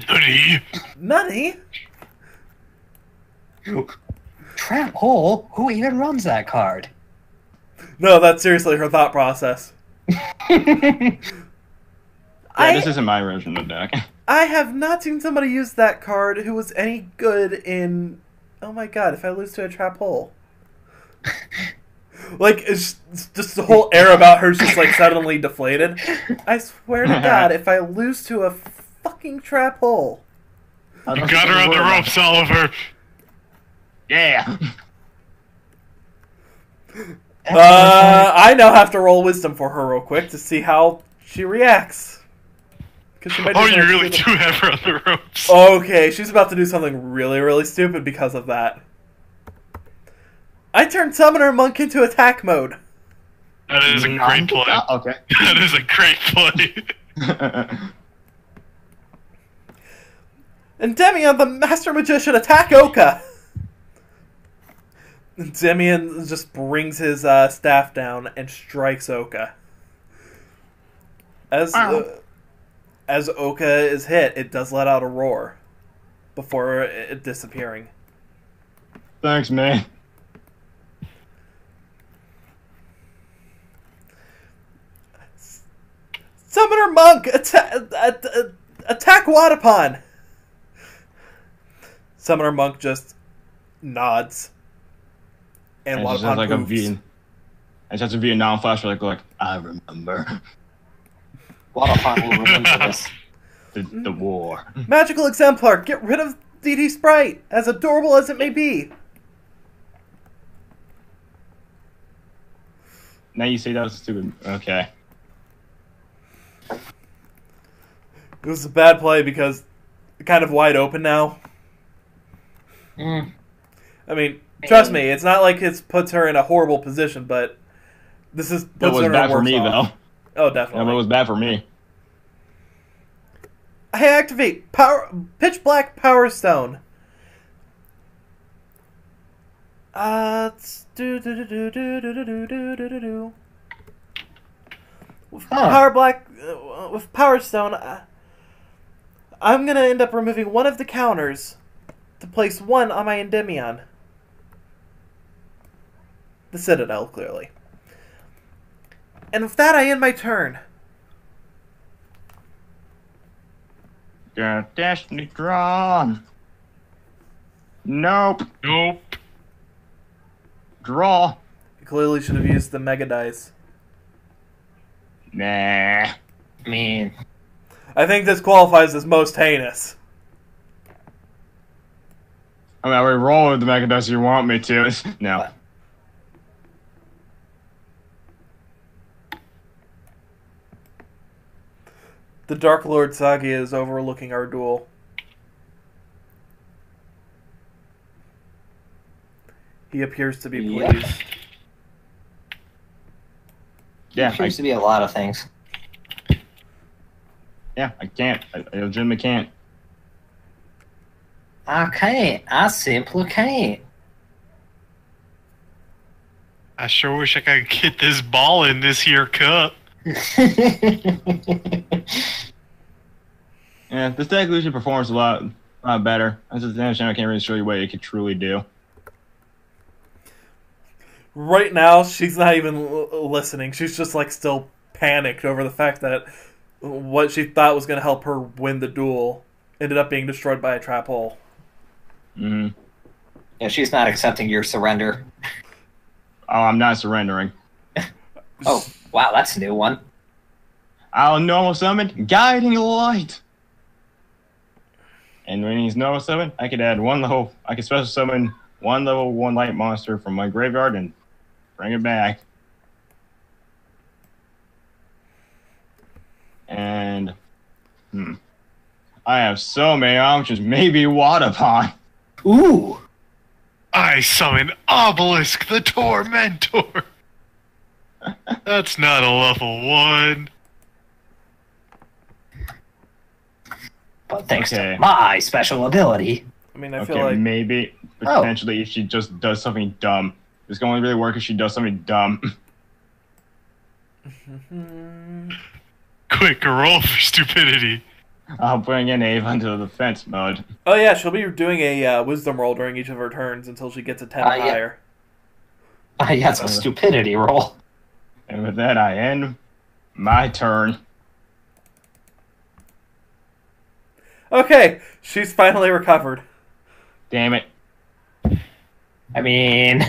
Nutty.
Nutty?
Trap Hole? Who even runs that card?
No, that's seriously her thought process.
Yeah, this isn't my version of the deck.
I have not seen somebody use that card who was any good in... Oh my god, if I lose to a trap hole. Like, it's just the whole air about her's just, like, suddenly deflated. I swear to god, if I lose to a fucking trap hole.
You got her on the ropes, Oliver.
Yeah.
I now have to roll wisdom for her real quick to see how she reacts. She might
Oh, you really do have her on the ropes.
Okay, she's about to do something really, really stupid because of that. I turned Summoner Monk into attack mode.
That is a great play.
Okay.
That is a great play.
And Demian, the Master Magician, attack Oka! And Demian just brings his staff down and strikes Oka. As Oka is hit, it does let out a roar before it disappearing.
Thanks, man.
Summoner Monk Attack Wadapon! Summoner Monk just nods. And
it's just
Wadapon
like
poofs.
it's just a Vietnam flashback, like I remember
Wadapon will remember this.
the war.
Magical Exemplar, get rid of DD Sprite, as adorable as it may be.
Now you say that was stupid. Okay.
It was a bad play because it's kind of wide open now.
Mm.
I mean, trust me, it's not like it puts her in a horrible position, but this is
That
puts
was
her in
bad
a
for
worse
me,
off.
though.
Oh,
Yeah,
definitely.
but it was bad for me.
I activate Pitch Black Power Stone. With with Power Stone, I'm gonna end up removing one of the counters to place one on my Endymion. The Citadel, clearly. And with that, I end my turn.
Got Destiny drawn. Nope.
Nope.
Draw.
You clearly should have used the Mega Dice.
Nah.
I mean,
I think this qualifies as most heinous.
I mean, I would roll with the Mega Dice if you want me to. No.
The Dark Lord Sagia is overlooking our duel. He appears to be
Yep.
pleased.
Yeah,
appears to be a lot of things.
I can't. I legitimately can't.
I can't. I simply can't.
I sure wish I could get this ball in this here cup.
Yeah, this deck usually performs a lot better. I just understand I can't really show you what it could truly do.
Right now, she's not even listening. She's just like still panicked over the fact that what she thought was going to help her win the duel ended up being destroyed by a trap hole.
Mm-hmm.
Yeah, she's not accepting your surrender.
Oh, I'm not surrendering.
Oh, wow, that's a new one.
I'll normal summon Guiding Light. And when he's normal summon, I could add I could special summon one level 1 light monster from my graveyard and bring it back. And I have so many options. Maybe Wadapon.
Ooh.
I summon Obelisk the Tormentor. That's not a level 1.
But thanks
Okay.
to my special ability.
I mean, I
Okay,
feel like
maybe potentially if she just does something dumb. It's going to really work if she does something dumb.
Quick, roll for stupidity.
I'll bring in Ava into the defense mode.
oh yeah, she'll be doing a wisdom roll during each of her turns until she gets a 10 or
Yeah.
higher.
Yeah, it's a stupidity roll.
And with that, I end my turn.
Okay, she's finally recovered.
Damn it.
I mean,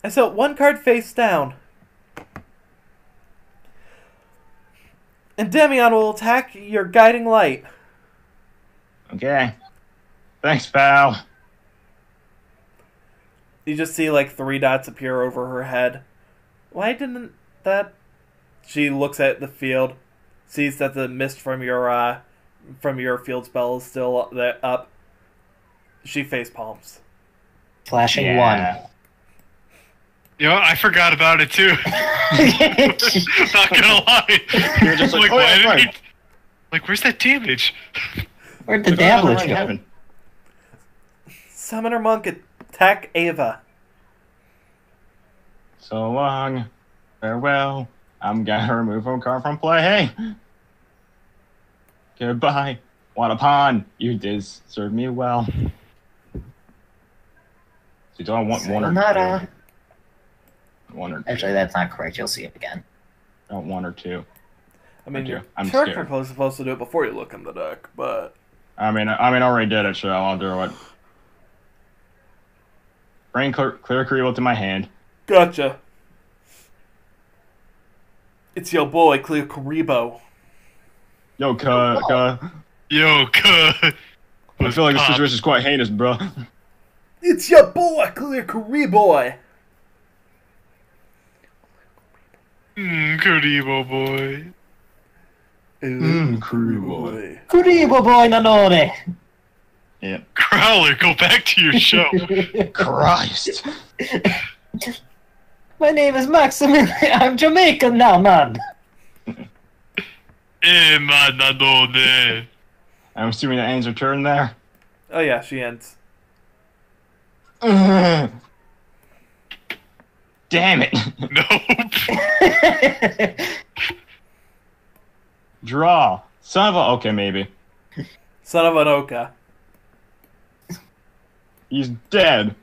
And so, one card face down. Endymion will attack your Guiding Light.
Okay. Thanks, pal.
You just see like 3 dots appear over her head. Why didn't that... She looks at the field, sees that the mist from your field spell is still up. She face palms.
flashing
Yeah.
You know, I forgot about it too.
one.
Not gonna lie.
You're just like, oh,
why
yeah,
didn't
right.
he- Like, where's that damage?
Where'd the
Look what
damage
already
go?
happened.
Summoner Monk attack Ava.
So long. Farewell. I'm gonna remove a card from play. Hey. Goodbye. Wadapon. You did serve me well. So do I want one or
Sayonara.
1 or 2.
Actually, that's not correct. You'll see it again.
Oh, 1 or 2.
I mean,
Okay,
you're
I'm
technically supposed to do it before you look in the deck, but
I already did it, so I'll do it. Bring clear Karibo to my hand.
gotcha. It's your boy, Clear Karibo.
Yo,
Yo, cut.
I feel like the situation is quite heinous, bro.
It's your boy, Clear Karibo.
Karibo boy.
Karibo.
Kuribo boy nanone.
Yeah.
Crowler, go back to your show.
Christ.
My name is Maximilian. I'm Jamaican now, man.
Manadone.
I'm assuming that ends her turn there.
Oh yeah, she ends.
Damn it.
Nope.
Draw. Son of a... Okay, maybe.
Son of an Oka.
He's dead.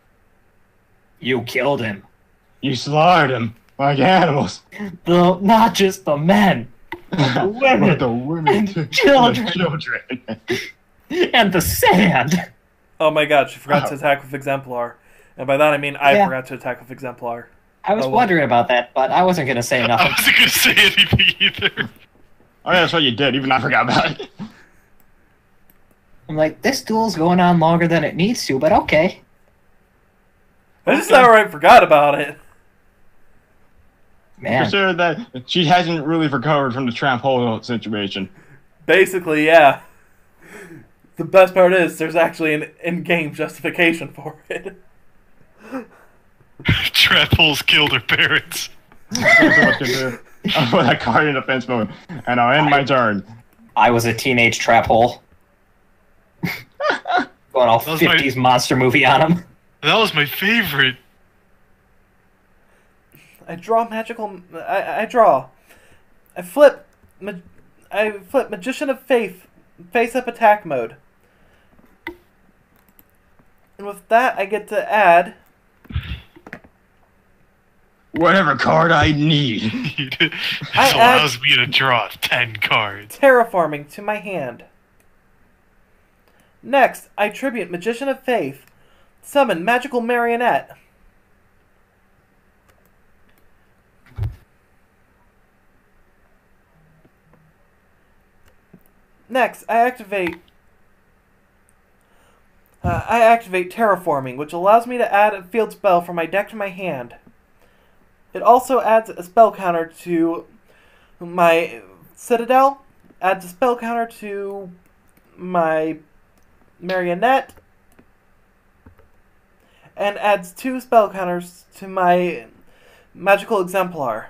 You killed him.
You slaughtered him like animals.
Though not just the men, the women,
But the women
and
too.
children.
The children.
and the sand.
Oh my god, she forgot to attack with Exemplar. And by that I mean I forgot to attack with Exemplar.
I was wondering about that, but I wasn't going to say
I
nothing.
wasn't gonna say anything either.
Oh yeah, that's what you did. Even I forgot about it.
I'm like, this duel's going on longer than it needs to, but okay.
I just outright forgot about it.
Man,
Consider that she hasn't really recovered from the tramp hole situation.
Basically, yeah. The best part is there's actually an in-game justification for it.
Trap holes killed her parents.
There's so much to do. I'll put that card in defense mode, and I'll end my turn.
I was a teenage trap hole. Going all
That was
50s monster movie on him.
That was my favorite.
I draw magical... I draw. I flip Magician of Faith, face-up attack mode. And with that, I get to add...
Whatever card I need.
This allows me to draw 10 cards.
Terraforming to my hand. Next, I tribute Magician of Faith. Summon Magical Marionette. Next, I activate Terraforming, which allows me to add a field spell from my deck to my hand. It also adds a spell counter to my Citadel, adds a spell counter to my Marionette, and adds 2 spell counters to my Magical Exemplar.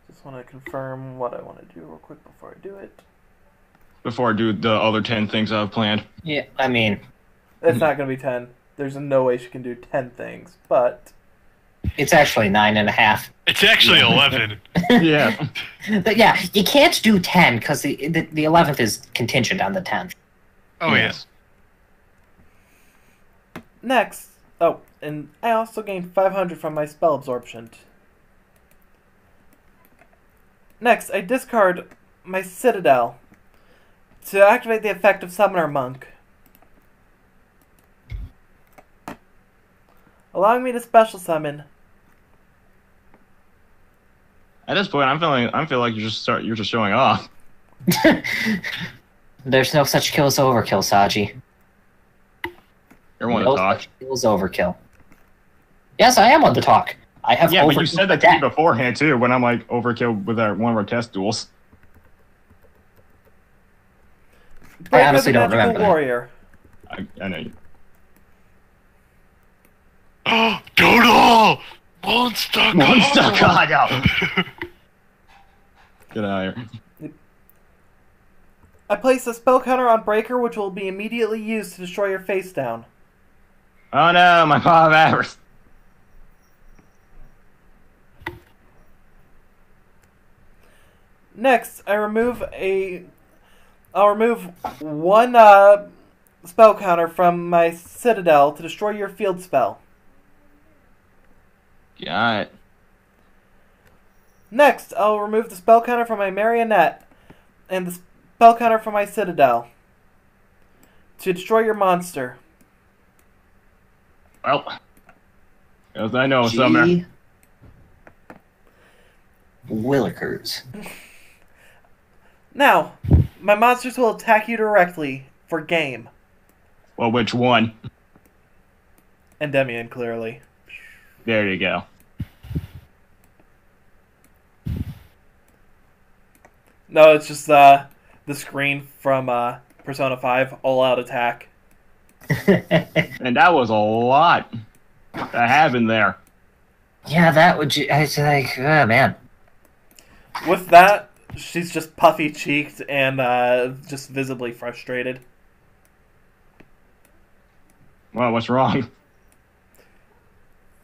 Just want to confirm what I want to do real quick before I do it.
Before I do the other 10 things I've planned.
Yeah, I mean,
It's not going to be 10. There's no way she can do 10 things, but...
it's actually 9.5.
It's actually 11.
Yeah.
But yeah, you can't do 10 because the 11th is contingent on the 10th.
Oh, yes.
Next... Oh, and I also gained 500 from my spell absorption. Next, I discard my Citadel to activate the effect of Summoner Monk, allowing me to special summon.
At this point, I feel like you're just showing off.
There's no such kill as overkill, Saji.
You're one
No
to talk.
such kill as overkill. Yes, I am on the talk. I have
Yeah, but you
overkill
said that to me beforehand too. When I'm like overkill with one of our test duels.
Break
honestly
of the
don't
Magical
remember that.
Warrior.
I know you.
Oh, Doodle! Monster
God, no. Get out of here.
I place a spell counter on Breaker, which will be immediately used to destroy your face down.
Oh no, my 5 hours.
Next, I'll remove one spell counter from my citadel to destroy your field spell.
Got it.
Next, I'll remove the spell counter from my marionette and the spell counter from my citadel to destroy your monster.
Well, as I know, Summer.
Willikers.
Now, my monsters will attack you directly for game.
Well, which one?
Endymion, clearly.
There you go.
No, it's just the screen from Persona 5, all-out attack.
And that was a lot that happened there.
Yeah, that would. I was like, oh, man.
With that, she's just puffy-cheeked and just visibly frustrated.
Well, what's wrong?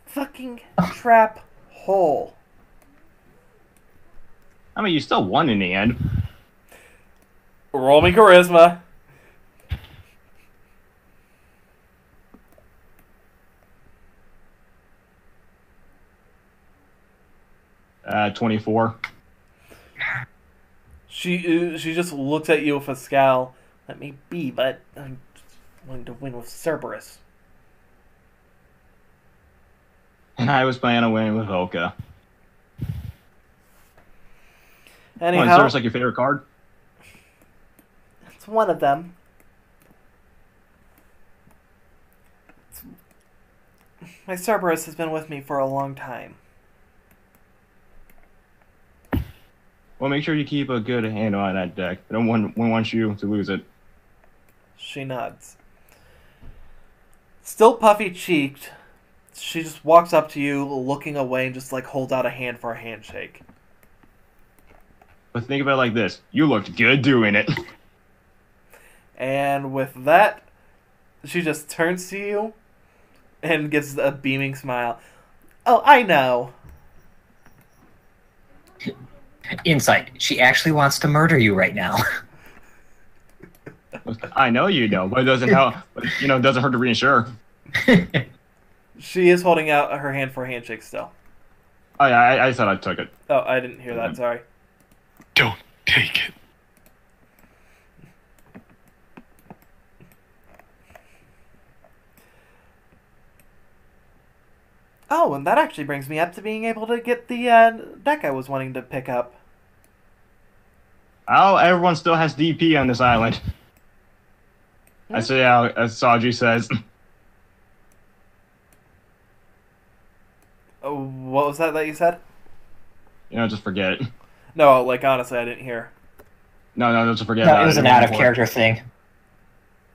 Fucking trap hole.
I mean, you still won in the end.
Roll me charisma.
24.
She just looks at you with a scowl. Let me be, but I'm going to win with Cerberus.
And I was planning on winning with Volca.
Anyhow,
Oh, Cerberus like your favorite card?
it's one of them. My Cerberus has been with me for a long time.
Well, make sure you keep a good handle on that deck. I don't want you to lose it.
She nods. Still puffy-cheeked, she just walks up to you, looking away, and just like holds out a hand for a handshake.
But think about it like this. You looked good doing it.
And with that, she just turns to you and gives a beaming smile. Oh, I know.
Insight. She actually wants to murder you right now.
I know you know, but it doesn't help. But, you know, it doesn't hurt to reinsure.
She is holding out her hand for a handshake still.
Oh yeah, I thought I took it.
Oh, I didn't hear that, sorry.
Don't take it.
Oh, and that actually brings me up to being able to get the deck I was wanting to pick up.
Oh, everyone still has DP on this island. I say how, as Saji says.
Oh, what was that you said?
You know, just forget it.
No, like, honestly, I didn't hear.
No, just forget
No,
about
it was an out of character thing.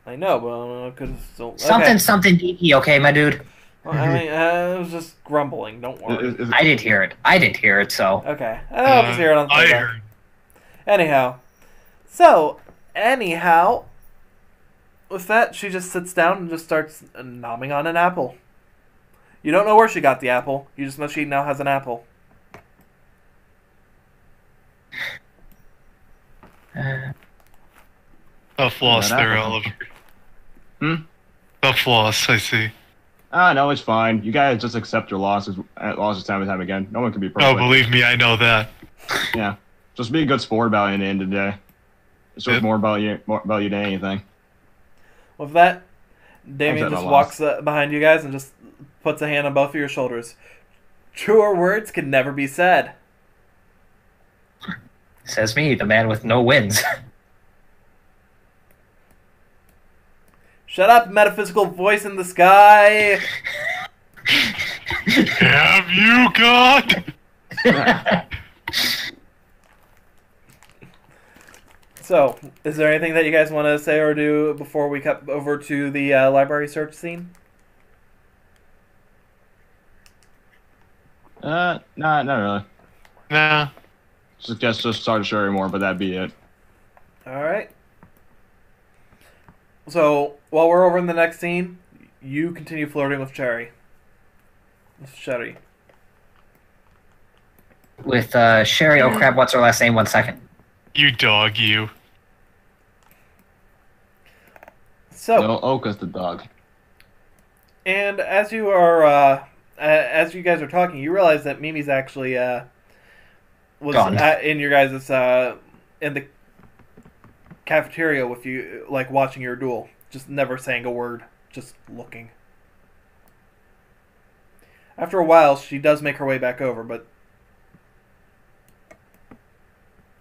I know, but I could have still... Okay.
Something DP, okay, my dude?
Well, I mean, it was just grumbling, don't worry.
I didn't hear it. I didn't hear it, so.
Okay, I'll just hear it on the
I
playback.
heard.
Anyhow, with that, she just sits down and just starts nomming on an apple. You don't know where she got the apple. You just know she now has an apple.
A floss
That
there,
apple.
Oliver.
Hmm?
A floss, I see.
No, it's fine. You guys just accept your losses time and time again. No one can be
Oh,
perfect.
believe me, I know that.
Yeah, just be a good sport about it at the end of the day. It's just
Yep.
more about you than anything.
With that, Damien
Except
just
I
walks
lost.
behind you guys and just puts a hand on both of your shoulders. Truer words can never be said.
Says me, the man with no wins.
Shut up, metaphysical voice in the sky!
Have you got?
So, is there anything that you guys want to say or do before we cut over to the library search scene?
Not really.
Nah.
Just start to show you more, but that'd be it.
Alright. So, while we're over in the next scene, you continue flirting with Cherry. With Sherry.
With Sherry, oh crap, what's her last name? 1 second.
You dog, you.
So,
No, Oka's the dog.
and as you guys are talking, you realize that Mimi's actually was
Gone.
in your guys' in the cafeteria with you, like watching your duel, just never saying a word, just looking. After a while, she does make her way back over, but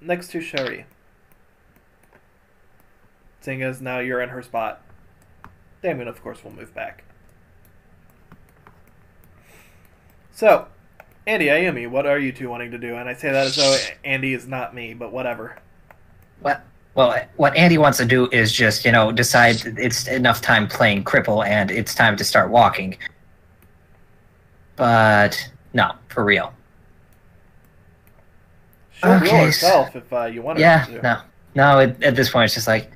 next to Sherry, seeing as now you're in her spot. Damien, of course, will move back. So, Andy, Ayumi, what are you two wanting to do? And I say that as though Andy is not me, but whatever.
Well, what Andy wants to do is just, decide it's enough time playing cripple and it's time to start walking. But no, for real.
She'll
Okay,
heal herself if you want her
Yeah,
to.
no. At this point, it's just like,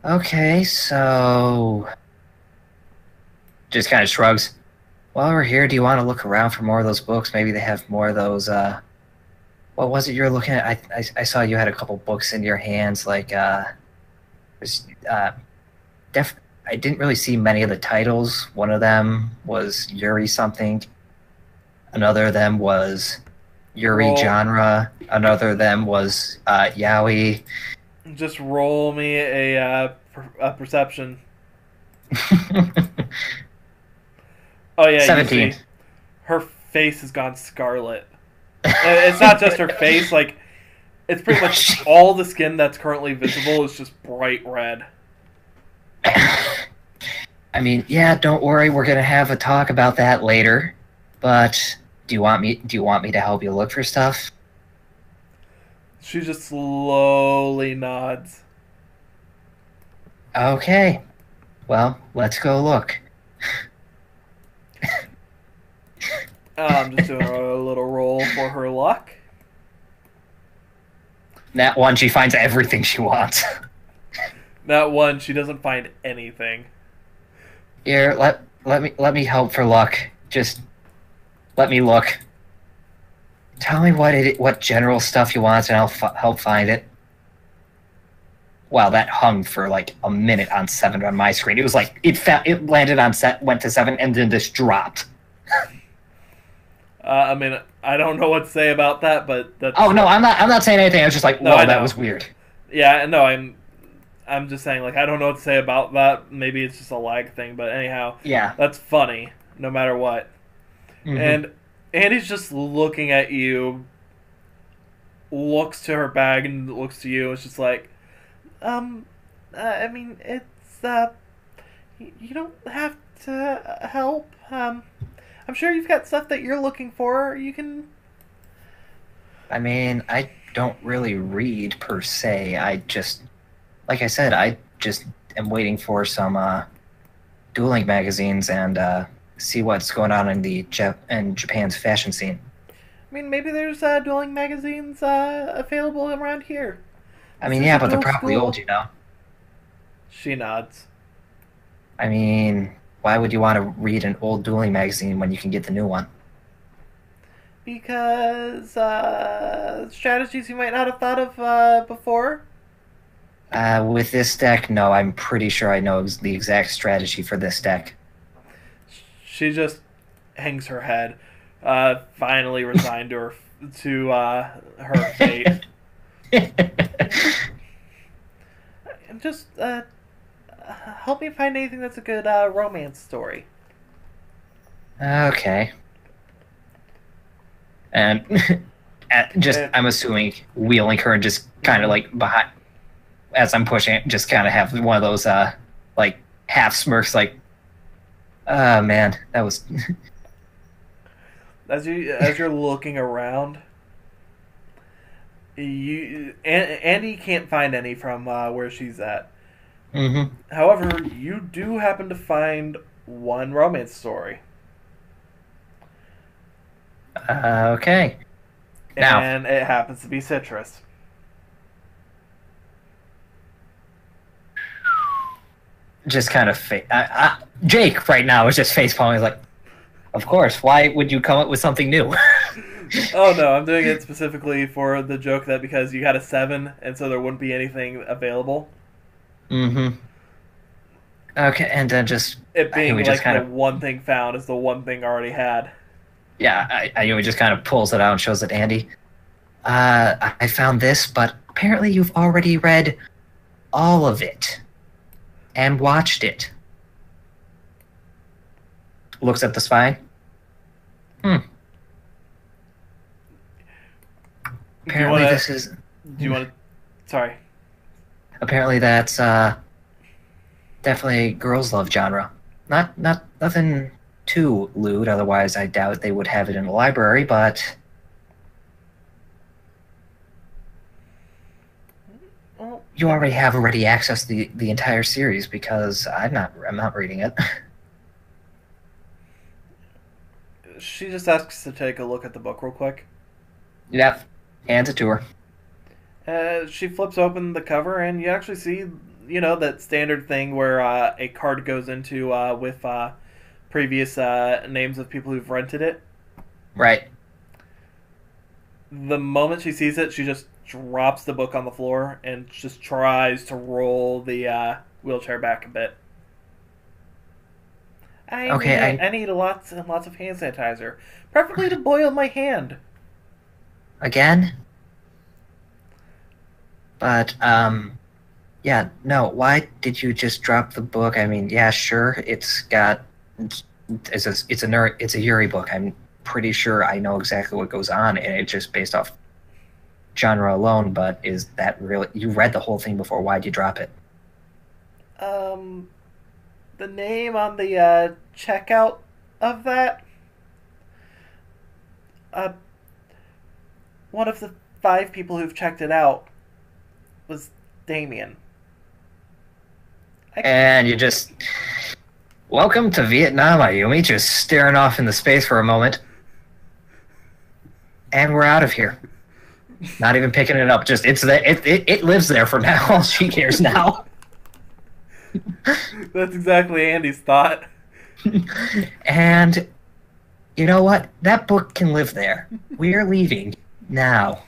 okay, so just kind of shrugs. While we're here, do you want to look around for more of those books? Maybe they have more of those. What was it you're looking at? I saw you had a couple books in your hands. Like, I didn't really see many of the titles. One of them was Yuri something. Another of them was Yuri
Roll.
genre. Another of them was Yaoi.
Just roll me a perception. Oh yeah,
17.
You see, her face has gone scarlet. It's not just her face; like it's pretty much all the skin that's currently visible is just bright red.
I mean, yeah, don't worry. We're gonna have a talk about that later. But do you want me to help you look for stuff?
She just slowly nods.
Okay. Well, let's go look.
I'm just doing a little roll for her luck.
That one, she finds everything she wants.
Not one, she doesn't find anything.
Here, let me help for luck. Just let me look. Tell me what general stuff you want, and I'll help find it. Wow, that hung for like a minute on 7 on my screen. It was like it landed on set, went to 7, and then just dropped.
I mean, I don't know what to say about that, but that's...
Oh no, I'm not saying anything. I was just like,
No,
whoa,
I
that
know.
was weird.
Yeah, no, I'm just saying, like, I don't know what to say about that. Maybe it's just a lag thing, but anyhow,
Yeah.
that's funny, no matter what.
Mhm.
And Andy's just looking at you, looks to her bag and looks to you. It's just like, I mean, it's, you don't have to help. I'm sure you've got stuff that you're looking for. You can...
I mean, I don't really read per se. I just, like I said, I just am waiting for some dueling magazines and see what's going on in in Japan's fashion scene.
I mean, maybe there's dueling magazines available around here.
I mean,
Is this
yeah,
a
but they're
duel
probably
school?
old, you know.
She nods.
I mean, why would you want to read an old dueling magazine when you can get the new one?
Because strategies you might not have thought of before.
With this deck, no, I'm pretty sure I know the exact strategy for this deck.
She just hangs her head, finally resigned to her fate. And just help me find anything that's a good romance story.
Okay. And I'm assuming wheeling her and just kind of like behind, as I'm pushing it, just kind of have one of those like half smirks, like, oh man, that was.
As you're looking around, Andy can't find any from where she's at.
Mm-hmm.
However, you do happen to find one romance story.
Okay. Now,
And it happens to be Citrus.
just kind of Jake right now is just face palming, like, of course. Why would you come up with something new?
Oh no, I'm doing it specifically for the joke that because you got a 7, and so there wouldn't be anything available.
Mm-hmm. Okay, and then just
It
I think
being
we just
like
kind
the
of
one thing found is the one thing already had.
we just kind of pulls it out and shows it to Andy. I found this, but apparently you've already read all of it and watched it. Looks at the spine. Hmm. Apparently this is.
Do you want to? Sorry.
Apparently that's definitely a girls' love genre. Nothing too lewd. Otherwise, I doubt they would have it in the library. But
Well,
you already have accessed the entire series because I'm not reading it.
she just asks to take a look at the book real quick.
Yep, hands it to her.
She flips open the cover, and you actually see, that standard thing where a card goes into with previous names of people who've rented it.
Right.
The moment she sees it, she just drops the book on the floor and just tries to roll the wheelchair back a bit. I need lots and lots of hand sanitizer, preferably to boil my hand.
Again? But yeah, no. Why did you just drop the book? I mean, yeah, sure. It's a Yuri book. I'm pretty sure I know exactly what goes on, and it's just based off genre alone. But is that really? You read the whole thing before? Why'd you drop it?
The name on the checkout of that. One of the 5 people who've checked it out was Damien.
And you just welcome to Vietnam, Ayumi. Just staring off into space for a moment, and we're out of here. Not even picking it up. Just it's there. It lives there for now. All she cares now.
That's exactly Andy's thought.
And you know what? That book can live there. We're leaving now.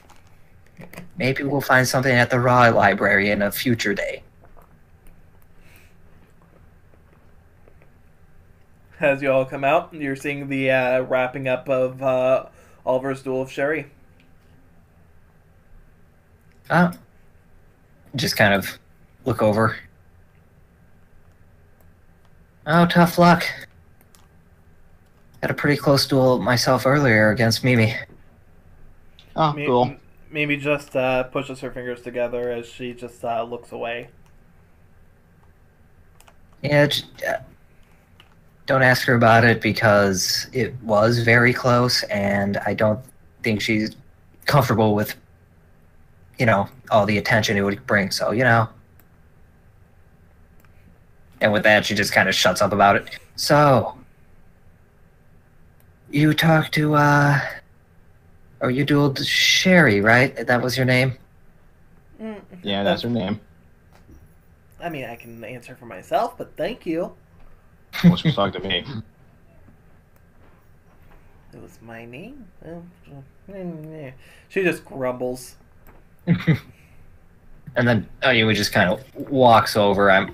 Maybe we'll find something at the Raw Library in a future day.
As you all come out, you're seeing the wrapping up of Oliver's Duel of Sherry.
Just kind of look over. Oh, tough luck. Had a pretty close duel myself earlier against Mimi.
Oh, cool.
Mimi just pushes her fingers together as she just looks away.
Yeah, don't ask her about it because it was very close, and I don't think she's comfortable with, all the attention it would bring. So, And with that, she just kind of shuts up about it. So, you talked to, or you dueled Sherry, right? That was your name?
Yeah, that's her name.
I mean, I can answer for myself, but thank you.
Well, she was talking to me.
It was my name? She just grumbles.
And then Ayumi just kind of walks over.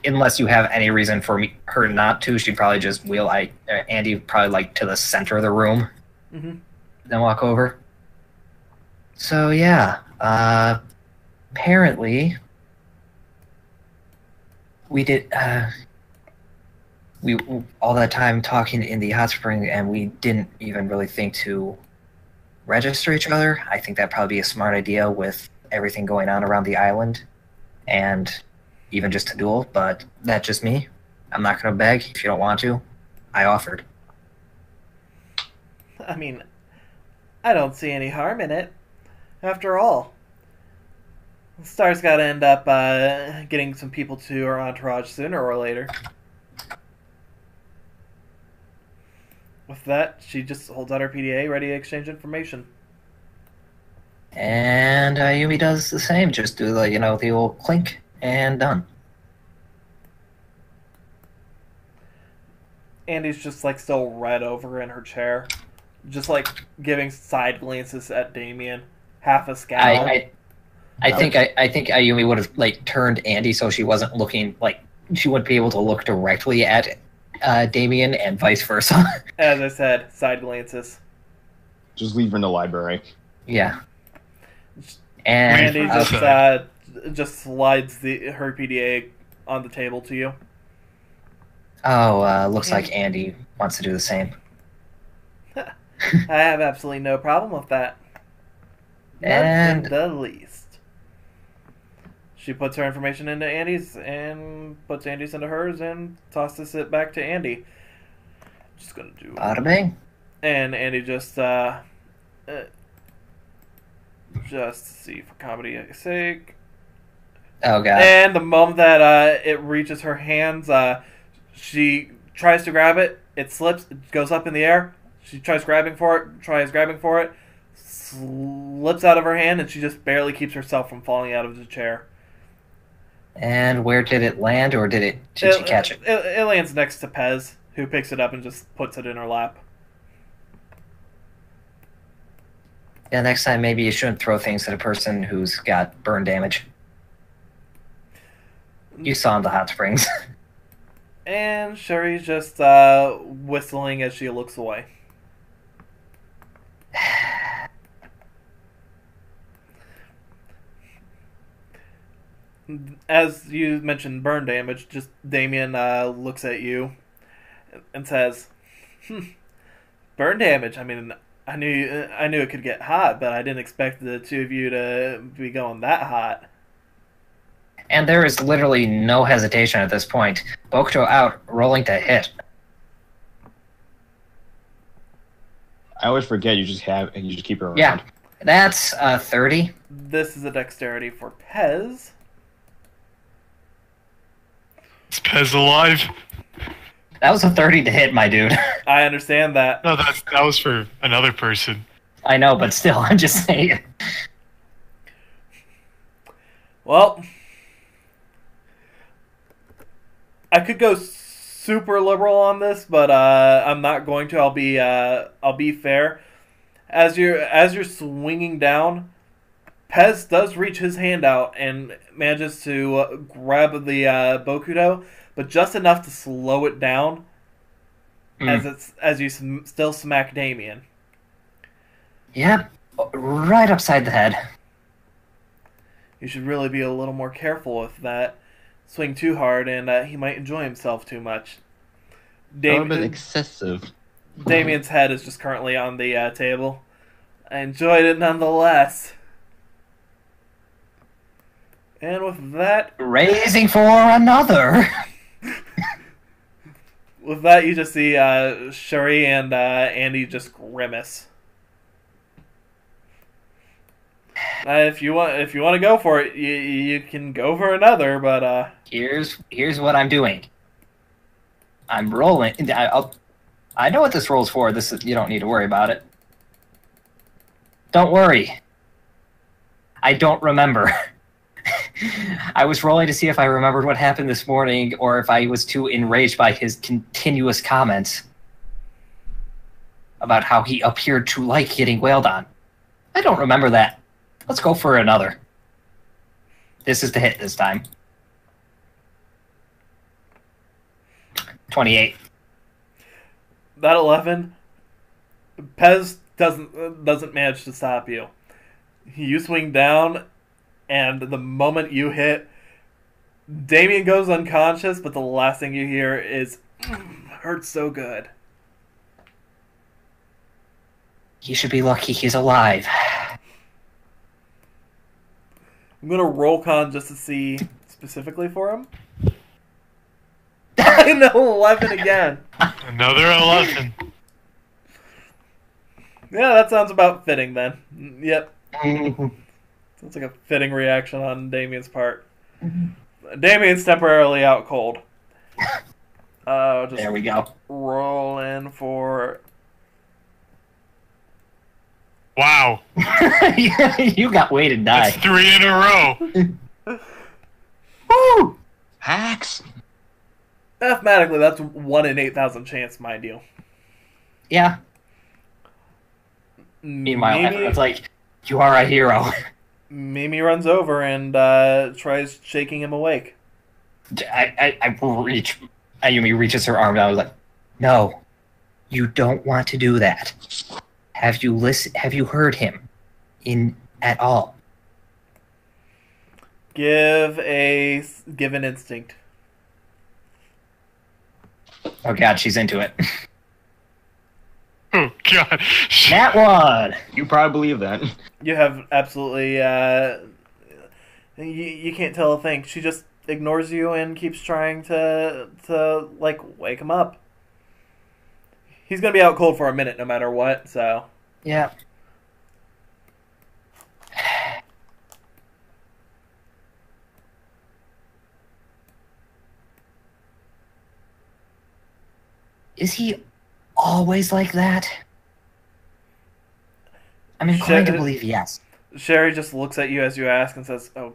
Unless you have any reason for her not to, she'd probably just wheel Andy probably to the center of the room,
Mm-hmm.
then walk over. So yeah, apparently we did we all that time talking in the hot spring, and we didn't even really think to register each other. I think that'd probably be a smart idea with everything going on around the island, and even just to duel, but that's just me. I'm not going to beg if you don't want to. I offered.
I mean, I don't see any harm in it. After all, Star's got to end up getting some people to her entourage sooner or later. With that, she just holds out her PDA, ready to exchange information.
And Yumi does the same. Just do the old clink and done.
Andy's just still red over in her chair, just like giving side glances at Damien, half a scowl.
I think Ayumi would have like turned Andy so she wasn't looking like she wouldn't be able to look directly at Damien and vice versa.
As I said, side glances.
Just leave her in the library.
Yeah. And
Andy just slides her PDA on the table to you.
Oh, looks like Andy wants to do the same.
I have absolutely no problem with that.
And
Not in the least. She puts her information into Andy's and puts Andy's into hers and tosses it back to Andy. Just gonna do.
Bada bing.
And Andy just see for comedy's sake.
Oh god.
And the moment that it reaches her hands, she tries to grab it. It slips. It goes up in the air. She tries grabbing for it. Slips out of her hand, and she just barely keeps herself from falling out of the chair.
And where did it land, or did she catch it?
It lands next to Pez, who picks it up and just puts it in her lap.
Yeah, next time maybe you shouldn't throw things at a person who's got burn damage. You saw in the hot springs.
And Sherry's just whistling as she looks away. As you mentioned burn damage, just Damien looks at you and says, burn damage? I mean, I knew it could get hot, but I didn't expect the two of you to be going that hot.
And there is literally no hesitation at this point. Bokuto out, rolling to hit.
I always forget you just keep her around.
Yeah, that's 30.
This is a dexterity for Pez.
Is Pez alive?
That was a 30 to hit, my dude.
I understand that.
No, that was for another person.
I know, but still, I'm just saying.
Well, I could go super liberal on this, but I'm not going to. I'll be fair. As you're swinging down, Pez does reach his hand out and manages to grab the Bokuto, but just enough to slow it down as you still smack Damien.
Yep, right upside the head.
You should really be a little more careful with that. Swing too hard, and he might enjoy himself too much.
A little bit excessive.
Damien's head is just currently on the table. I enjoyed it nonetheless. And with that...
Raising for another!
With that, you just see Shuri and Andy just grimace. If you want to go for it, you can go for another. But
here's what I'm doing. I'm rolling. I know what this roll's for. You don't need to worry about it. Don't worry. I don't remember. I was rolling to see if I remembered what happened this morning, or if I was too enraged by his continuous comments about how he appeared to like getting wailed on. I don't remember that. Let's go for another. This is the hit this time. 28.
that 11, Pez doesn't manage to stop you. You swing down, and the moment you hit, Damien goes unconscious, but the last thing you hear is, hurts so good.
He should be lucky he's alive.
I'm going to roll con just to see specifically for him. I know, 11 again.
Another 11.
Yeah, that sounds about fitting then. Yep. Sounds like a fitting reaction on Damien's part. Damien's temporarily out cold. Just
There we go.
roll in for...
Wow.
You got weighted die.
That's 3 in a row.
Woo!
Hacks.
Mathematically, that's 1 in 8,000 chance, mind you.
Yeah. Meanwhile,
Mimi,
everyone's like, "You are a hero."
Mimi runs over and tries shaking him awake.
I reach. Ayumi reaches her arm down. I was like, "No, you don't want to do that. Have you heard him at all?"
Give an instinct.
Oh God, she's into it.
Oh God.
That one.
You probably believe that.
You have absolutely you can't tell a thing. She just ignores you and keeps trying to like wake him up. He's gonna be out cold for a minute no matter what. So
Yeah. Is he always like that? I'm inclined to believe yes.
Sherry just looks at you as you ask and says, "Oh,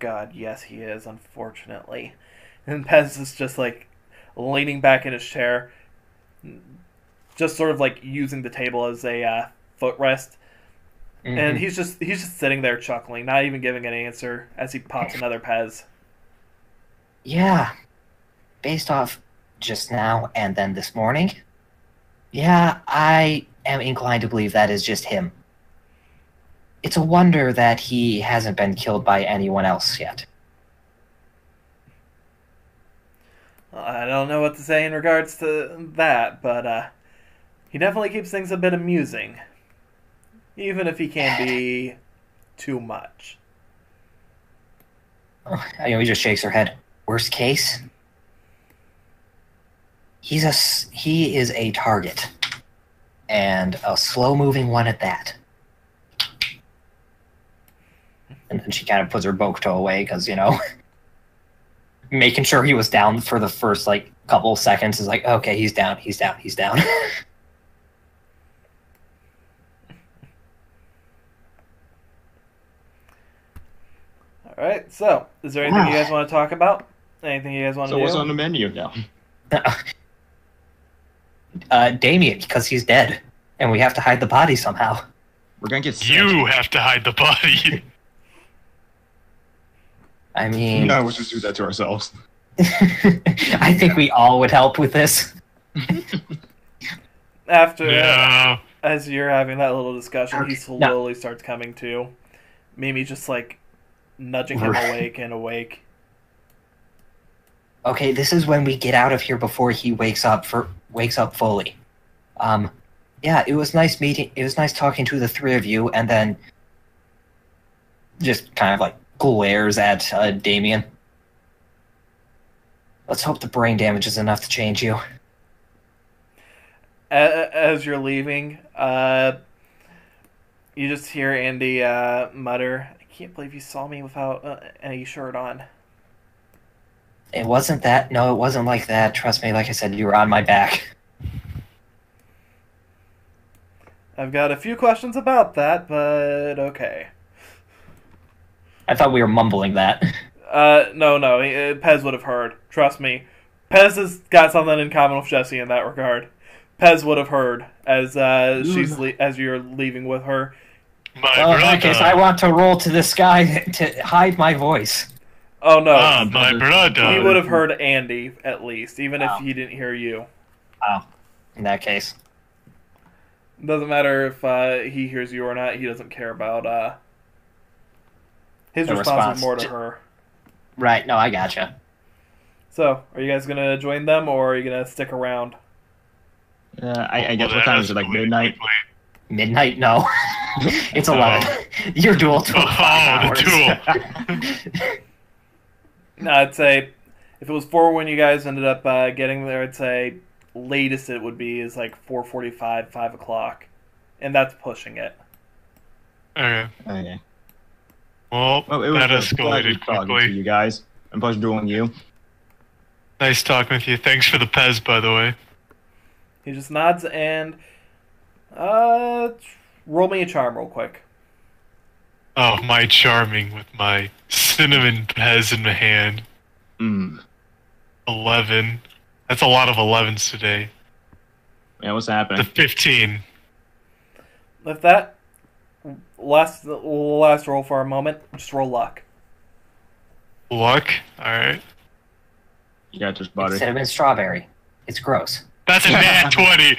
God, yes, he is. Unfortunately." And Pez is just like leaning back in his chair, just sort of like using the table as a footrest.
Mm-hmm.
And he's just sitting there chuckling, not even giving an answer as he pops another Pez.
Yeah. Based off just now and then this morning, yeah, I am inclined to believe that is just him. It's a wonder that he hasn't been killed by anyone else yet.
I don't know what to say in regards to that, but he definitely keeps things a bit amusing. Even if he can be too much.
He just shakes her head. Worst case, he is a target, and a slow-moving one at that. And then she kind of puts her Bokuto away because, making sure he was down for the first couple seconds is like, okay, he's down.
Alright, so, is there anything you guys want to talk about? Anything you guys want to do?
So what's on the menu now?
Damien, because he's dead, and we have to hide the body somehow.
We're gonna get sick.
You have to hide the body.
I mean...
No, we'll just do that to ourselves.
I think we all would help with this.
After, as you're having that little discussion, he slowly starts coming to. Mimi just, nudging him awake and awake.
Okay, this is when we get out of here before he wakes up fully. Yeah, it was nice talking to the three of you, and then just kind of glares at Damien. Let's hope the brain damage is enough to change you.
As you're leaving, you just hear Andy mutter, "I can't believe you saw me without any shirt on."
It wasn't that. No, it wasn't like that. Trust me, like I said, you were on my back.
I've got a few questions about that, but okay.
I thought we were mumbling that.
No, Pez would have heard. Trust me. Pez has got something in common with Jesse in that regard. Pez would have heard as as you're leaving with her.
Well, in that case, I want to roll to the sky to hide my voice.
Oh no,
my brother.
He would have heard Andy at least, even if he didn't hear you.
Oh, in that case,
doesn't matter if he hears you or not. He doesn't care about his response is more to her.
Right? No, I gotcha.
So, are you guys gonna join them, or are you gonna stick around?
I guess what time is it? Midnight?
Midnight? No, it's 11. Your duel took 5 hours.
The duel.
No, I'd say if it was 4 when you guys ended up getting there, I'd say latest it would be is 4:45, 5 o'clock, and that's pushing it.
Okay. Well,
it was
that escalated
talking
quickly.
to you guys. I'm pleasure dueling you.
Nice talking with you. Thanks for the Pez, by the way.
He just nods and roll me a charm real quick.
Oh, my charming with my cinnamon Pez in my hand. 11. That's a lot of 11s today.
Yeah, what's happening?
The 15.
with that, last roll for a moment. Just roll luck.
Luck. All right.
You got this,
It
buddy.
should have been strawberry. It's gross.
That's a nat 20.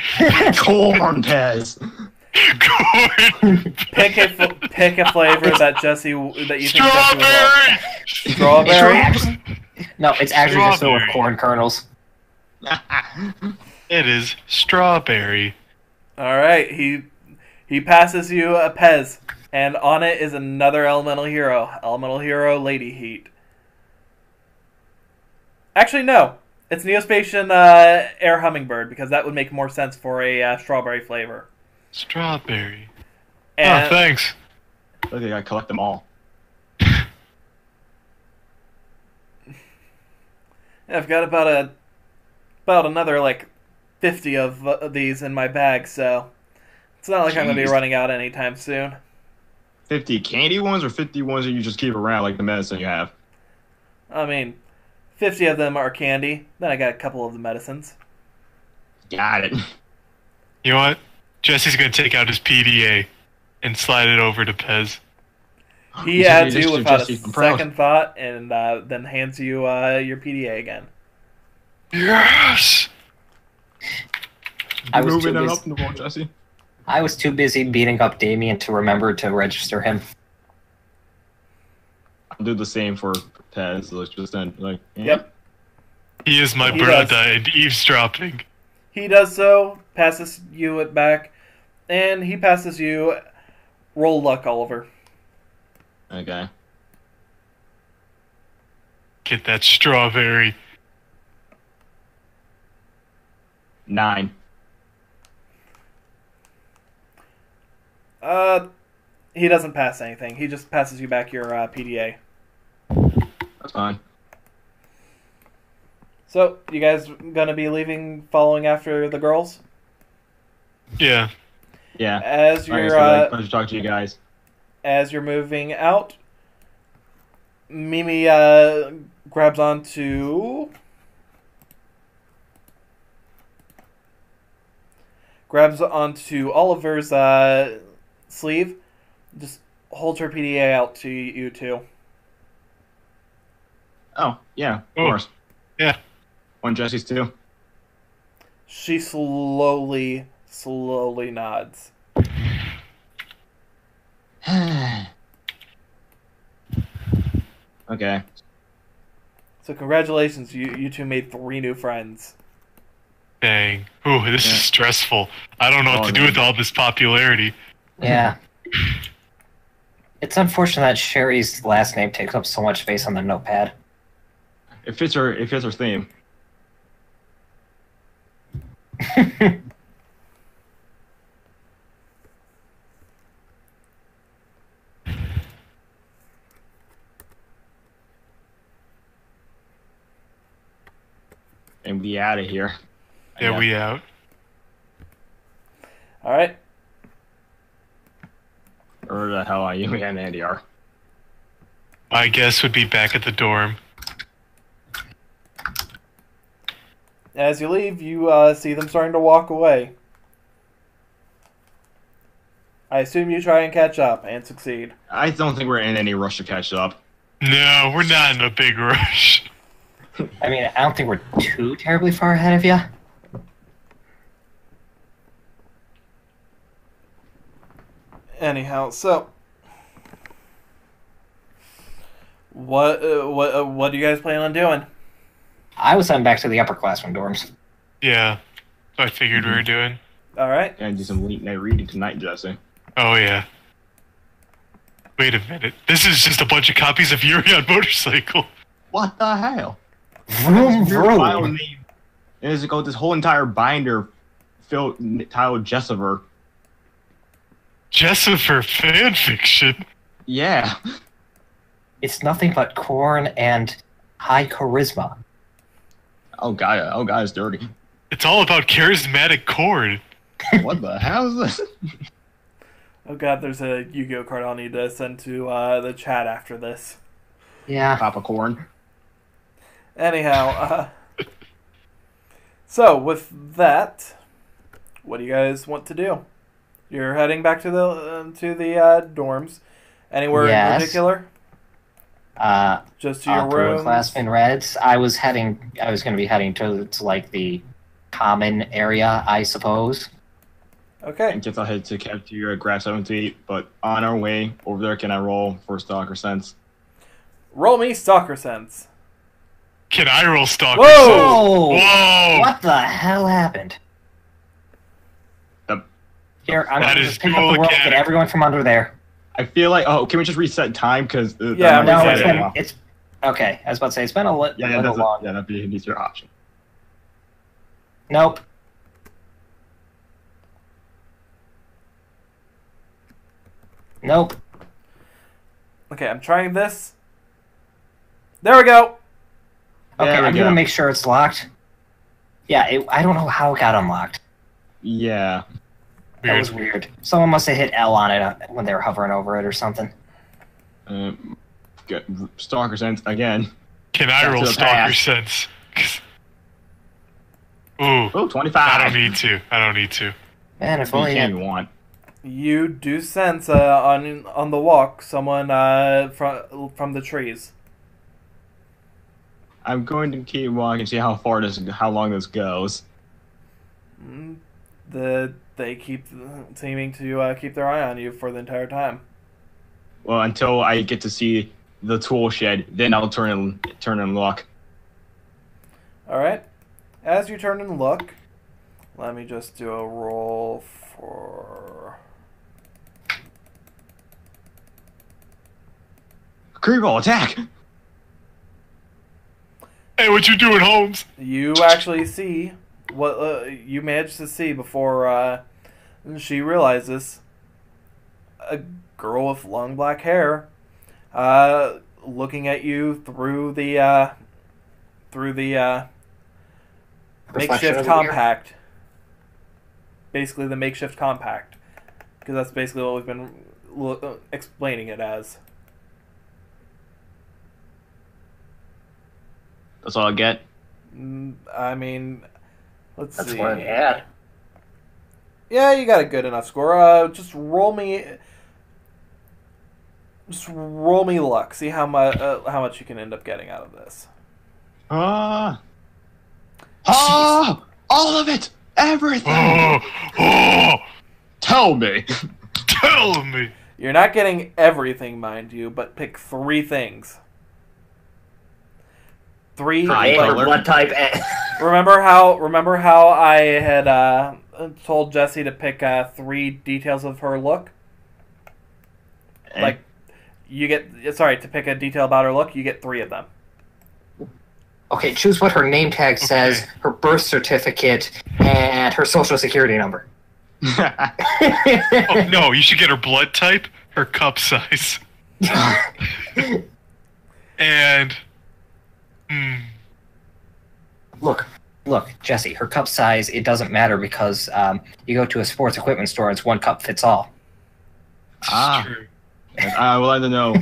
Corn, Pez.
Corn.
Pick a flavor that Jesse that you think Jesse would love.
Strawberry.
Strawberry.
No, it's actually just filled with
Strawberry.
corn kernels.
It is strawberry.
All right, he passes you a Pez, and on it is another elemental hero, Lady Heat. Actually, no, it's Neospatian Air Hummingbird because that would make more sense for a strawberry flavor.
Strawberry.
And
Oh, thanks.
Look, I gotta collect them all.
I've got about another like 50 of these in my bag, so it's not like I'm gonna be
Jeez.
running out anytime soon.
50 candy ones or 50 ones that you just keep around like the medicine you have?
I mean, 50 of them are candy. Then I got a couple of the medicines.
Got it.
You know what? Jesse's gonna take out his PDA and slide it over to Pez.
He
said
adds
you
you
just-
without
Jesse,
a
I'm proud.
second thought, and then hands you your PDA again.
Yes.
I was
Moving
too
it
busy-
up in the wall, Jesse.
I was too busy beating up Damien to remember to register him.
I'll do the same for Pez. Let's just end like.
Yep.
He is my
He
brother
does.
and eavesdropping.
He does so, passes you it back, and he passes you roll luck, Oliver.
Okay.
Get that strawberry.
9.
He doesn't pass anything. He just passes you back your PDA.
That's fine.
So, you guys gonna be leaving, following after the girls?
Yeah.
Yeah.
As
Like I
you're
said, like, pleasure to talk to you guys.
as you're moving out, Mimi grabs onto Oliver's sleeve, just holds her PDA out to you two.
Oh, yeah, of
Oh.
course.
Yeah.
One Jesse's too.
She slowly nods.
Okay.
So congratulations, you two made 3 new friends.
Dang. Ooh, this
Yeah.
is stressful. I don't know what
Oh,
to do
man.
with all this popularity.
Yeah. It's unfortunate that Sherry's last name takes up so much space on the notepad.
It fits her theme. And we out of here.
Yeah, we out.
All right.
Where the hell are you and Andy are?
My guess would be back at the dorm.
As you leave, you see them starting to walk away. I assume you try and catch up and succeed.
I don't think we're in any rush to catch up.
No, we're not in a big rush.
I mean, I don't think we're too terribly far ahead of you.
Anyhow, so what do you guys plan on doing?
I was heading back to the upperclassmen dorms.
Yeah. So I figured we were doing.
All right.
Gonna do some late night reading tonight, Jesse.
Oh, yeah. Wait a minute. This is just a bunch of copies of Yuri on Motorcycle.
What the hell?
Vroom,
Your file
vroom.
name is got this whole entire binder filled titled Jessiver.
Jessifer fanfiction.
Yeah.
It's nothing but corn and high charisma.
Oh god, it's dirty.
It's all about charismatic cord.
What the hell is this?
Oh god, there's a Yu-Gi-Oh card I'll need to send to the chat after this.
Yeah.
Popcorn.
Anyhow, so with that, what do you guys want to do? You're heading back to the dorms. Anywhere in
Yes.
particular? Just to your room.
Upperclassmen Reds. I was going to be heading to like the common area, I suppose.
Okay.
And guess I'll head to cafeteria, grab something to eat. But on our way over there, can I roll for Stalker Sense?
Roll me Stalker Sense.
Can I roll Stalker
Whoa!
Sense?
Whoa!
Whoa!
What the hell happened? Here, I'm
That
going to
is
just pick up the
dual
world, get
mechanic.
everyone from under there.
I feel like, can we just reset time? Because
Yeah,
No,
reset
it's okay. I was about to say, it's been a little long.
that'd be an easier option.
Nope. Nope.
Okay, I'm trying this. There we go.
Okay,
There we
I'm going
go.
to make sure it's locked. Yeah, I don't know how it got unlocked.
Yeah.
That was weird. Someone must have hit L on it when they were hovering over it or something.
Get Stalker Sense again.
Can I
Back
roll
to the
Stalker
past.
Sense? Ooh.
Oh, 25.
I don't need to. I don't need to.
Man, if
You
only
can want.
You do sense on the walk someone from the trees.
I'm going to keep walking and see how long this goes.
They keep seeming to keep their eye on you for the entire time.
Well, until I get to see the tool shed, then I'll turn and look.
All right. As you turn and look, let me just do a roll for.
Creep roll, attack!
Hey, what you doing, Holmes?
You actually see what you managed to see before she realizes a girl with long black hair looking at you through the
Reflection
makeshift
of the
compact. Basically, the makeshift compact, because that's basically what we've been explaining it as.
That's all I get.
I mean, let's
That's
see.
what it had.
Yeah, you got a good enough score. Just roll me luck. See how much you can end up getting out of this.
All of it! Everything!
Oh,
Tell me!
tell me.
You're not getting everything, mind you, but pick 3 things. 3.
Eye
Name or
color.
blood type.
Remember how I had told Jesse to pick 3 details of her look? Like, you get to pick a detail about her look. You get 3 of them.
Okay, choose what her name tag says, her birth certificate, and her social security number.
Oh, no, you should get her blood type, her cup size, and
Look, Jesse, her cup size, it doesn't matter because you go to a sports equipment store, it's one cup fits all.
Ah.
true.
I would like to know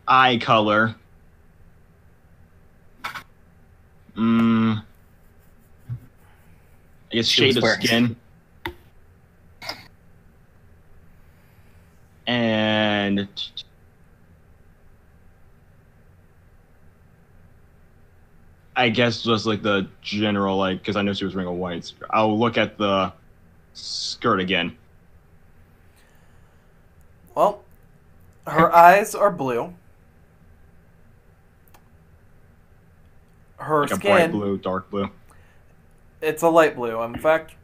eye color. I guess
She was
shade of
wearing-
skin. And I guess just like the general, like, because I know she was wearing a white skirt. I'll look at the skirt again.
Well, her eyes are blue. Her
Like a
skin,
bright blue, dark blue.
it's a light blue. In fact,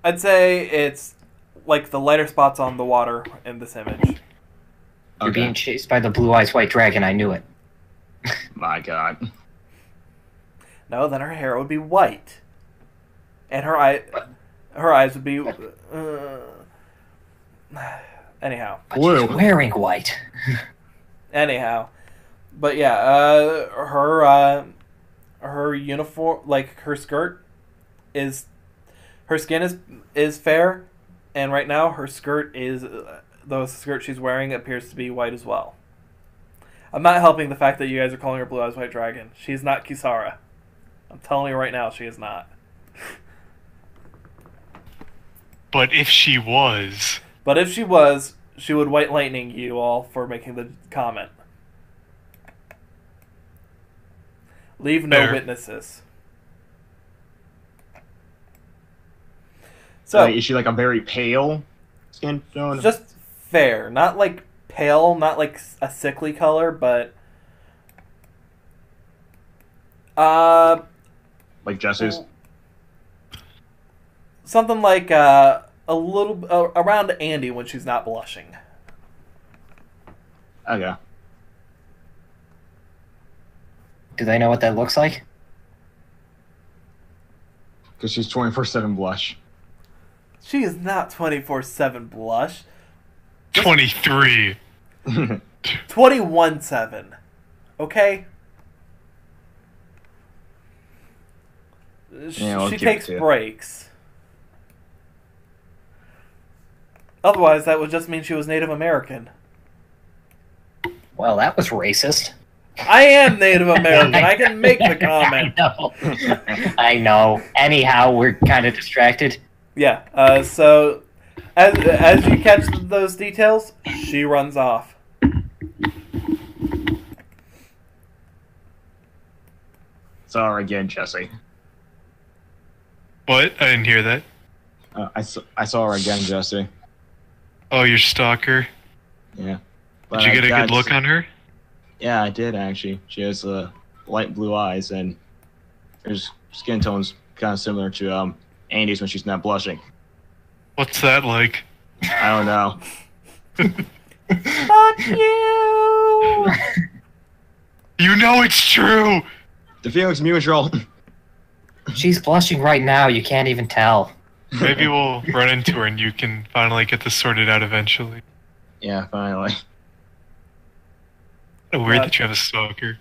I'd say it's like the lighter spots on the water in this image.
You're being chased by the blue eyes white dragon, I knew it.
My God.
No, then her hair would be white, and her eyes would be. Anyhow.
But she's wearing white.
Anyhow, but yeah, her uniform, like her skirt, her skin is fair, and right now her skirt is the skirt she's wearing appears to be white as well. I'm not helping the fact that you guys are calling her Blue Eyes White Dragon. She's not Kisara. I'm telling you right now, she is not.
But if she was...
But if she was, she would white lightning you all for making the comment. Leave no
Fair.
witnesses. So,
is she like a very pale skin tone?
just fair. Not like pale, not like a sickly color, but...
Like Jesse's?
Something like a little... around Andy when she's not blushing.
Okay.
Do they know what that looks like?
Because she's 24/7 blush.
She is not 24/7 blush.
23.
21/7. Okay?
Yeah, I'll
She
give it
takes
to you.
breaks. Otherwise, that would just mean she was Native American.
Well, that was racist.
I am Native American. I can make the comment.
I know. I know. Anyhow, we're kind of distracted.
Yeah. So, as you catch those details, she runs off.
Sorry again, Jesse.
What? I didn't hear that.
I saw her again, Jesse.
Oh, your stalker.
Yeah.
Did you get a good look on her?
Yeah, I did actually. She has light blue eyes, and her skin tone's kind of similar to Andy's when she's not blushing.
What's that like?
I don't know.
Fuck you!
You know it's true!
The feeling's mutual.
She's blushing right now. You can't even tell.
Maybe we'll run into her and you can finally get this sorted out eventually.
Yeah, finally.
Weird that you have a stalker.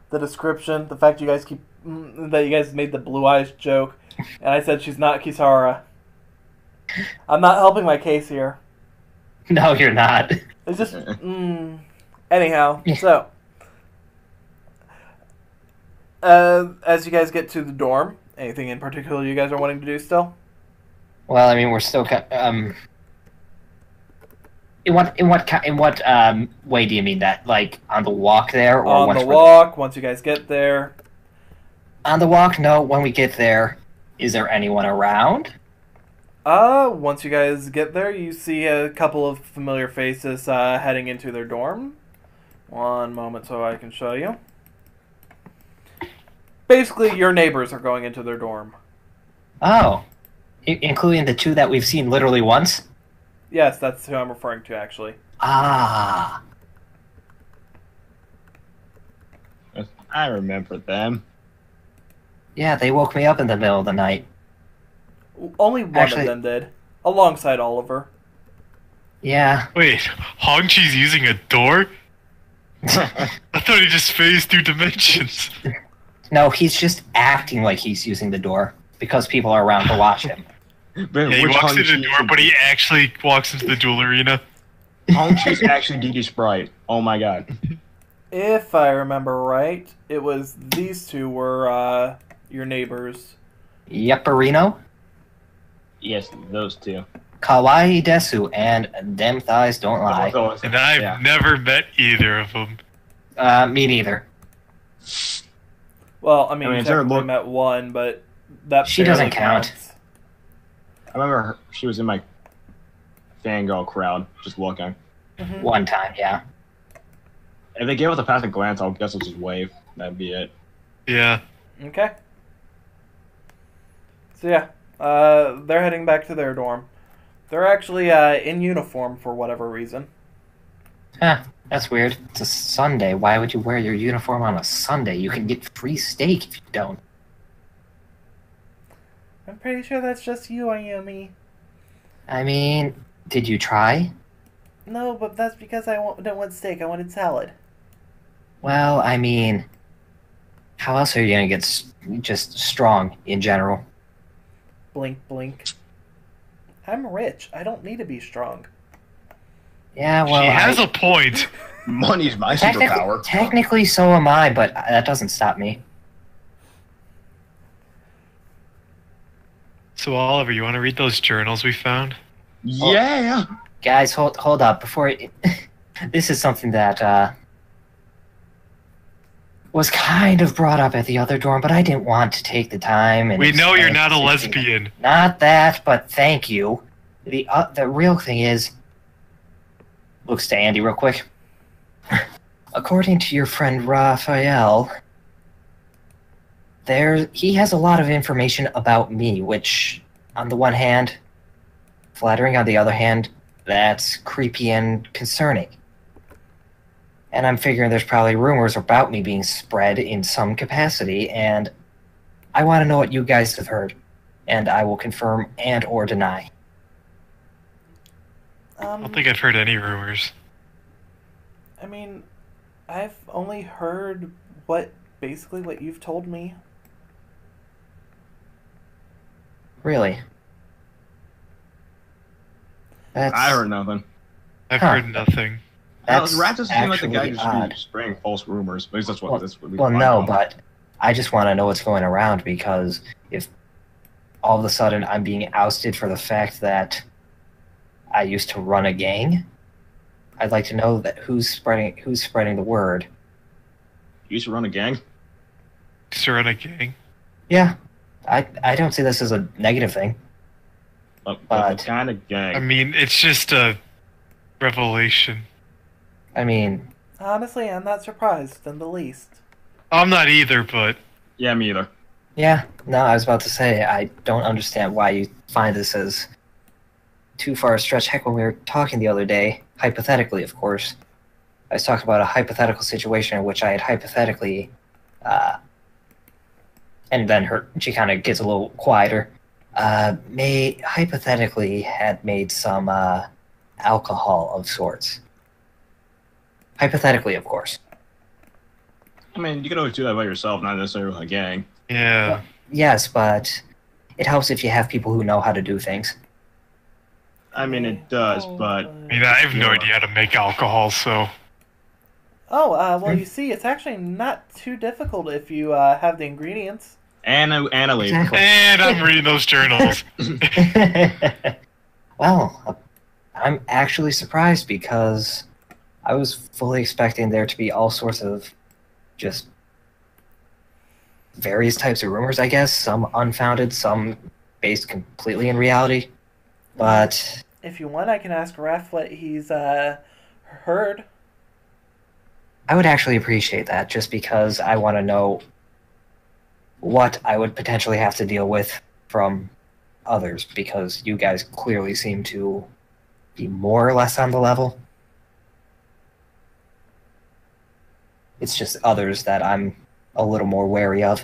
The description, the fact you guys made the blue eyes joke, and I said she's not Kisara. I'm not helping my case here.
No, you're not.
It's just, anyhow, so, as you guys get to the dorm, anything in particular you guys are wanting to do still?
Well, I mean, we're still in what way do you mean that? Like on the walk there, or
On
once
the
we're
walk, once you guys get there.
on the walk? No. When we get there, is there anyone around?
Once you guys get there, you see a couple of familiar faces heading into their dorm. One moment so I can show you. Basically, your neighbors are going into their dorm.
Oh, including the two that we've seen literally once.
Yes, that's who I'm referring to, actually.
Ah,
I remember them.
yeah, they woke me up in the middle of the night.
Only one
Actually-
of them did, alongside Oliver.
Yeah.
Wait, Hongchi's using a door? I thought he just phased through dimensions.
No, he's just acting like he's using the door because people are around to watch him.
But
Yeah, he
which
walks
Hong
through the
Chi
door, but he actually walks into the duel arena.
Hong Chi's actually DD Sprite. Oh my god.
If I remember right, it was these two were your neighbors.
Yepperino,
Yes, those two.
Kawaii Desu, and Them Thighs Don't Lie.
And I've
Yeah.
never met either of them.
Me neither.
Well, I mean,
I mean,
you
is there a
technically
look-
met one, but that
She
barely
doesn't count.
counts.
I remember she was in my fangirl crowd, just looking.
One time, yeah.
If they gave us a passing glance, I'll guess I'll just wave. That'd be it.
Yeah.
Okay. So yeah, they're heading back to their dorm. They're actually in uniform for whatever reason.
Huh, that's weird. It's a Sunday. Why would you wear your uniform on a Sunday? You can get free steak if you don't.
I'm pretty sure that's just you, Ayumi.
I mean, did you try?
No, but that's because I didn't want steak. I wanted salad.
Well, I mean, how else are you gonna get just strong in general?
Blink, blink. I'm rich. I don't need to be strong.
Yeah, well,
she has a point.
Money's my superpower.
Technically, so am I, but that doesn't stop me.
So Oliver, you want to read those journals we found?
Yeah.
Guys, hold up before. This is something that was kind of brought up at the other dorm, but I didn't want to take the time. And
We know you're not a
explain it.
lesbian.
Not that, but thank you. The real thing is, looks to Andy real quick. According to your friend Raphael, he has a lot of information about me, which, on the one hand, flattering. On the other hand, that's creepy and concerning. And I'm figuring there's probably rumors about me being spread in some capacity, and I want to know what you guys have heard, and I will confirm and or deny.
I don't think I've heard any rumors.
I mean, I've only heard basically what you've told me.
Really?
I heard nothing.
I've heard nothing.
Rat doesn't seem like the guy
actually
who's spreading false rumors. At least that's what we
Well,
find
no,
out.
but I just want to know what's going around, because if all of a sudden I'm being ousted for the fact that I used to run a gang, I'd like to know that who's spreading the word.
You used to run a gang?
Used to run a gang?
Yeah, I don't see this as a negative thing.
What kind of gang?
I mean, it's just a revelation.
I mean,
Honestly, I'm not surprised in the least.
I'm not either, but
Yeah, me either.
yeah, no, I was about to say, I don't understand why you find this as too far a stretch. Heck, when we were talking the other day, hypothetically, of course, I was talking about a hypothetical situation in which I had hypothetically, and then she kind of gets a little quieter, hypothetically had made some alcohol of sorts. Hypothetically, of course.
I mean, you can always do that by yourself, not necessarily with a gang.
yeah.
Yes, but it helps if you have people who know how to do things.
I mean, it does, but
I mean, I have no idea how to make alcohol, so
Well, you see, it's actually not too difficult if you have the ingredients.
and a label.
Exactly.
and I'm reading those journals.
Well, I'm actually surprised, because I was fully expecting there to be all sorts of just various types of rumors, I guess. Some unfounded, some based completely in reality. But
If you want, I can ask Raph what he's heard.
I would actually appreciate that, just because I want to know what I would potentially have to deal with from others, because you guys clearly seem to be more or less on the level. It's just others that I'm a little more wary of.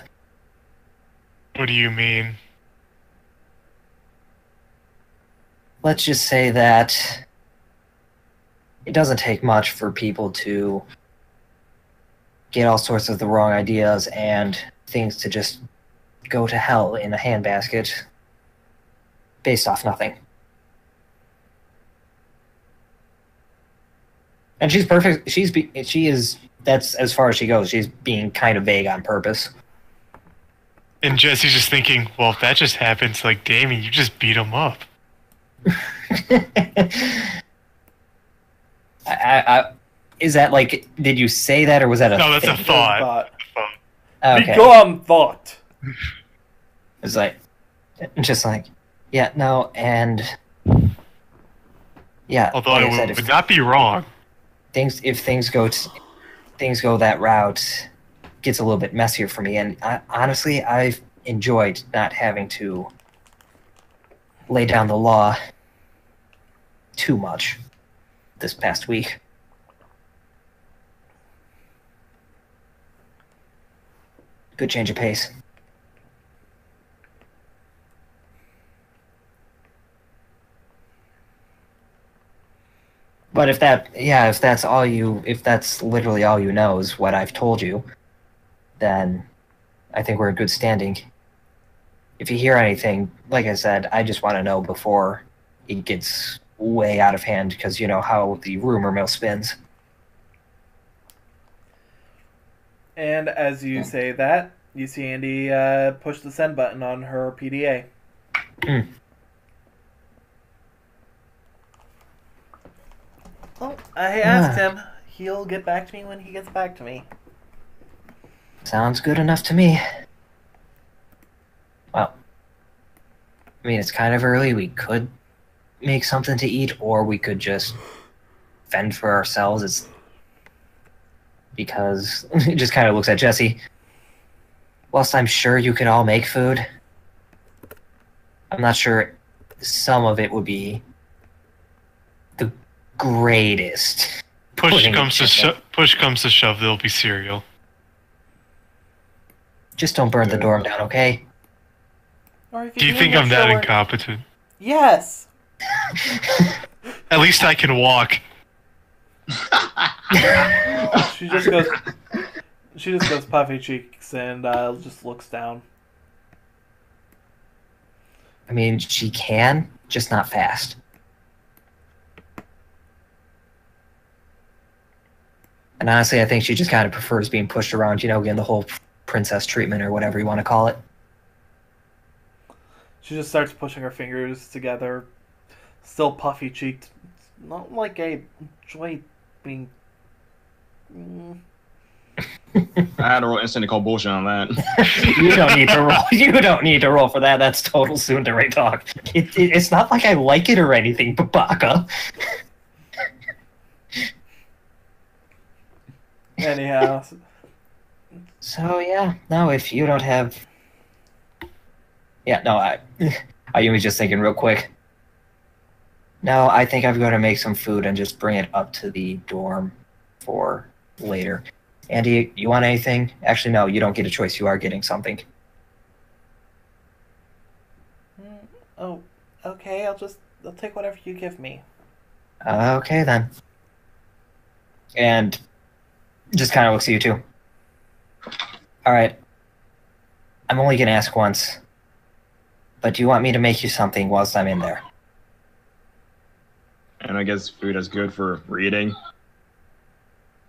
What do you mean?
Let's just say that it doesn't take much for people to get all sorts of the wrong ideas and things to just go to hell in a handbasket based off nothing. And she's perfect. She is. That's as far as she goes. She's being kind of vague on purpose.
And Jesse's just thinking, well, if that just happens, like, Damien, you just beat him up.
Is that like? Did you say that, or was that a?
No, that's a
thing?
thought.
Okay.
Become thought.
It's like, just like, yeah, no, and yeah.
Although
like
I
I said,
would not be wrong.
if things go that route, gets a little bit messier for me. And honestly, I've enjoyed not having to lay down the law too much this past week. Good change of pace. But if that's literally all you know is what I've told you, then I think we're in good standing. If you hear anything, like I said, I just want to know before it gets way out of hand, because you know how the rumor mill spins.
And as you say that, you see Andy push the send button on her PDA.
Mm.
Well, I asked him. He'll get back to me when he gets back to me.
Sounds good enough to me. Well, I mean, it's kind of early. We could make something to eat, or we could just fend for ourselves. It's because he just kind of looks at Jesse. Whilst I'm sure you could all make food, I'm not sure some of it would be the greatest.
Push comes to shove, there'll be cereal.
Just don't burn the dorm down, okay?
Or if
Do you think I'm that incompetent?
Yes.
At least I can walk.
She just goes puffy cheeks and just looks down.
I mean, she can, just not fast. And honestly, I think she just kind of prefers being pushed around, you know, getting the whole princess treatment or whatever you want to call it.
She just starts pushing her fingers together, still puffy cheeked. Not like I enjoy being.
I had a real instant to call bullshit on that.
You don't need to roll. You don't need to roll for that. That's total tsundere talk. It's not like I like it or anything, Babaka.
Anyhow.
So yeah, no. If you don't have, yeah, no. Ayumi's just thinking real quick. No, I think I'm going to make some food and just bring it up to the dorm for later. Andy, you want anything? Actually, no, you don't get a choice. You are getting something.
Oh, okay. I'll take whatever you give me.
Okay, then. And just kind of looks at you, too. All right. I'm only going to ask once. But do you want me to make you something whilst I'm in there?
And I guess food is good for reading.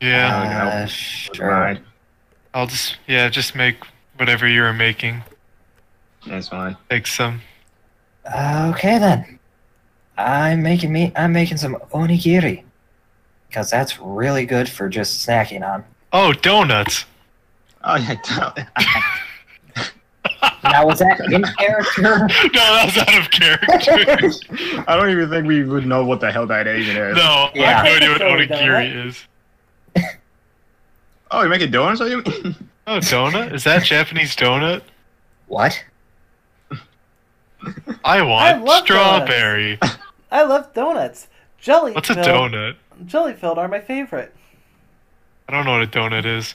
Yeah.
Sure.
Right.
I'll just make whatever you were making.
That's fine.
Take some.
Okay, then. I'm making some onigiri. Because that's really good for just snacking on.
Oh, donuts.
Oh yeah.
Now, was that in character?
No, that was out of character.
I don't even think we would know what the hell that even is.
No,
Yeah.
I have no idea what
Totally
onigiri is.
Oh, you making donuts? Are you?
Oh, donut? Is that Japanese donut?
What?
I
I
want
love
strawberry.
I love donuts. Jelly.
What's a donut?
Jelly filled are my favorite.
I don't know what a donut is.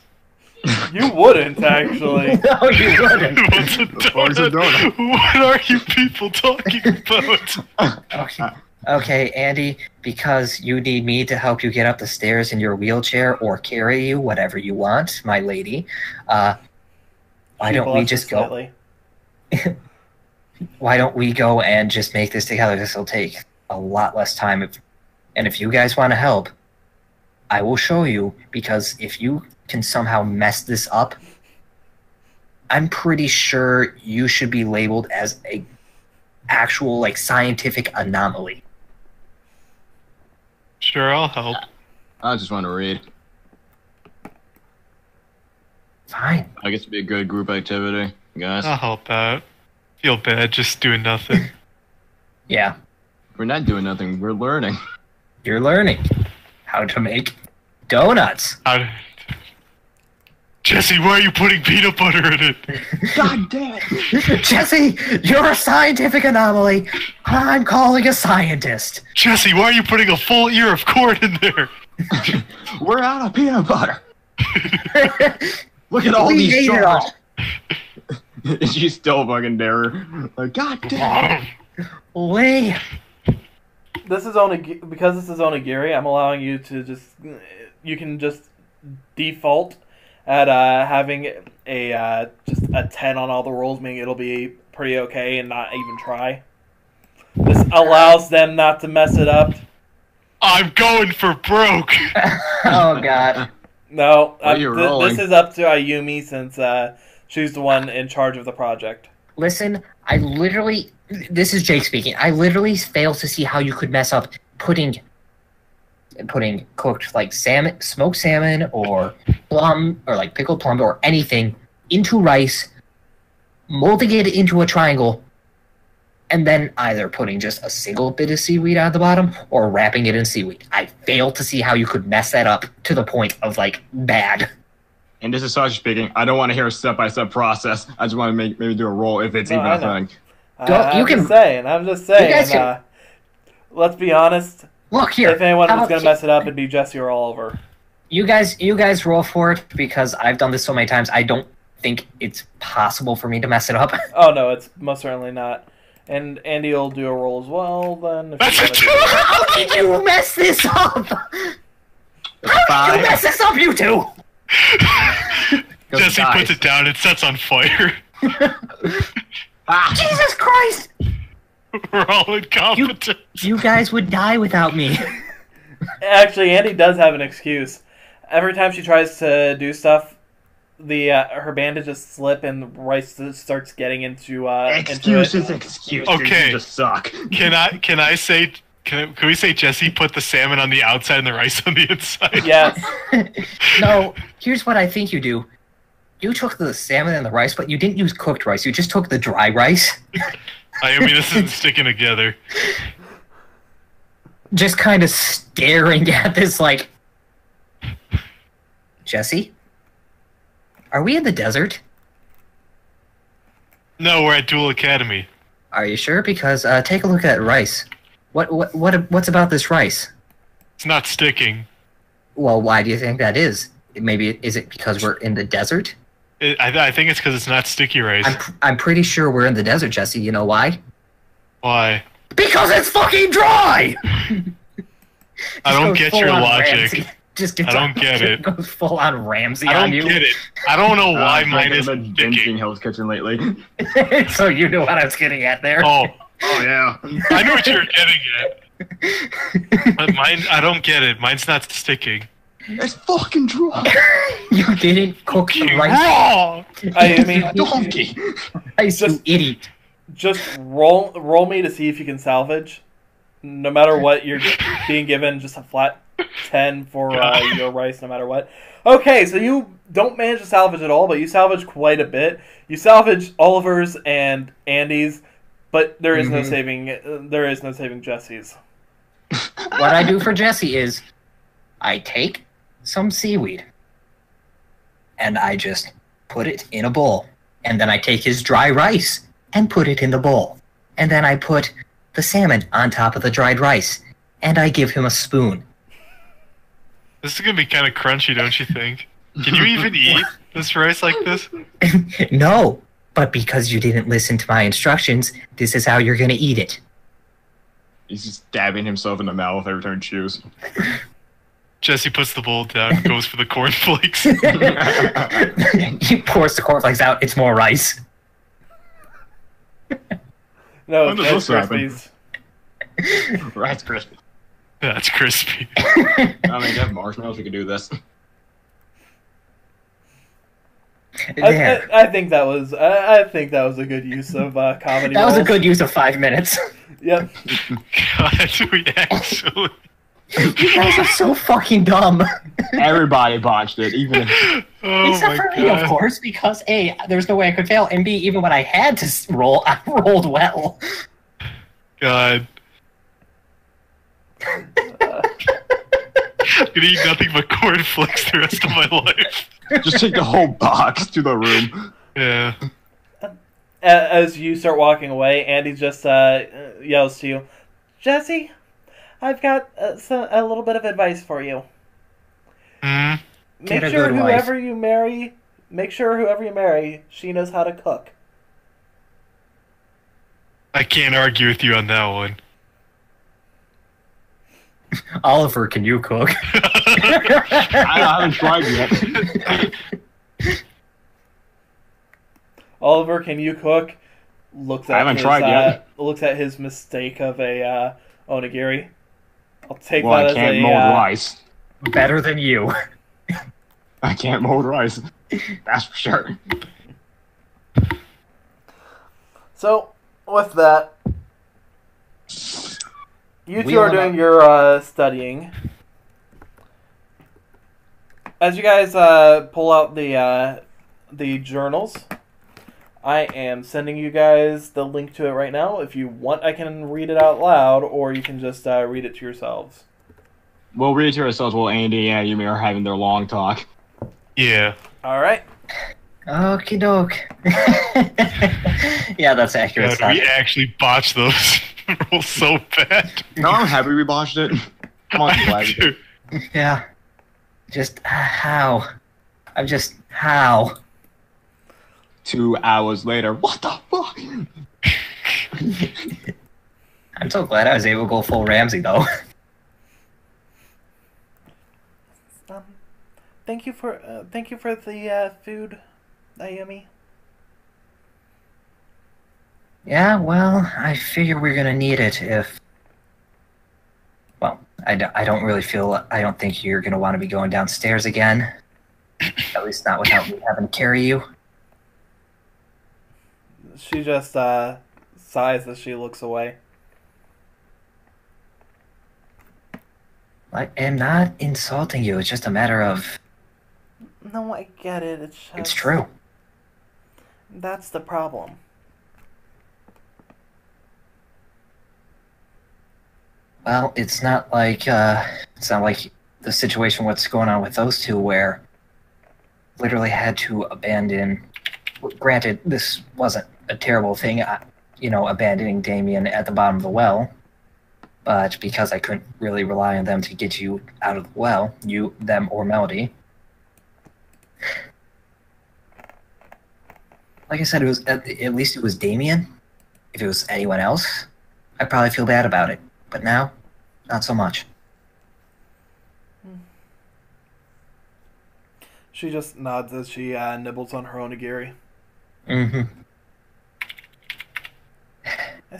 You wouldn't actually.
No, you wouldn't.
What's a
What's a
donut?
donut?
What are you people talking about?
Okay, Andy, because you need me to help you get up the stairs in your wheelchair or carry you, whatever you want, my lady, why don't we just go?
Slightly.
Why don't we go and just make this together? This will take a lot less time. And if you guys want to help, I will show you, because if you can somehow mess this up, I'm pretty sure you should be labeled as a actual scientific anomaly.
Sure, I'll help.
I just want to read.
Fine.
I guess it'd be a good group activity, guys.
I'll help out. Feel bad just doing nothing.
Yeah,
We're not doing nothing. We're learning.
you're learning how to make donuts.
Jesse, why are you putting peanut butter in it?
God damn it!
Jesse, you're a scientific anomaly. I'm calling a scientist.
Jesse, why are you putting a full ear of corn in there?
We're out of peanut butter. Look at all
We
these
ate it
shards.
all.
She's still fucking there. Like, God damn it.
Lee.
Because this is onigiri, I'm allowing you to you can just default at having a just a 10 on all the rolls, meaning it'll be pretty okay and not even try. This allows them not to mess it up.
I'm going for broke.
Oh God.
No,
What are you rolling?
this is up to Ayumi since she's the one in charge of the project.
Listen, I literally. This is Jake speaking. I literally fail to see how you could mess up putting cooked like salmon, smoked salmon, or plum, or like pickled plum, or anything into rice, molding it into a triangle, and then either putting just a single bit of seaweed at the bottom or wrapping it in seaweed. I fail to see how you could mess that up to the point of like bad.
And this is Sasha speaking. I don't want to hear a step-by-step process. I just want to maybe do a roll if it's
No,
even
I
a
know.
thing.
I'm just saying.
guys can-
Let's be honest.
Look here.
If anyone
how
was
about
going to mess it up, it'd be Jesse or Oliver.
You guys roll for it because I've done this so many times. I don't think it's possible for me to mess it up.
Oh, no, it's most certainly not. And Andy will do a roll as well, then. If you wanna do it.
How did you mess this up? How did you mess this up, you two?
Jesse puts it down. It sets on fire.
Jesus Christ!
We're all incompetent.
You guys would die without me.
Actually, Andy does have an excuse. Every time she tries to do stuff, her bandages slip and the rice starts getting into
Excuses.
Okay.
You just suck.
Can we say Jesse put the salmon on the outside and the rice on the inside?
Yes.
No, here's what I think you do. You took the salmon and the rice, but you didn't use cooked rice. You just took the dry rice.
I mean, this isn't sticking together.
Just kind of staring at this like... Jesse? Are we in the desert?
No, we're at Duel Academy.
Are you sure? Because take a look at rice. What's about this rice?
It's not sticking.
Well, why do you think that is? Maybe is it because we're in the desert?
I think it's because it's not sticky rice.
I'm pretty sure we're in the desert, Jesse. You know why?
Why?
Because it's fucking dry.
I don't get your logic.
Ramsey.
I don't get it.
Goes full on Ramsey
I
on
don't
you.
get it. I don't know why mine
I've
isn't
been binging
sticking.
Hell's Kitchen lately.
So you knew what I was getting at there.
Oh,
Oh yeah.
I know what you're getting at. But mine, I don't get it. Mine's not sticking.
It's fucking dry.
You didn't cook the rice.
Raw!
I mean,
Donkey.
Rice, you idiot.
just roll me to see if you can salvage. No matter what, you're being given just a flat 10 for your rice, no matter what. Okay, so you don't manage to salvage at all, but you salvage quite a bit. You salvage Oliver's and Andy's, but there is no saving. There is no saving Jesse's.
What I do for Jesse is I take some seaweed and I just put it in a bowl. And then I take his dry rice and put it in the bowl. And then I put the salmon on top of the dried rice. And I give him a spoon.
This is gonna be kind of crunchy, don't you think? Can you even eat this rice like this?
No, but because you didn't listen to my instructions, this is how you're going to eat it.
He's just stabbing himself in the mouth every time he chews.
Jesse puts the bowl down, goes for the cornflakes.
He pours the cornflakes out, it's more rice.
No,
When does
that's
this happen?
Crispies.
Rice crispy.
That's crispy.
I mean, they have marshmallows. We could do this.
There.
I think that was a good use of comedy.
That was a
rolls.
good use of 5 minutes.
Yep.
God, we actually.
You guys are so fucking dumb.
Everybody botched it, even.
Oh
Except
my
for me, of
god.
course, because A, there's no way I could fail, and B, even when I had to roll, I rolled well.
God. I'm gonna eat nothing but cornflakes the rest of my life.
Just take the whole box to the room.
Yeah.
As you start walking away, Andy just yells to you, "Jesse, I've got a little bit of advice for you.
Hmm.
Get
Make
a
sure
good
whoever you marry, she knows how to cook."
I can't argue with you on that one.
Oliver, can you cook?
I haven't tried yet.
Oliver, can you cook? Looks at
I haven't
his,
tried yet.
Looks at his mistake of a onigiri. I'll take
Well,
that
I
as
can't
a
mold rice.
Better than you.
I can't mold rice. That's for sure.
So, with that, you two
Wheel
are
'em
doing
up.
your studying. As you guys pull out the journals, I am sending you guys the link to it right now. If you want, I can read it out loud, or you can just read it to yourselves.
We'll read it to ourselves while Andy and Yumi are having their long talk.
Yeah.
All right.
Okie doke. Yeah, that's accurate
God,
stuff.
we actually botched those rolls so bad.
No, I'm happy we botched it. Come on,
I
glad.
do.
Yeah. Just how? I'm just how?
2 hours later, what the fuck?
I'm so glad I was able to go full Ramsey though.
Thank you for the food, Ayumi.
Yeah, well, I figure we're gonna need it if. Well, I don't think you're gonna want to be going downstairs again. At least not without me having to carry you.
She just sighs as she looks away.
I am not insulting you. It's just a matter of.
No, I get it.
It's true.
That's the problem.
Well, it's not like the situation what's going on with those two where literally had to abandon. Granted, this wasn't a terrible thing, abandoning Damien at the bottom of the well, but because I couldn't really rely on them to get you out of the well, them, or Melody. Like I said, it was at least it was Damien. If it was anyone else, I'd probably feel bad about it. But now, not so much.
She just nods as she nibbles on her onigiri.
Mm-hmm.
I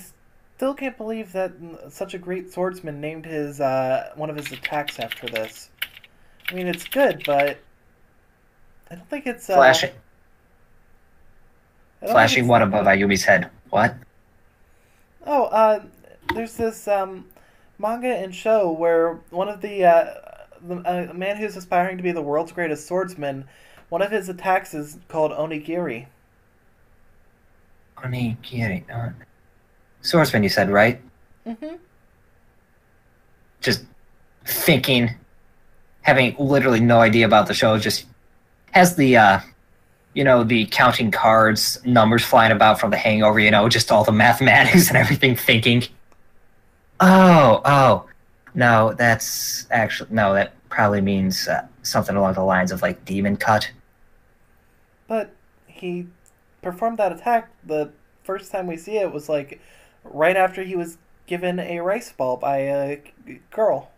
still can't believe that such a great swordsman named his one of his attacks after this. I mean, it's good, but I don't think it's
Flashing
I don't think it's-
one above Ayumi's head. What?
Oh, there's this manga and show where one of the man who's aspiring to be the world's greatest swordsman, one of his attacks is called onigiri.
Onigiri. Swordsman, you said, right?
Mm-hmm.
Just thinking, having literally no idea about the show, just has the, the counting cards, numbers flying about from The Hangover, just all the mathematics and everything thinking. Oh. No, that probably means something along the lines of, like, demon cut.
But he performed that attack the first time we see it was, like, right after he was given a rice ball by a girl.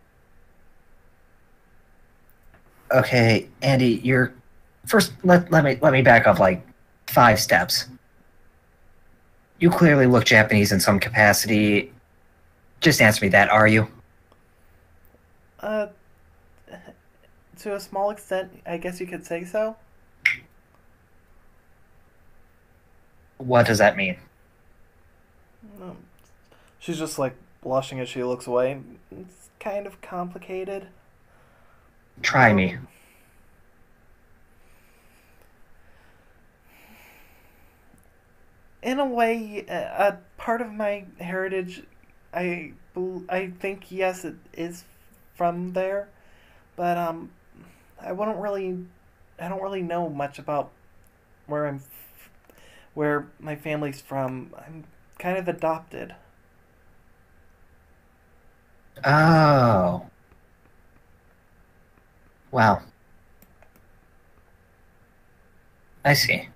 Okay, Andy, you're... First, let me back up, like, 5 steps. You clearly look Japanese in some capacity. Just answer me that, are you?
To a small extent, I guess you could say so.
What does that mean?
She's just, like, blushing as she looks away. It's kind of complicated.
Try me.
In a way, a part of my heritage, I think, yes, it is from there, but I don't really know much about where my family's from. I'm kind of adopted.
Oh. Wow. I see.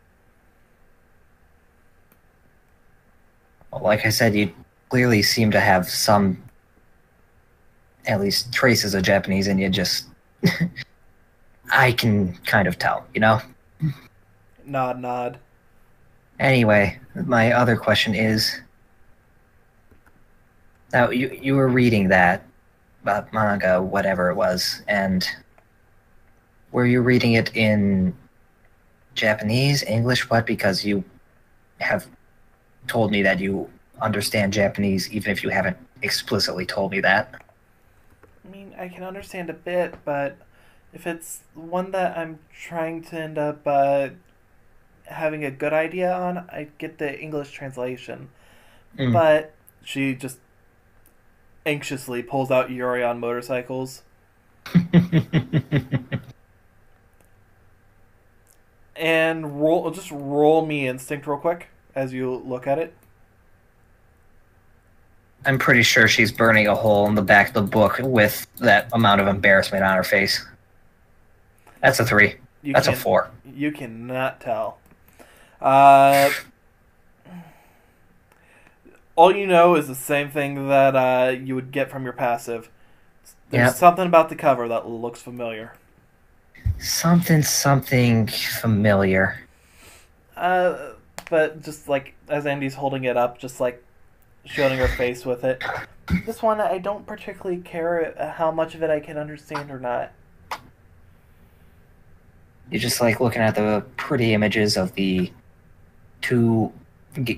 Well, like I said, you clearly seem to have some, at least traces of Japanese in you, just... I can kind of tell,
Nod.
Anyway, my other question is... Now, you were reading that manga, whatever it was, and were you reading it in Japanese, English, what? Because you have told me that you understand Japanese, even if you haven't explicitly told me that.
I mean, I can understand a bit, but if it's one that I'm trying to end up having a good idea on, I get the English translation.
Mm.
But she just anxiously pulls out Yuri on motorcycles. And roll me instinct real quick as you look at it.
I'm pretty sure she's burning a hole in the back of the book with that amount of embarrassment on her face. That's a 3. That's a 4.
You cannot tell. All you know is the same thing that you would get from your passive. There's something about the cover that looks familiar.
Something familiar.
But just like as Andy's holding it up, just like showing her face with it. This one, I don't particularly care how much of it I can understand or not.
You're just like looking at the pretty images of the two.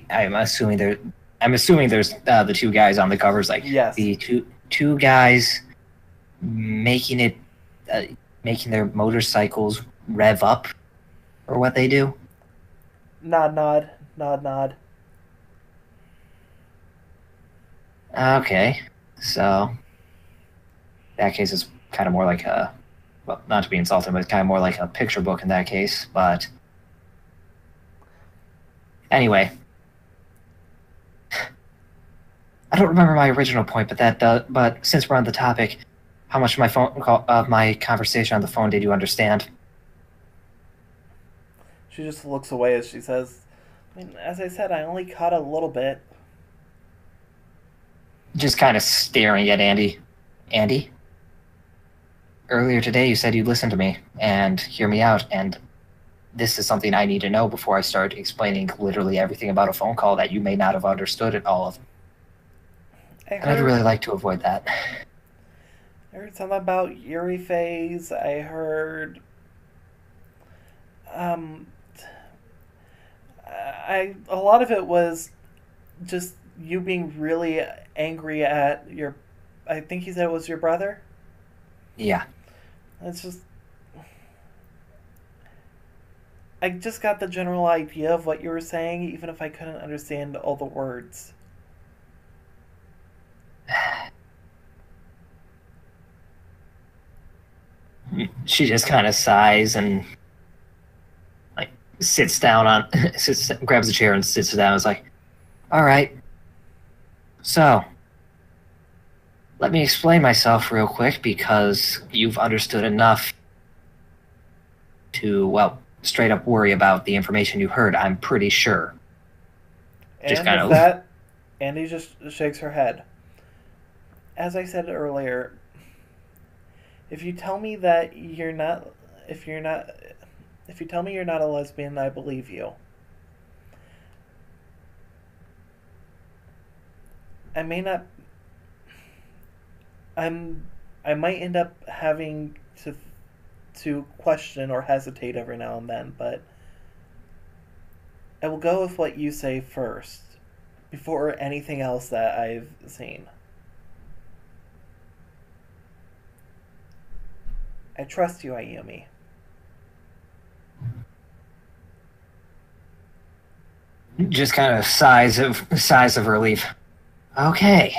I'm assuming there's the two guys on the covers, like
yes.
The two guys making their motorcycles rev up, or what they do.
Nod.
Okay, so in that case, it's kind of more like a, well, not to be insulting, but it's kind of more like a picture book in that case. But anyway, I don't remember my original point, but since we're on the topic, how much of my conversation on the phone did you understand?
She just looks away as she says, I mean, as I said, I only caught a little bit.
Just kind of staring at Andy. Andy? Earlier today you said you'd listen to me and hear me out, and this is something I need to know before I start explaining literally everything about a phone call that you may not have understood at all of. And I'd really like to avoid that.
I heard something about Yuri phase. I heard... a lot of it was just you being really angry at your... I think you said it was your brother?
Yeah.
It's just... I just got the general idea of what you were saying, even if I couldn't understand all the words.
She just kind of sighs and sits down grabs a chair and sits down. It's like, all right. So, let me explain myself real quick, because you've understood enough to, well, straight up worry about the information you heard, I'm pretty sure.
And with that, Andy just shakes her head. As I said earlier, if you tell me that you're not, if you tell me you're not a lesbian, I believe you. I may not. I might end up having to question or hesitate every now and then, but I will go with what you say first, before anything else that I've seen. I trust you, Ayumi.
Just kind of sighs of relief. Okay.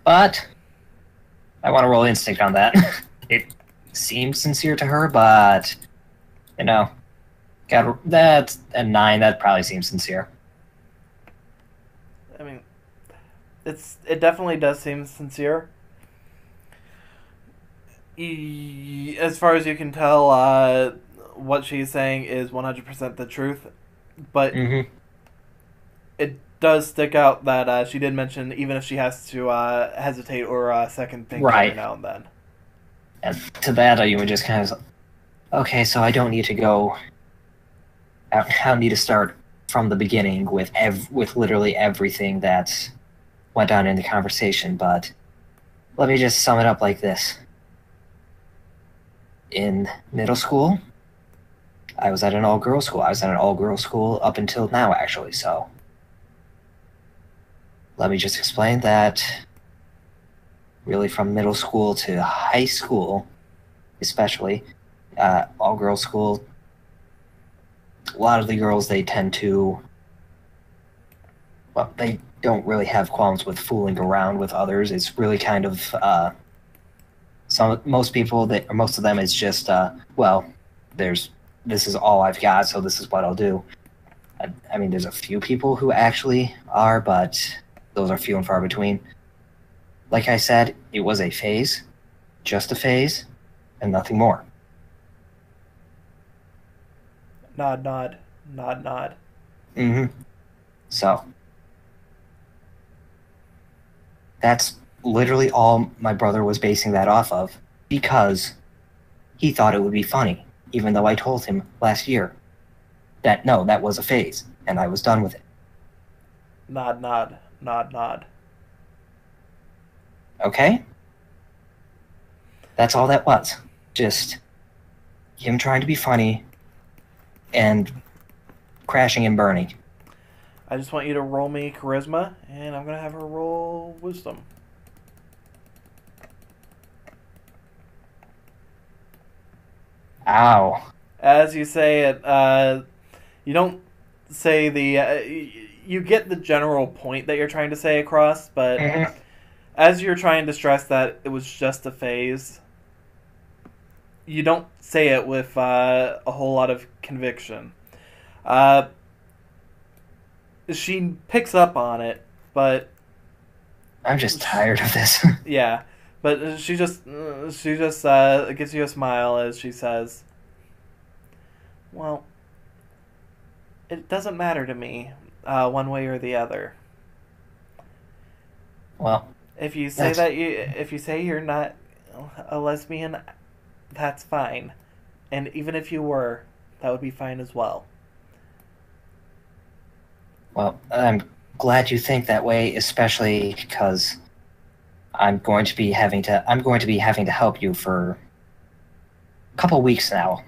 But I want to roll instinct on that. It seems sincere to her, but that's a 9. That probably seems sincere.
I mean, it definitely does seem sincere. As far as you can tell, what she's saying is 100% the truth, but it does stick out that she did mention even if she has to hesitate or second think every now and then.
And to that, you would just kind of, okay, so I don't need to go. I don't need to start from the beginning with literally everything that went on in the conversation, but let me just sum it up like this. In middle school, I was at an all-girls school. I was at an all-girls school up until now, actually, so... Let me just explain that really from middle school to high school, especially, all-girls school, a lot of the girls, they tend to... Well, they don't really have qualms with fooling around with others. It's really kind of... most of them, it's just, well, this is all I've got, so this is what I'll do. I mean, there's a few people who actually are, but those are few and far between. Like I said, it was a phase, just a phase, and nothing more.
Nod, nod, nod, nod.
Mm-hmm. So, that's literally all my brother was basing that off of, because he thought it would be funny, even though I told him last year that no, that was a phase, and I was done with it.
Nod, nod, nod, nod.
Okay? That's all that was. Just him trying to be funny and crashing and burning.
I just want you to roll me charisma, and I'm going to have her roll wisdom.
Ow.
As you say it, you don't say the... you get the general point that you're trying to say across, but as you're trying to stress that it was just a phase, you don't say it with a whole lot of conviction. She picks up on it, but...
I'm just tired of this.
Yeah, but she just gives you a smile as she says, "Well, it doesn't matter to me, one way or the other.
Well,
If you say if you say you're not a lesbian, that's fine, and even if you were, that would be fine as well."
Well, I'm glad you think that way, especially because I'm going to be having to help you for a couple weeks now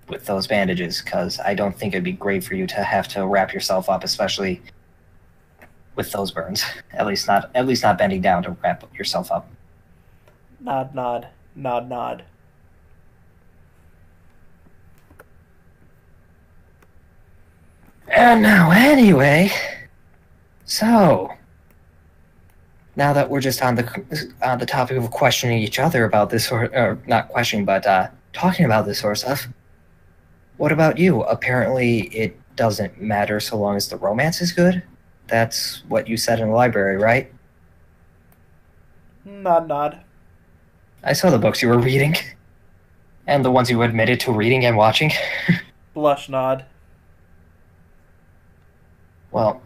with those bandages, because I don't think it'd be great for you to have to wrap yourself up, especially with those burns. At least not bending down to wrap yourself up.
Nod, nod, nod, nod.
And now, anyway, so now that we're just on the topic of questioning each other about this or not questioning, but talking about this sort of stuff, what about you? Apparently, it doesn't matter so long as the romance is good. That's what you said in the library, right?
Nod, nod.
I saw the books you were reading, and the ones you admitted to reading and watching.
Blush, nod.
Well,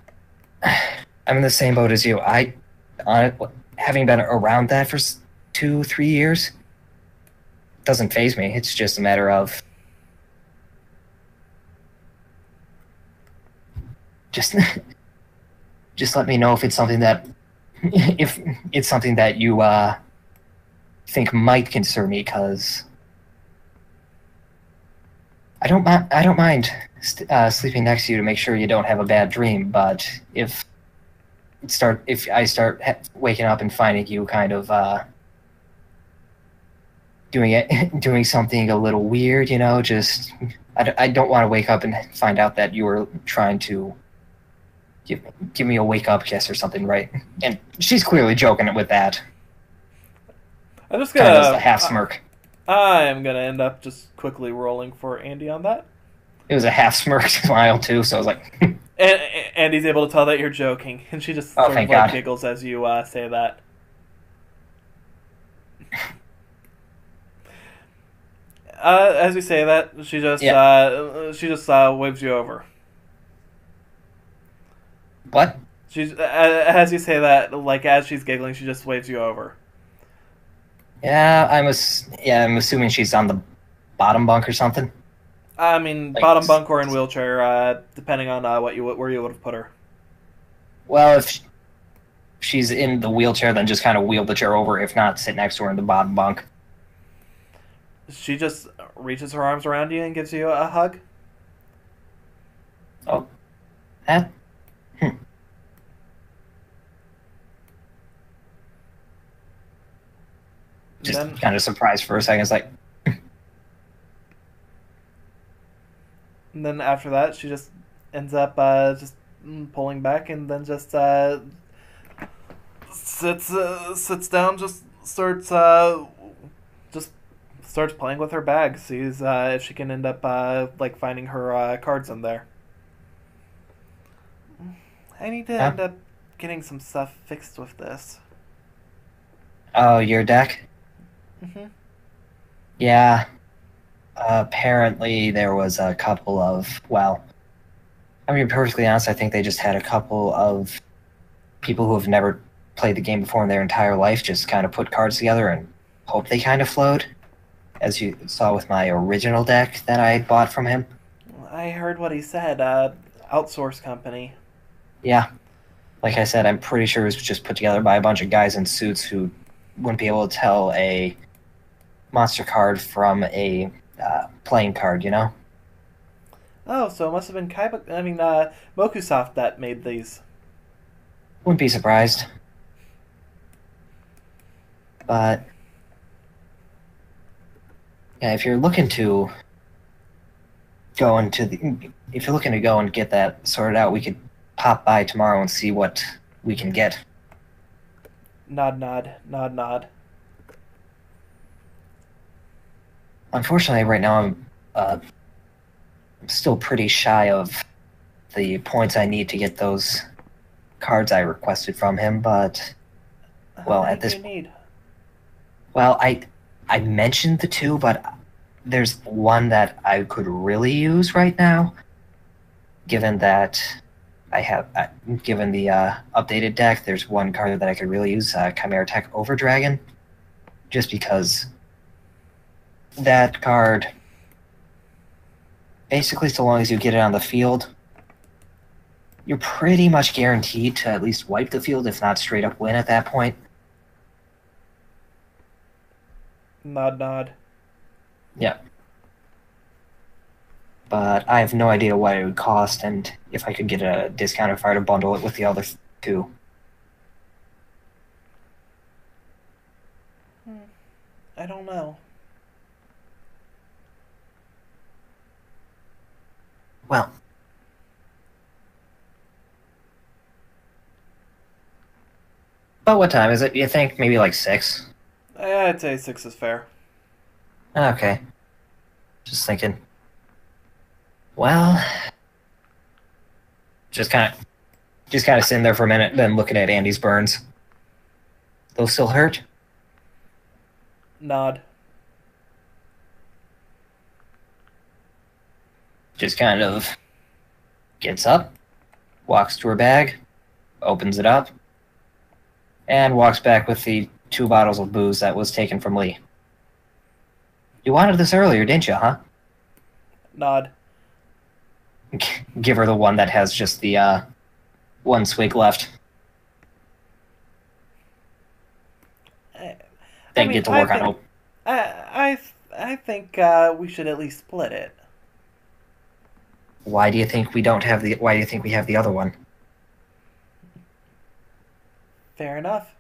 I'm in the same boat as you. Having been around that for 2-3 years, doesn't faze me. It's just a matter of just let me know if it's something that you think might concern me, because I don't mind sleeping next to you to make sure you don't have a bad dream. But if I start waking up and finding you kind of doing something a little weird, just I don't want to wake up and find out that you were trying to give me a wake up kiss or something, right? And she's clearly joking with that.
I'm just
Kind of
gonna
does the half smirk.
I am gonna end up just quickly rolling for Andy on that.
It was a half smirk smile too, so I was like,
And he's able to tell that you're joking, and she just sort of
thank
like
God.
giggles as you say that. As you say that, she just waves you over.
what?
She's as you say that, like as she's giggling, she just waves you over.
Yeah, I'm assuming she's on the bottom bunk or something.
I mean,
Like,
bottom bunk or in wheelchair, depending on where you would have put her.
Well, if she's in the wheelchair, then just kind of wheel the chair over. If not, sit next to her in the bottom bunk.
She just reaches her arms around you and gives you a hug.
That just
Then
kind of surprised for a second. It's like,
and then after that, she just ends up just pulling back, and then just sits down, just starts playing with her bag, sees if she can end up like finding her cards in there. I need to end up getting some stuff fixed with this.
oh, your deck?
Mm-hmm.
Yeah. Apparently, there was a couple of, well, I mean, perfectly honest, I think they just had a couple of people who have never played the game before in their entire life just kind of put cards together and hope they kind of flowed, as you saw with my original deck that I bought from him.
I heard what he said. Outsource company.
Yeah. Like I said, I'm pretty sure it was just put together by a bunch of guys in suits who wouldn't be able to tell a monster card from a playing card, you know?
Oh, so it must have been Mokusoft that made these.
Wouldn't be surprised. But yeah, if you're looking to go and get that sorted out, we could pop by tomorrow and see what we can get.
Nod, nod, nod, nod.
Unfortunately, right now I'm still pretty shy of the points I need to get those cards I requested from him, but well, at this
need.
well, I mentioned the two, but there's one that I could really use right now, given that I have given the updated deck. There's one card that I could really use, Chimera Tech Overdragon, just because that card, basically, so long as you get it on the field, you're pretty much guaranteed to at least wipe the field, if not straight up win at that point.
Nod, nod.
Yeah. But I have no idea what it would cost, and if I could get a discount if I were to bundle it with the other two.
I don't know.
Well, but what time is it? You think maybe like 6?
I'd say 6 is fair.
Okay. Just thinking. Well, just kind of sitting there for a minute, then looking at Andy's burns. Those still hurt?
Nod.
Just kind of gets up, walks to her bag, opens it up, and walks back with the 2 bottles of booze that was taken from Lee. You wanted this earlier, didn't you, huh?
Nod.
Give her the one that has just the 1 swig left. Then get to work on it.
I think we should at least split it.
Why do you think we have the other one?
Fair enough.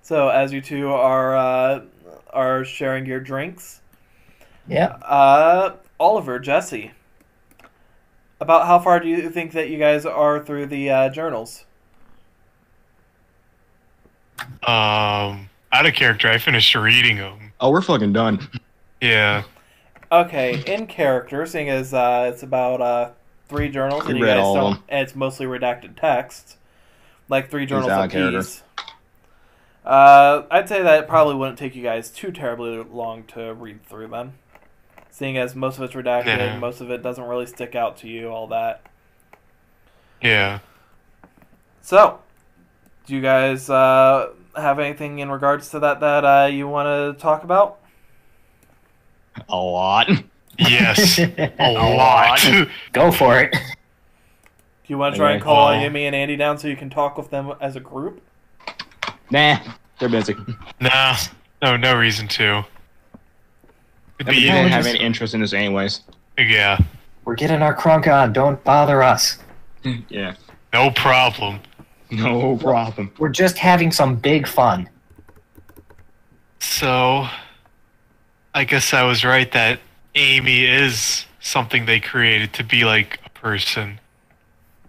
So, as you two are sharing your drinks,
yeah.
Oliver, Jesse, about how far do you think that you guys are through the journals?
Out of character, I finished reading them.
Oh, we're fucking done.
Yeah.
Okay, in character, seeing as it's about 3 journals, and you
read
guys
all of
don't,
them.
and it's mostly redacted text, like 3 journals
out of character.
apiece. I'd say that it probably wouldn't take you guys too terribly long to read through them, seeing as most of it's redacted,
Yeah.
most of it doesn't really stick out to you, all that.
Yeah.
So, do you guys have anything in regards to that you want to talk about?
A lot.
Yes. A lot.
Go for it.
Do you want to try and call Amy and Andy down so you can talk with them as a group?
Nah, they're busy.
Nah. No reason to. It'd
They
be
didn't have any interest in this anyways.
Yeah.
We're getting our crunk on. Don't bother us.
Yeah.
No problem.
No problem.
We're just having some big fun.
So, I guess I was right that Amy is something they created to be like a person.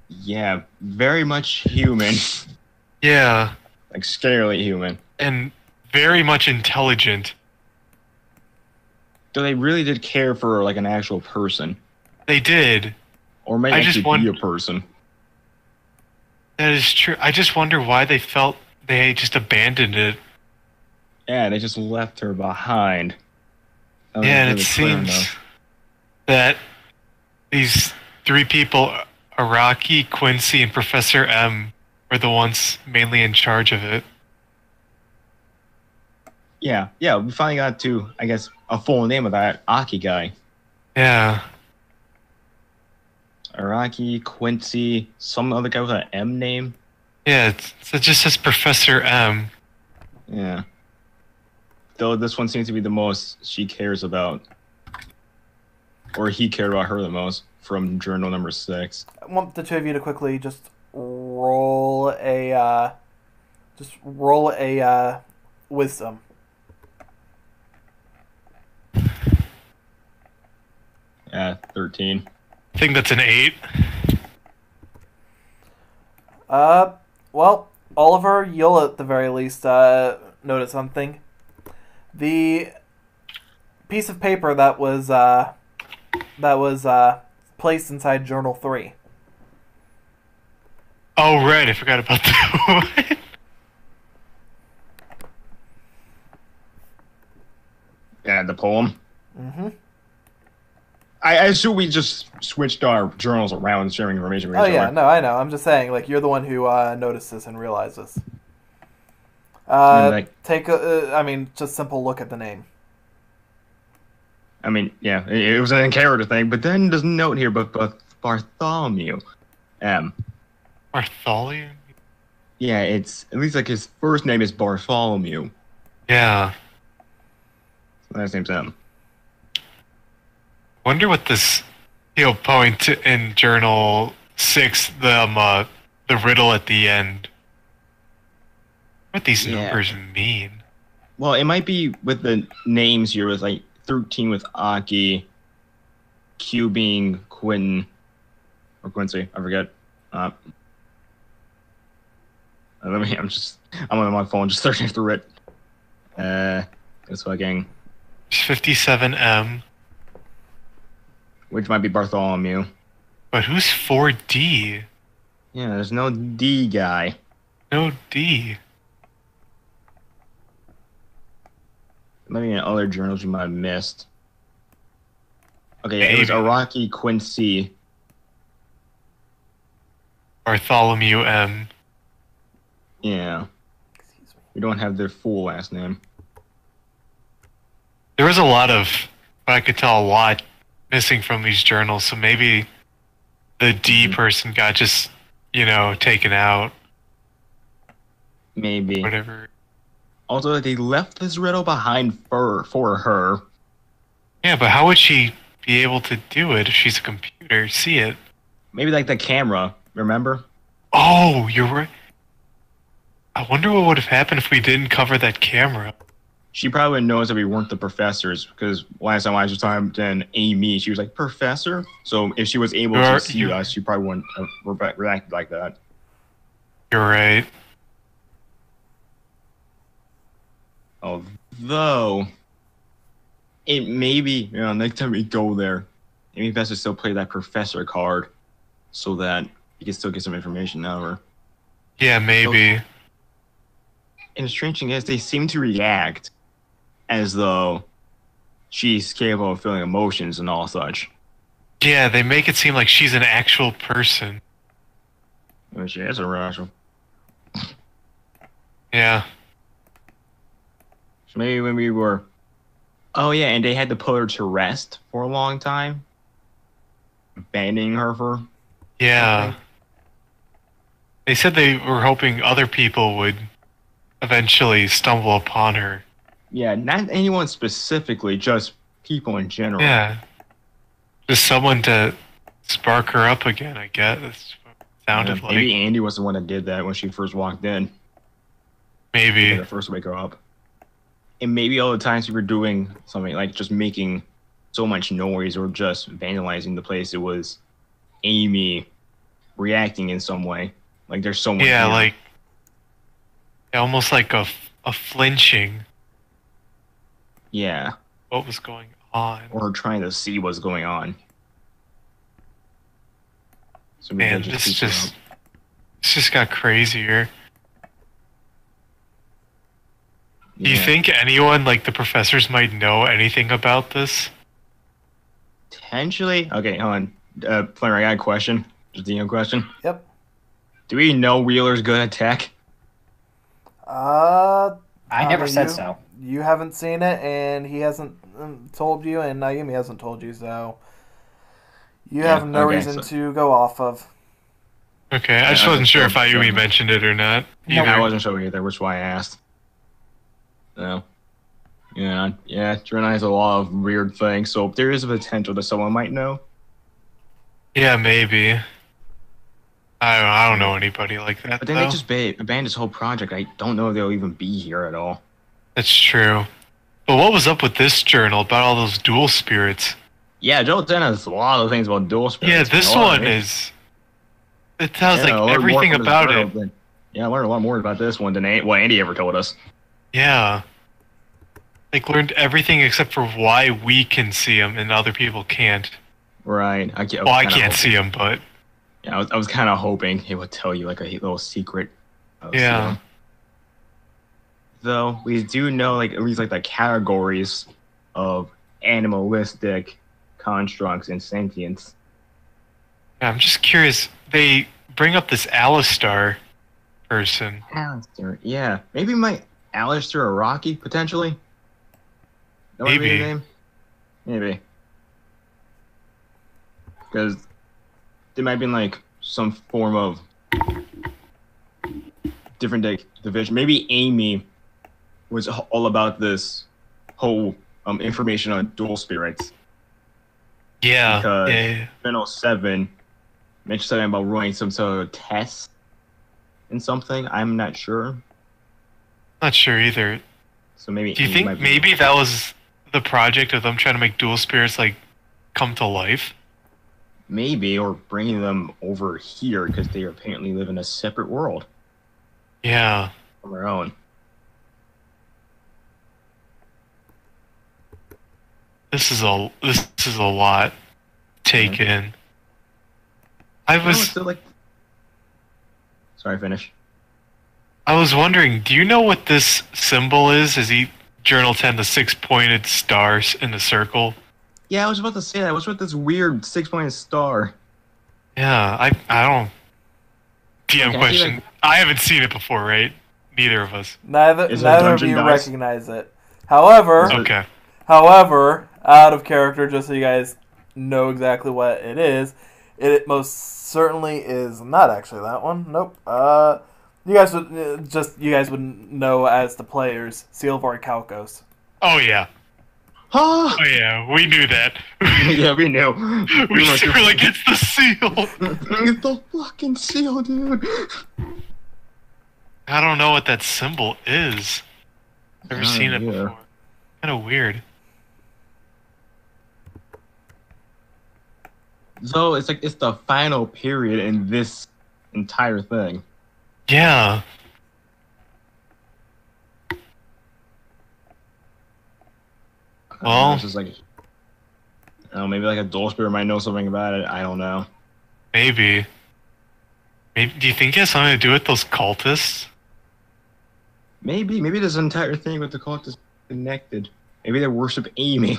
Yeah, very much human.
Yeah,
Like, scarily human.
and very much intelligent.
So they really did care for her like an actual person.
They did.
Or may
I just
actually be
want-
a person.
That is true. I just wonder why they felt they just abandoned it.
Yeah, they just left her behind. That was
Yeah, and it
really clear
seems
enough.
that these three people, Araki, Quincy, and Professor M, were the ones mainly in charge of it.
Yeah, we finally got to, I guess, a full name of that Aki guy.
Yeah.
Araki, Quincy, some other guy with an M name.
Yeah, it just says Professor M.
Yeah. Though this one seems to be the most she cares about. Or he cared about her the most from journal number 6.
I want the two of you to quickly just roll a wisdom.
Yeah, 13.
I think that's an 8.
Well, Oliver, you'll at the very least notice something. The piece of paper that was placed inside Journal 3.
Oh, right, I forgot about that.
Yeah, the poem.
Mm-hmm.
I assume we just switched our journals around and sharing information with
Oh
each
yeah,
other.
no, I know. I'm just saying, like, you're the one who noticed this and realized this.
like-
Just simple look at the name.
I mean, yeah, it was an in-character thing, but then there's a note here, but Bartholomew M.
Bartholomew?
Yeah, it's at least like his first name is Bartholomew.
Yeah.
Last name's M.
Wonder what this point in Journal 6, the riddle at the end. What these
Yeah.
numbers mean.
Well, it might be with the names here, with like 13 with Aki, Q being Quentin or Quincy, I forget. I'm on my phone just searching through it. It's fucking,
57M.
which might be Bartholomew.
But who's 4D?
Yeah, there's no D guy.
No D.
Maybe in other journals you might have missed. Okay, yeah, it was
Maybe.
Araki Quincy.
Bartholomew M.
Yeah,
Excuse me.
we don't have their full last name.
There was a lot of, what I could tell, a lot missing from these journals, so maybe the D person got just, taken out.
Maybe.
Whatever.
Also, they left this riddle behind for her.
Yeah, but how would she be able to do it if she's a computer? See it?
Maybe like the camera, remember?
Oh, you're right. I wonder what would have happened if we didn't cover that camera.
She probably knows that we weren't the professors, because last time I was talking to Amy, she was like, "Professor?" So if she was able to see us, she probably wouldn't have reacted like that.
You're right.
Although, it may be, next time we go there, it may be best to still play that professor card so that you can still get some information out of her.
Yeah, maybe.
And the strange thing is, they seem to react as though she's capable of feeling emotions and all such.
Yeah, they make it seem like she's an actual person.
I mean, she is a rational.
Yeah.
So maybe when we were... Oh yeah, and they had to put her to rest for a long time. Abandoning her for...
Yeah.
Okay.
They said they were hoping other people would eventually stumble upon her.
Yeah, not anyone specifically, just people in general.
Yeah. Just someone to spark her up again, I guess. That's what it sounded like.
Maybe Andy was the one that did that when she first walked in.
Maybe.
The first wake her up. And maybe all the times we were doing something like just making so much noise or just vandalizing the place, it was Amy reacting in some way. Like there's someone
Yeah,
here.
like almost like a flinching.
Yeah.
What was going on?
Or trying to see what's going on. So maybe
Man,
that
this
keeps her
just
up.
this just got crazier. Do you
Yeah.
think anyone, like the professors, might know anything about this?
Potentially. Okay, hold on. Flamer, I got a question. Just a question.
Yep.
Do we know Wheeler's good at tech?
I never
Tommy,
said so.
You haven't seen it, and he hasn't told you, and Naomi hasn't told you, so you
Yeah,
have no
okay,
reason
so-
to go off of.
Okay, I just
I
wasn't sure if
understand.
Ayumi mentioned it or not.
No,
either.
I wasn't sure either, which is why I asked. So, yeah, Jordan has a lot of weird things, so there is a potential that someone might know.
Yeah, maybe. I don't know anybody like that,
But then
though.
they just abandoned this whole project. I don't know if they'll even be here at all.
That's true. But what was up with this journal about all those dual spirits?
Yeah, Joe 10 has a lot of things about dual spirits.
Yeah, this
A lot of
one
things.
is... It tells,
Yeah, I
like,
learned
everything
more from this
about
journal
it.
than- yeah, I learned a lot more about this one than Andy ever told us.
Yeah. Like, learned everything except for why we can see them and other people can't.
Right.
Well, I can't see them, but...
Yeah, I was kind of hoping it would tell you like a little secret. Of
Yeah.
seeing. Though we do know like at least like the categories of animalistic constructs and sentience.
Yeah, I'm just curious. They bring up this Alistar person.
Alistair, yeah, maybe Alistair or Rocky potentially. That might be
Maybe.
the name. Maybe. Because there might be like some form of different division. Maybe Amy was all about this whole information on dual spirits.
Yeah.
Because
Yeah.
Final 7 mentioned something about running some sort of test and something. I'm not sure.
Not sure either.
So maybe.
Do you
Amy
think
might be-
maybe that was the project of them trying to make dual spirits, like, come to life?
Maybe, or bringing them over here because they apparently live in a separate world
Yeah.
on their own.
This is a lot to take in. I
No,
was
it's still like. Sorry, finish.
I was wondering, do you know what this symbol is? Is Journal 10 the 6-pointed stars in the circle?
Yeah, I was about to say that. What's with this weird 6-pointed star?
Yeah, I don't. DM
Can I see,
question.
like-
I haven't seen it before, right? Neither of us.
Neither
Is it
of
Dungeon
you
Dice?
recognize it. However,
Okay.
out of character, just so you guys know exactly what it is, it most certainly is not actually that one. Nope. You guys would know as the players, Silvar Calcos.
Oh yeah.
Oh,
Oh yeah. We knew that.
yeah, we knew.
we were like, it's the seal.
It's the fucking seal, dude.
I don't know what that symbol is. Never seen it
yeah.
before. Kind of weird.
So it's like it's the final period in this entire thing.
Yeah. Well-
It's just like, I don't know, maybe like a dual spirit might know something about it. I don't know.
Maybe. Maybe. Do you think it has something to do with those cultists?
Maybe this entire thing with the cult is connected. Maybe they worship Amy.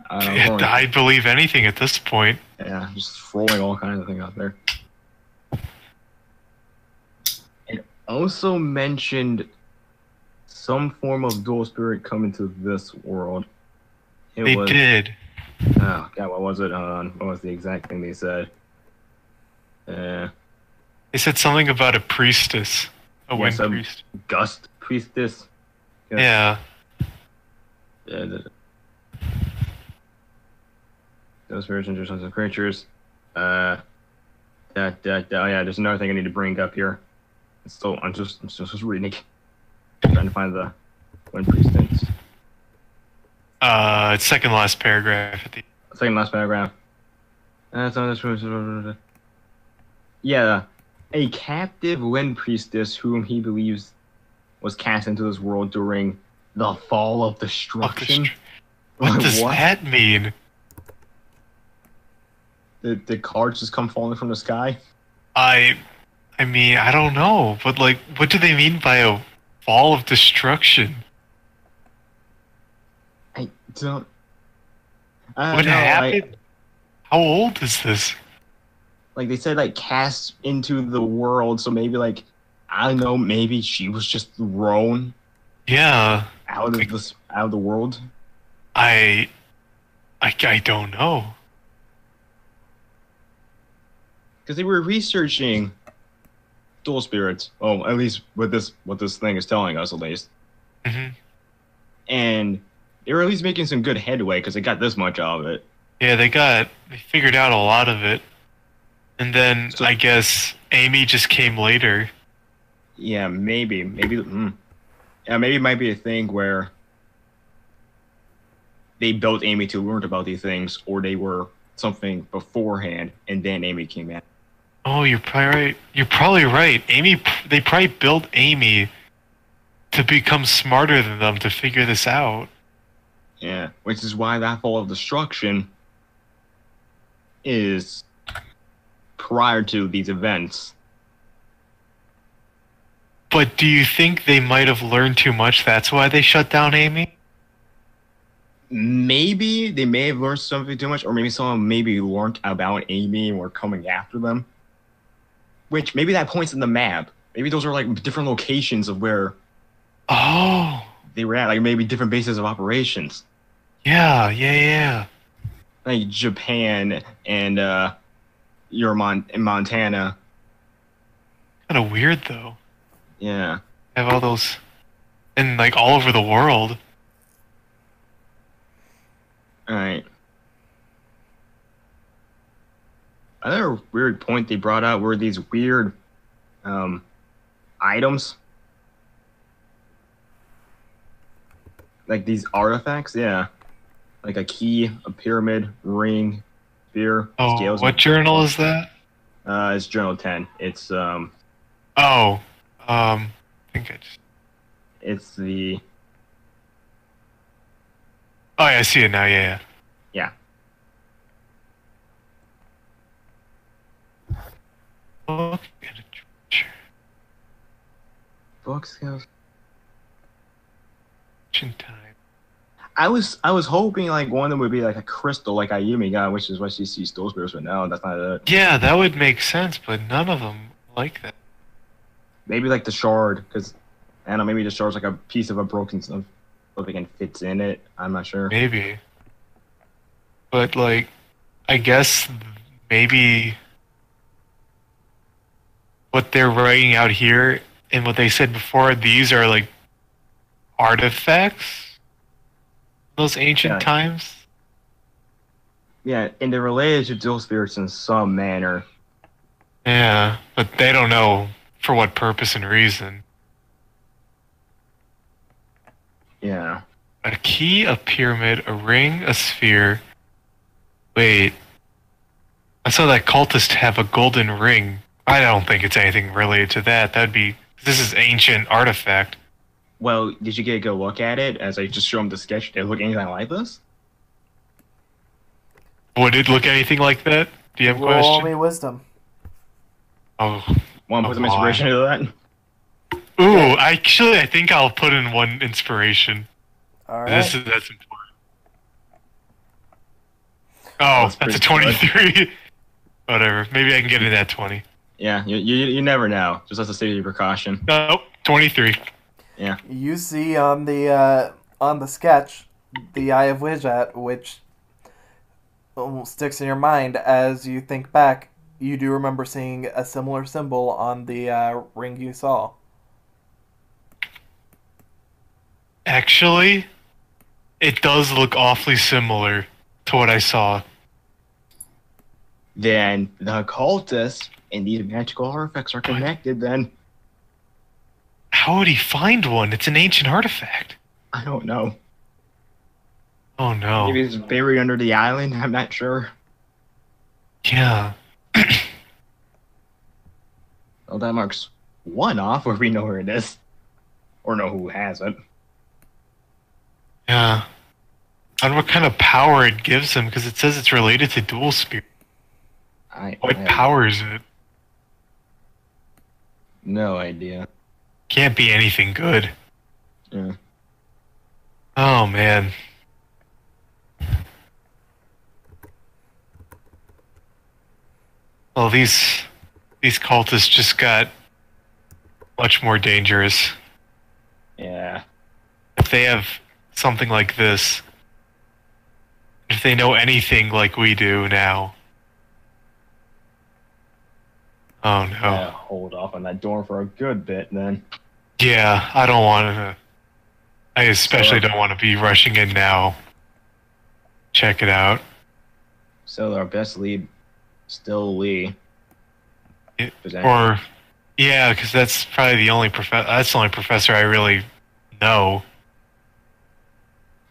I don't know.
I believe anything at this point.
Yeah, just throwing all kinds of things out there. It also mentioned some form of dual spirit coming to this world. It
They
was,
did.
Oh god, what was it? Hold on. What was the exact thing they said?
They said something about a priestess. A wind
some
priest.
Gust priestess.
Yeah.
those versions are sons of creatures. Oh yeah, there's another thing I need to bring up here. I'm just reading. Trying to find the Wind Priestess.
It's second last paragraph at the
Second last paragraph. Yeah, a captive Wind Priestess whom he believes was cast into this world during the Fall of Destruction.
What does that mean?
The cards just come falling from the sky?
I mean, I don't know, but like, what do they mean by a fall of destruction?
I don't.
What happened? How old is this?
Like they said, like cast into the world. So maybe like I don't know. Maybe she was just thrown.
Yeah.
Out of the world.
I don't know.
Because they were researching dual spirits. Oh, at least what this thing is telling us, at least.
Mm-hmm.
And they were at least making some good headway because they got this much out of it.
Yeah, they figured out a lot of it, and then I guess Amy just came later.
Yeah, maybe. Yeah, maybe it might be a thing where they built Amy to learn about these things, or they were something beforehand, and then Amy came in.
Oh, you're probably right. They probably built Amy to become smarter than them to figure this out.
Yeah, which is why that Fall of Destruction is prior to these events.
But do you think they might have learned too much? That's why they shut down Amy?
Maybe they may have learned something too much, or maybe someone learned about Amy and were coming after them. Which maybe that points in the map. Maybe those are like different locations of where they were at, like maybe different bases of operations.
Yeah.
Like Japan and in Montana.
Kind of weird though.
Yeah.
Have all those, and like all over the world.
All right. Another weird point they brought out were these weird items. Like these artifacts, yeah. Like a key, a pyramid, ring, spear, scales.
What journal is that?
It's Journal 10. It's
I think I just...
It's the...
Oh, yeah, I see it now, yeah.
Yeah.
Look at a treasure.
Book scales.
Ancient time.
I was hoping like one of them would be like a crystal like Ayumi got, which is what she sees those spirits, but no, that's not it.
Yeah, that would make sense, but none of them like that.
Maybe like the shard, because I don't know, maybe the shard's like a piece of a broken something fits in it. I'm not sure.
Maybe. But like, I guess maybe what they're writing out here and what they said before, these are like artifacts? Those ancient times?
Yeah, and they're related to dual spirits in some manner.
Yeah, but they don't know for what purpose and reason.
Yeah.
A key, a pyramid, a ring, a sphere. Wait. I saw that cultist have a golden ring. I don't think it's anything related to that. This is ancient artifact.
Well, did you get a good look at it as I just show them the sketch? Did it look anything like this?
Would it look anything like that? Do you have a question?
Roll me wisdom.
Oh.
Want to put some inspiration into that?
Ooh, actually, I think I'll put in one inspiration.
All right.
That's important. Oh, that's a 23. Whatever. Maybe I can get in that 20.
Yeah, you never know. Just as a safety precaution.
Nope, 23.
Yeah.
You see on the sketch the Eye of Wijat, which sticks in your mind as you think back. You do remember seeing a similar symbol on the ring you saw.
Actually, it does look awfully similar to what I saw.
then the cultists and these magical artifacts are connected, then
How would he find one? It's an ancient artifact.
I don't know.
Oh no.
Maybe it's buried under the island. I'm not sure.
Yeah.
Well, that marks one off where we know where it is. Or know who has it.
Yeah. I don't know what kind of power it gives him, because it says it's related to dual spirit. What power is it?
No idea.
Can't be anything good.
Yeah.
Oh man. Well, these cultists just got much more dangerous.
Yeah.
If they have something like this, if they know anything like we do now. Oh no.
Yeah, hold off on that door for a good bit then.
Yeah, I don't want to. I especially don't want to be rushing in now. Check it out.
So our best lead, still Lee.
Or, yeah, because that's probably the only That's the only professor I really know.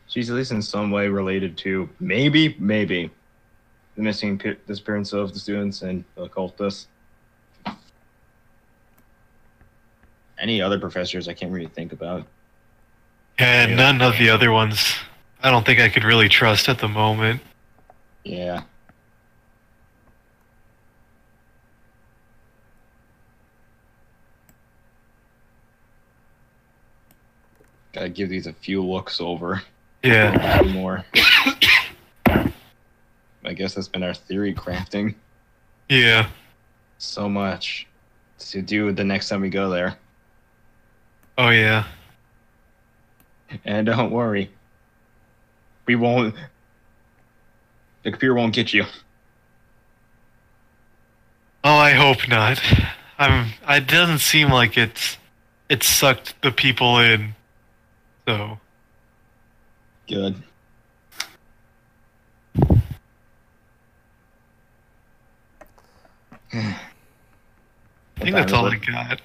She's at least in some way related to maybe the missing disappearance of the students and the cultists. Any other professors I can't really think about.
And none of the other ones I don't think I could really trust at the moment.
Yeah. Gotta give these a few looks over.
Yeah.
More. I guess that's been our theory crafting.
Yeah.
So much to do the next time we go there.
Oh, yeah.
And don't worry. We won't... The computer won't get you.
Oh, I hope not. It doesn't seem like it sucked the people in. So.
Good.
I think that's all I got.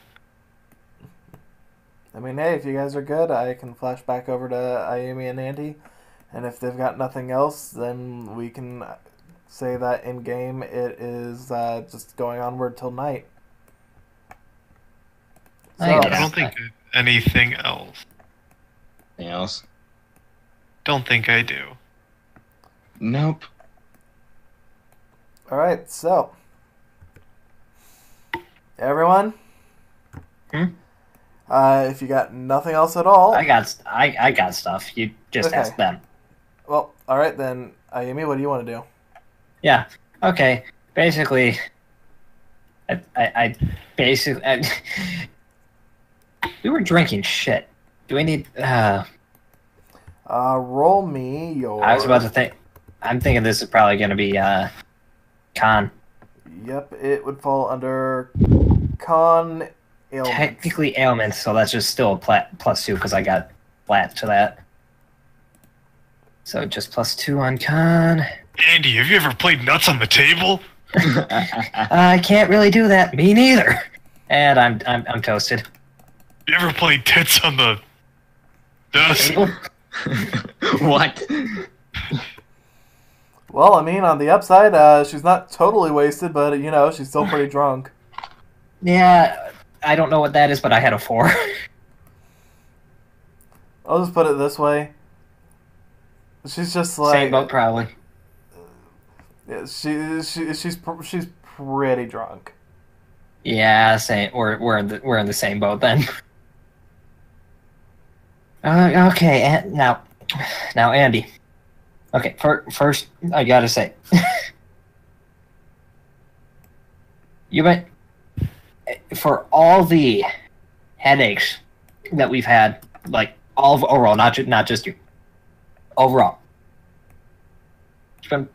I mean, hey, if you guys are good, I can flash back over to Ayumi and Andy. And if they've got nothing else, then we can say that in-game it is just going onward till night.
I don't think anything else.
Anything else?
Don't think I do.
Nope.
Alright, so. Everyone? If you got nothing else at all...
I got stuff. You just ask them.
Well, alright then. Ayumi, what do you want to do?
Yeah. Okay. Basically... I we were drinking shit. Do we need...
roll me your...
I was about to think... I'm thinking this is probably going to be, con.
Yep, it would fall under con ailments.
Technically ailments, so that's just still a +2 because I got flat to that. So just +2 on con.
Andy, have you ever played Nuts on the Table?
I can't really do that. Me neither. And I'm toasted.
You ever played Tits on the Dust?
What?
Well, I mean, on the upside, she's not totally wasted, but, you know, she's still pretty drunk.
Yeah, I don't know what that is, but I had a 4.
I'll just put it this way. She's just like...
Same boat, probably.
Yeah, she's pretty drunk.
Yeah, same. We're in the same boat then. Okay, now Andy. Okay, first I gotta say, you went for all the headaches that we've had, like overall, not just you. Overall, it's been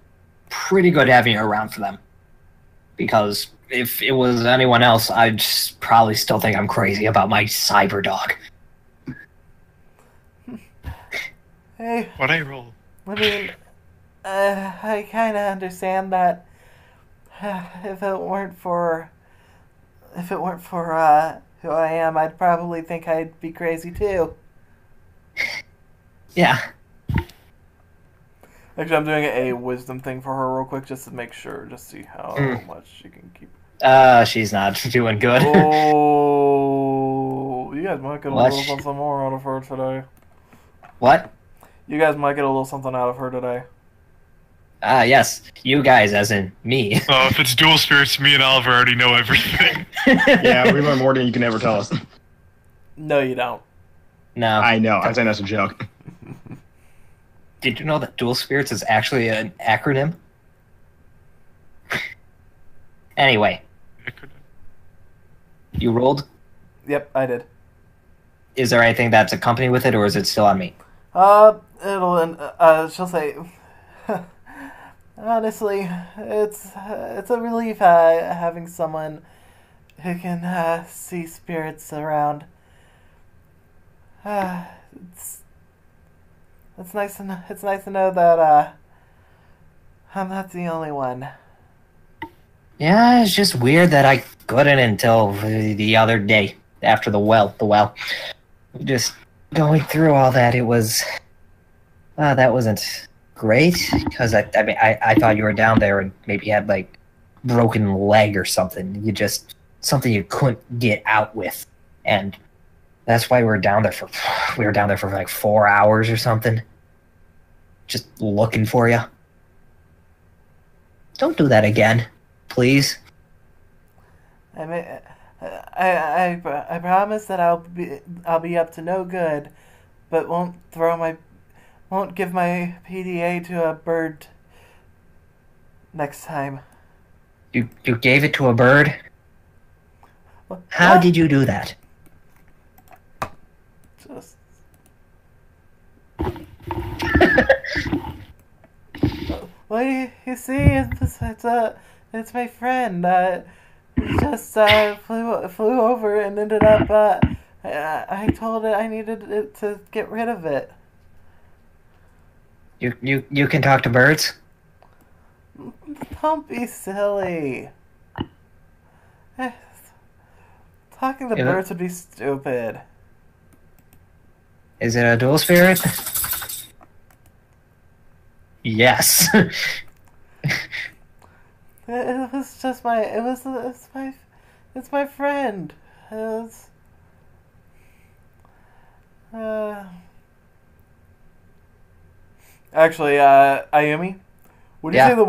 pretty good having you around for them. Because if it was anyone else, I'd probably still think I'm crazy about my cyber dog.
Hey.
What'd I roll?
I mean, I kind of understand that if it weren't for who I am, I'd probably think I'd be crazy too.
Yeah.
Actually, I'm doing a wisdom thing for her real quick just to make sure, just see how much she can keep.
She's not doing good.
Oh, you guys might get a
What?
little something more out of her today.
What?
You guys might get a little something out of her today.
Yes. You guys, as in me.
Oh, if it's dual spirits, me and Oliver already know everything.
Yeah, we learn more than you can ever tell us.
No, you don't.
No.
I know. I'm saying that's a joke.
Did you know that Dual Spirits is actually an acronym? Anyway, you rolled?
Yep, I did.
Is there anything that's accompanied with it, or is it still on me?
She'll say, honestly, it's a relief having someone who can see spirits around. It's nice to know. It's nice to know that I'm not the only one.
Yeah, it's just weird that I couldn't until the other day after the well. Just going through all that, it was that wasn't great because I thought you were down there and maybe you had like broken leg or something. Something you couldn't get out with, and that's why we were down there for like 4 hours or something, just looking for you. Don't do that again, please.
I promise that I'll be up to no good, but won't give my PDA to a bird next time.
You gave it to a bird? How
What?
did you do that?
Just well, you see, it's my friend. He just flew over and ended up. I told it I needed it to get rid of it.
You can talk to birds?
Don't be silly. Talking to
Yeah.
birds would be stupid.
Is it a dual spirit? Yes.
It was just it's my friend. Actually, Ayumi, would you
Yeah.
say the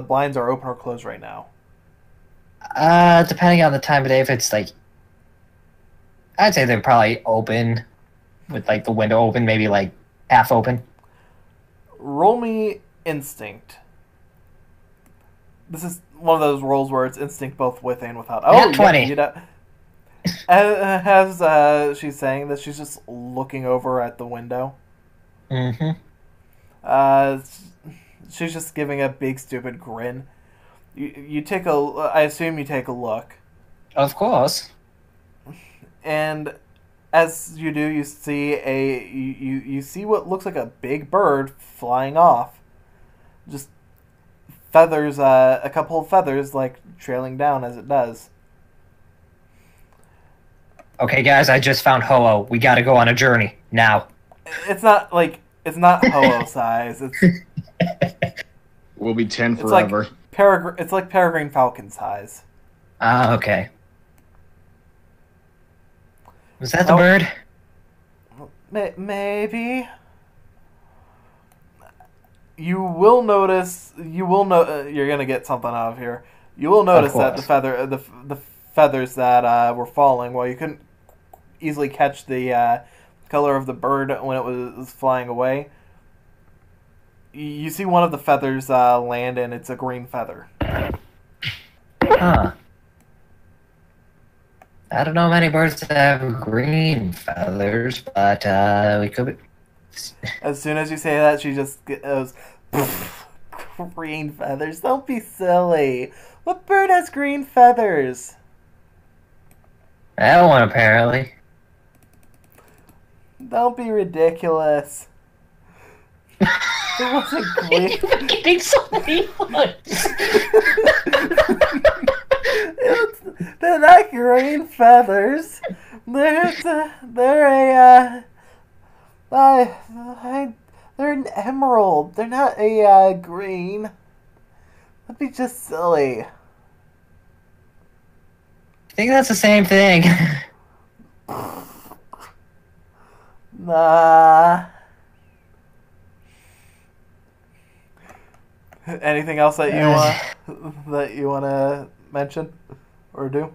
blinds are open or closed right now?
Depending on the time of day, if it's like, I'd say they're probably open, with like the window open, maybe like half open.
Roll me instinct. This is one of those rolls where it's instinct both with and without. Oh,
Nat 20.
You know, as she's saying this, she's just looking over at the window.
Mm-hmm.
She's just giving a big stupid grin. I assume you take a look,
Of course.
and as you do, you see you see what looks like a big bird flying off. Just feathers, a couple of feathers, like trailing down as it does.
Okay, guys, I just found Ho-Oh. We gotta go on a journey now.
It's not Ho-Oh size.
We'll be 10
It's like
forever.
It's like peregrine falcon size.
Ah, okay. Was that the
Oh.
bird?
Maybe. You will notice. You will know. You're gonna get something out of here. You will notice that
course.
the feathers that were falling, while you couldn't easily catch the color of the bird when it was flying away. You see one of the feathers land, and it's a green feather.
Huh. I don't know many birds that have green feathers, but we could be...
As soon as you say that, she just goes, green feathers. Don't be silly. What bird has green feathers?
That one, apparently.
Don't be ridiculous. It wasn't green.
You're getting so many ones.
They're not green feathers. They're an emerald. They're not a green. That'd be just silly.
I think that's the same thing.
Nah. Anything else that you want to mention or do?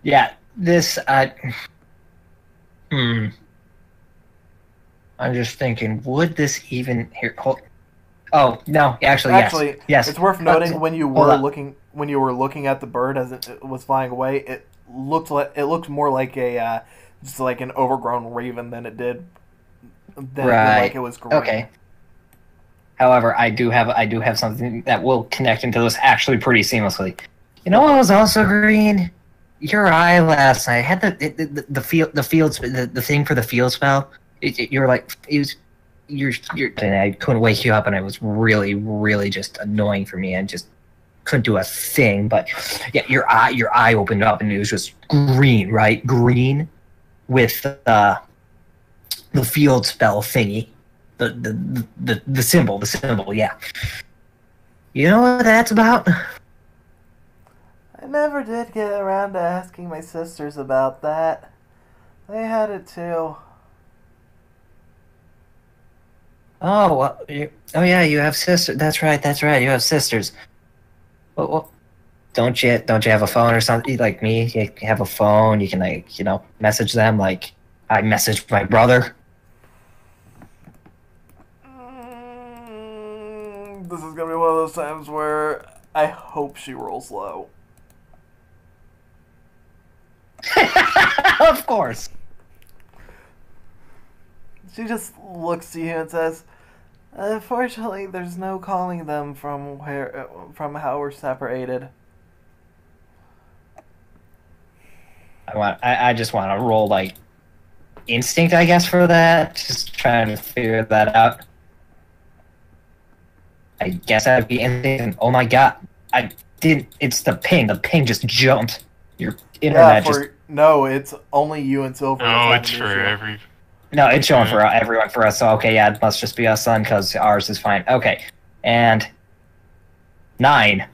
Yeah, this I'm just thinking, would this even here? Oh no, actually, yes.
It's worth noting when you
hold
were
on.
looking at the bird as it was flying away, it looked more like a just like an overgrown raven than it did like it was green.
Okay. However, I do have something that will connect into this actually pretty seamlessly. You know what was also green? Your eye last night had the thing for the field spell. You're like and I couldn't wake you up, and it was really just annoying for me, and just couldn't do a thing. But yeah, your eye opened up, and it was just green, right? Green with the field spell thingy, the symbol, yeah. You know what that's about?
I never did get around to asking my sisters about that. They had it too.
Oh, well, yeah, you have sisters. That's right. You have sisters. Well, don't you have a phone or something like me? You have a phone. You can message them like I messaged my brother.
This is gonna be one of those times where I hope she rolls low.
Of course.
She just looks to you and says, "Unfortunately, there's no calling them from how we're separated."
I just want to roll like instinct, I guess, for that. Just trying to figure that out. I guess that'd be instinct. And, oh my god, I didn't. It's the ping. The ping just jumped. Your internet
No, it's only you and Silver.
No, it's for every.
No, it's showing for everyone for us. So okay, yeah, it must just be us then, because ours is fine. Okay, and 9.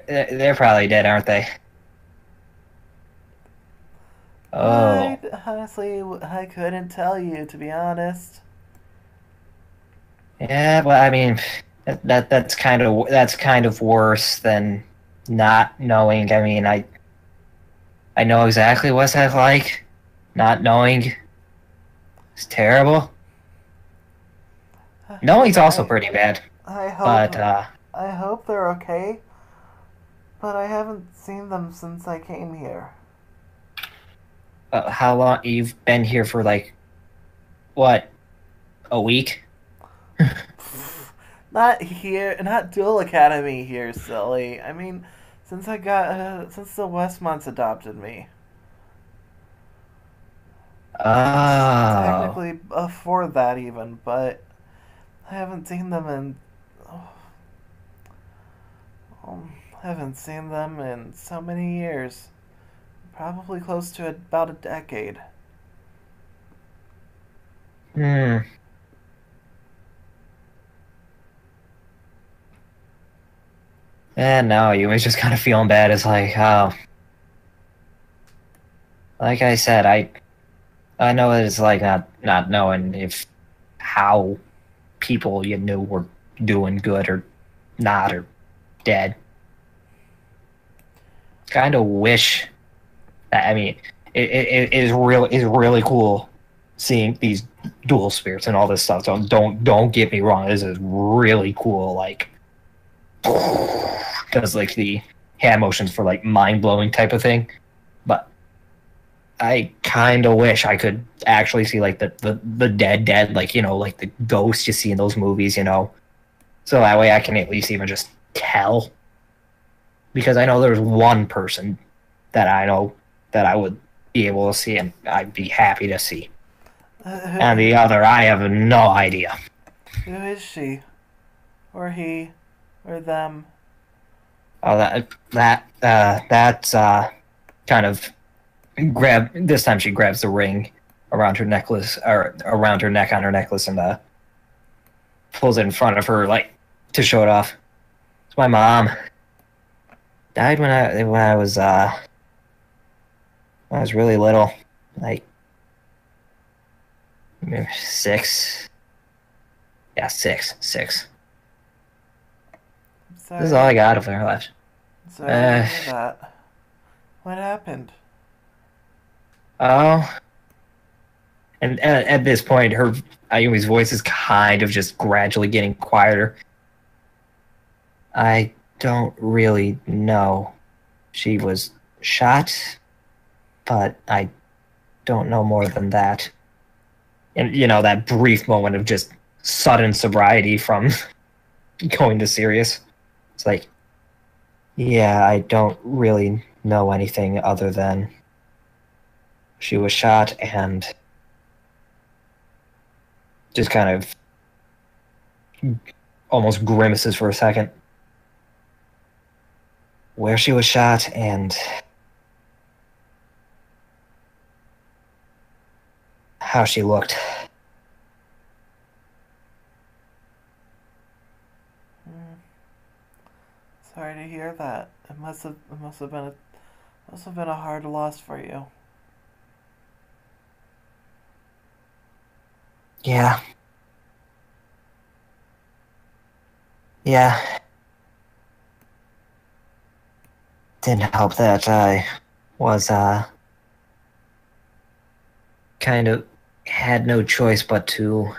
They're probably dead, aren't they? Oh.
Honestly, I couldn't tell you, to be honest.
Yeah, well, I mean, that's kind of worse than not knowing. I mean, I know exactly what's that like. Not knowing is terrible. Knowing's also pretty bad.
I hope they're okay. But I haven't seen them since I came here.
How long you've been here for? Like, what? A week?
Not here, not Duel Academy here, silly. I mean, since the Westmonts adopted me.
Oh.
Technically before that even, but I haven't seen them in... I haven't seen them in so many years. Probably close to about a decade.
Hmm. And no, you was just kind of feeling bad. It's like, oh. Like I said, I know that it's like not knowing if how people you knew were doing good or not or dead. Kind of wish that, I mean, it is really cool seeing these dual spirits and all this stuff. So don't get me wrong. This is really cool. Like, because like the hand motions for like mind blowing type of thing, but I kind of wish I could actually see like the dead, like, you know, like the ghosts you see in those movies, you know, so that way I can at least even just tell, because I know there's one person that I know that I would be able to see and I'd be happy to see. And the other, I have no idea.
Who is she? Or he? Or them?
Oh, that's kind of this time she grabs the ring around her necklace, or around her neck on her necklace, and pulls it in front of her, like, to show it off. It's my mom. Died when I was really little, like maybe 6. Yeah, 6.
Sorry.
This is all I got of her left.
Sorry to hear that. What happened?
Oh, and at this point, Ayumi's voice is kind of just gradually getting quieter. I don't really know. She was shot, but I don't know more than that. And, that brief moment of just sudden sobriety from going to serious. It's like, yeah, I don't really know anything other than she was shot, and just kind of almost grimaces for a second. Where she was shot and how she looked.
Sorry to hear that. It must have been a hard loss for you.
Yeah. Didn't help that I was kind of had no choice but to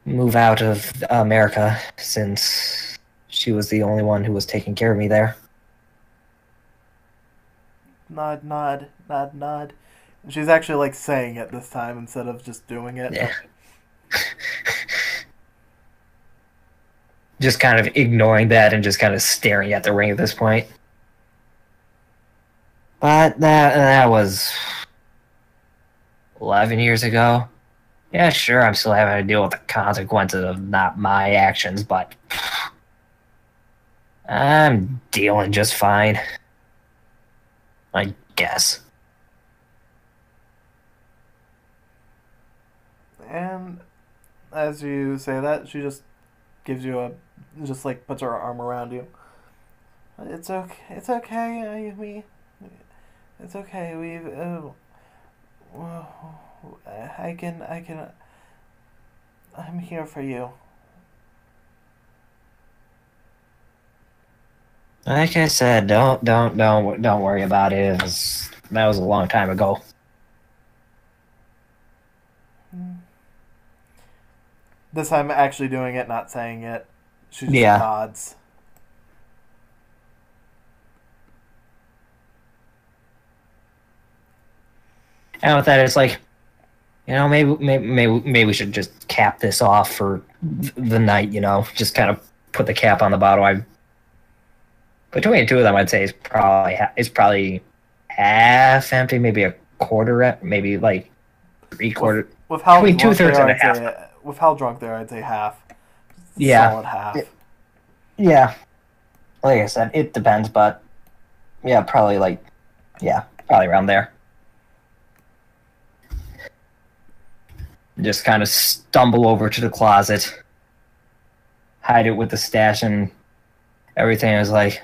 move out of America, since she was the only one who was taking care of me there.
Nod. She's actually like saying it this time instead of just doing it.
Yeah. Just kind of ignoring that and just kind of staring at the ring at this point. But that was 11 years ago. Yeah, sure, I'm still having to deal with the consequences of not my actions, but I'm dealing just fine, I guess.
And as you say that, she just gives you puts her arm around you. It's okay, Ayumi. It's okay, I'm here for you.
Like I said, don't worry about it. That was a long time ago.
This time actually doing it, not saying it. She just nods.
And with that, it's like, maybe we should just cap this off for the night. Just kind of put the cap on the bottle. Between the two of them, I'd say it's probably half empty, maybe a quarter, maybe like 3/4.
With how
between 2/3 and a half.
With how drunk they are, I'd say half.
Yeah.
Solid half.
Yeah. Like I said, it depends, but yeah, probably around there. Just kind of stumble over to the closet, hide it with the stash and everything. I was like,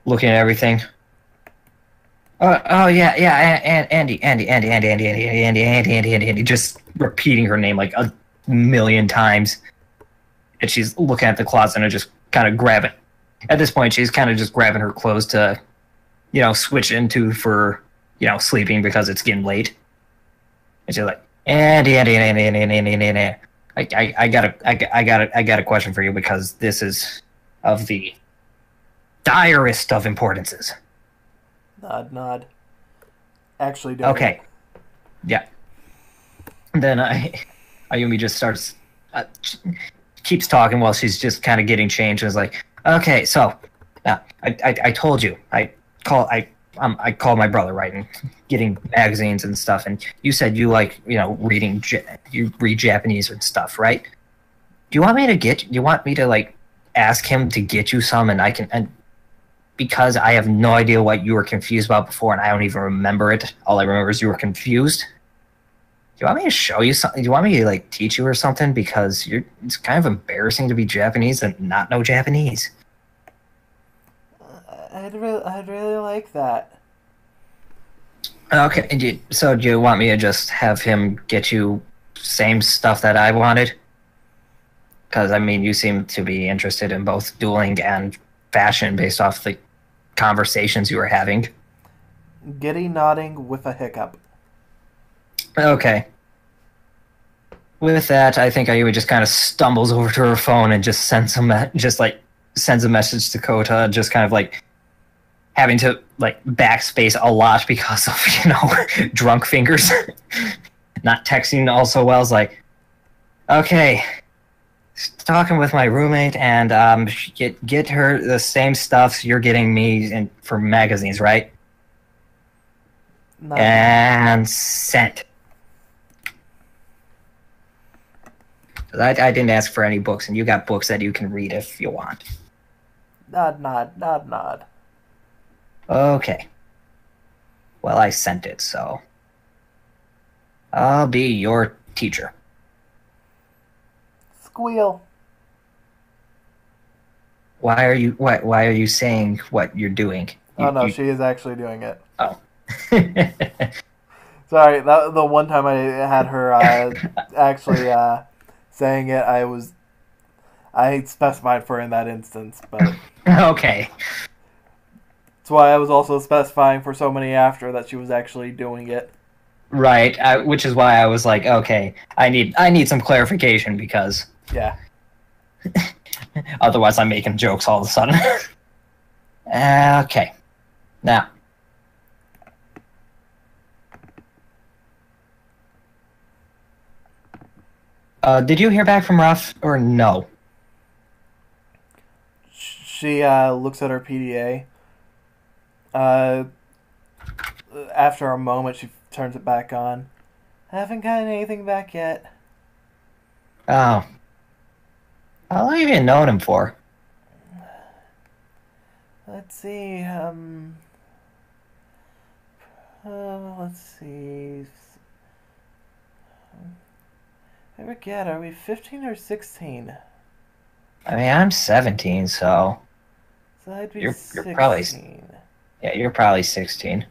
looking at everything. Oh yeah, Andy, just repeating her name like a million times. And she's looking at the closet and just kind of grabbing. At this point, she's kind of just grabbing her clothes to, switch into for, sleeping because it's getting late. And she's like, Andy. I got a question for you, because this is of the direst of importances.
Nod. Actually doing
okay.
it.
Yeah. Then Ayumi just starts, keeps talking while she's just kind of getting changed, and is like, okay, so, now, I told you, I I called my brother, right, and getting magazines and stuff. And you said you like, reading. You read Japanese and stuff, right? Do you want me to like ask him to get you some, and I can, and because I have no idea what you were confused about before, and I don't even remember it. All I remember is you were confused. Do you want me to show you something? Do you want me to like teach you or something? Because it's kind of embarrassing to be Japanese and not know Japanese.
I'd really like that.
Okay, so do you want me to just have him get you same stuff that I wanted? Because, I mean, you seem to be interested in both dueling and fashion based off the conversations you were having.
Giddy nodding with a hiccup.
Okay. With that, I think Ayumi just kind of stumbles over to her phone and just sends a message to Kota, just kind of like having to like backspace a lot because of drunk fingers, not texting also well. It's like, okay, talking with my roommate and get her the same stuff you're getting me for magazines, right?
No.
And sent. I didn't ask for any books, and you got books that you can read if you want.
Nod.
Okay. Well, I sent it, so I'll be your teacher.
Squeal.
Why are you saying what you're doing?
She is actually doing it.
Oh.
Sorry, the one time I had her actually saying it, I specified for in that instance, but
Okay.
that's why I was also specifying for so many after that she was actually doing it.
Right, which is why I was like, okay, I need some clarification because
Yeah.
otherwise I'm making jokes all of a sudden. Okay. Now. Did you hear back from Ruff or no?
She looks at her PDA. After a moment, she turns it back on. I haven't gotten anything back yet.
Oh. How long have you known him for?
Let's see. Let's see. I forget. Are we 15 or 16?
I mean, I'm 17, so
So I'd be
you're
16.
probably you're probably 16.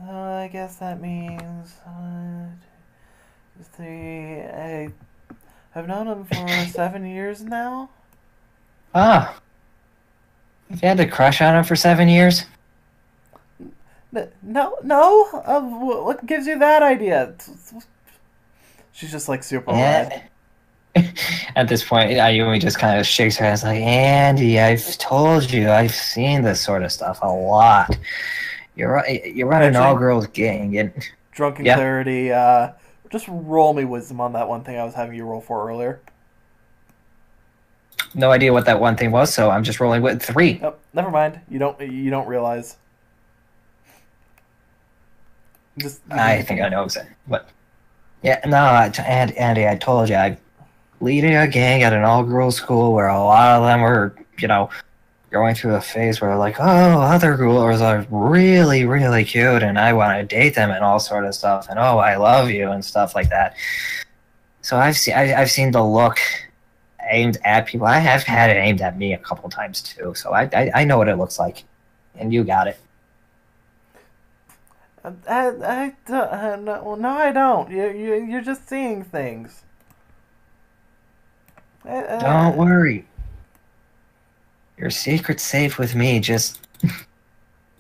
I guess that means 3. I've known him for 7 years now.
Ah. You've had a crush on him for 7 years?
No. What gives you that idea? She's just like super red.
At this point, Ayumi just kind of shakes her head like, Andy, I've told you, I've seen this sort of stuff a lot. You're running an all-girls gang. And
Drunken clarity. Just roll me wisdom on that one thing I was having you roll for earlier.
No idea what that one thing was, so I'm just rolling with 3.
Oh, never mind. You don't realize.
I think I know exactly what. Yeah, no, Andy, I told you, I'm leading a gang at an all-girls school where a lot of them were, going through a phase where like, oh, other girls are really, really cute, and I want to date them and all sort of stuff, and oh, I love you and stuff like that. So I've seen the look aimed at people. I have had it aimed at me a couple times too, so I know what it looks like, and you got it.
No, I don't. You're just seeing things.
Don't worry. Your secret's safe with me. Just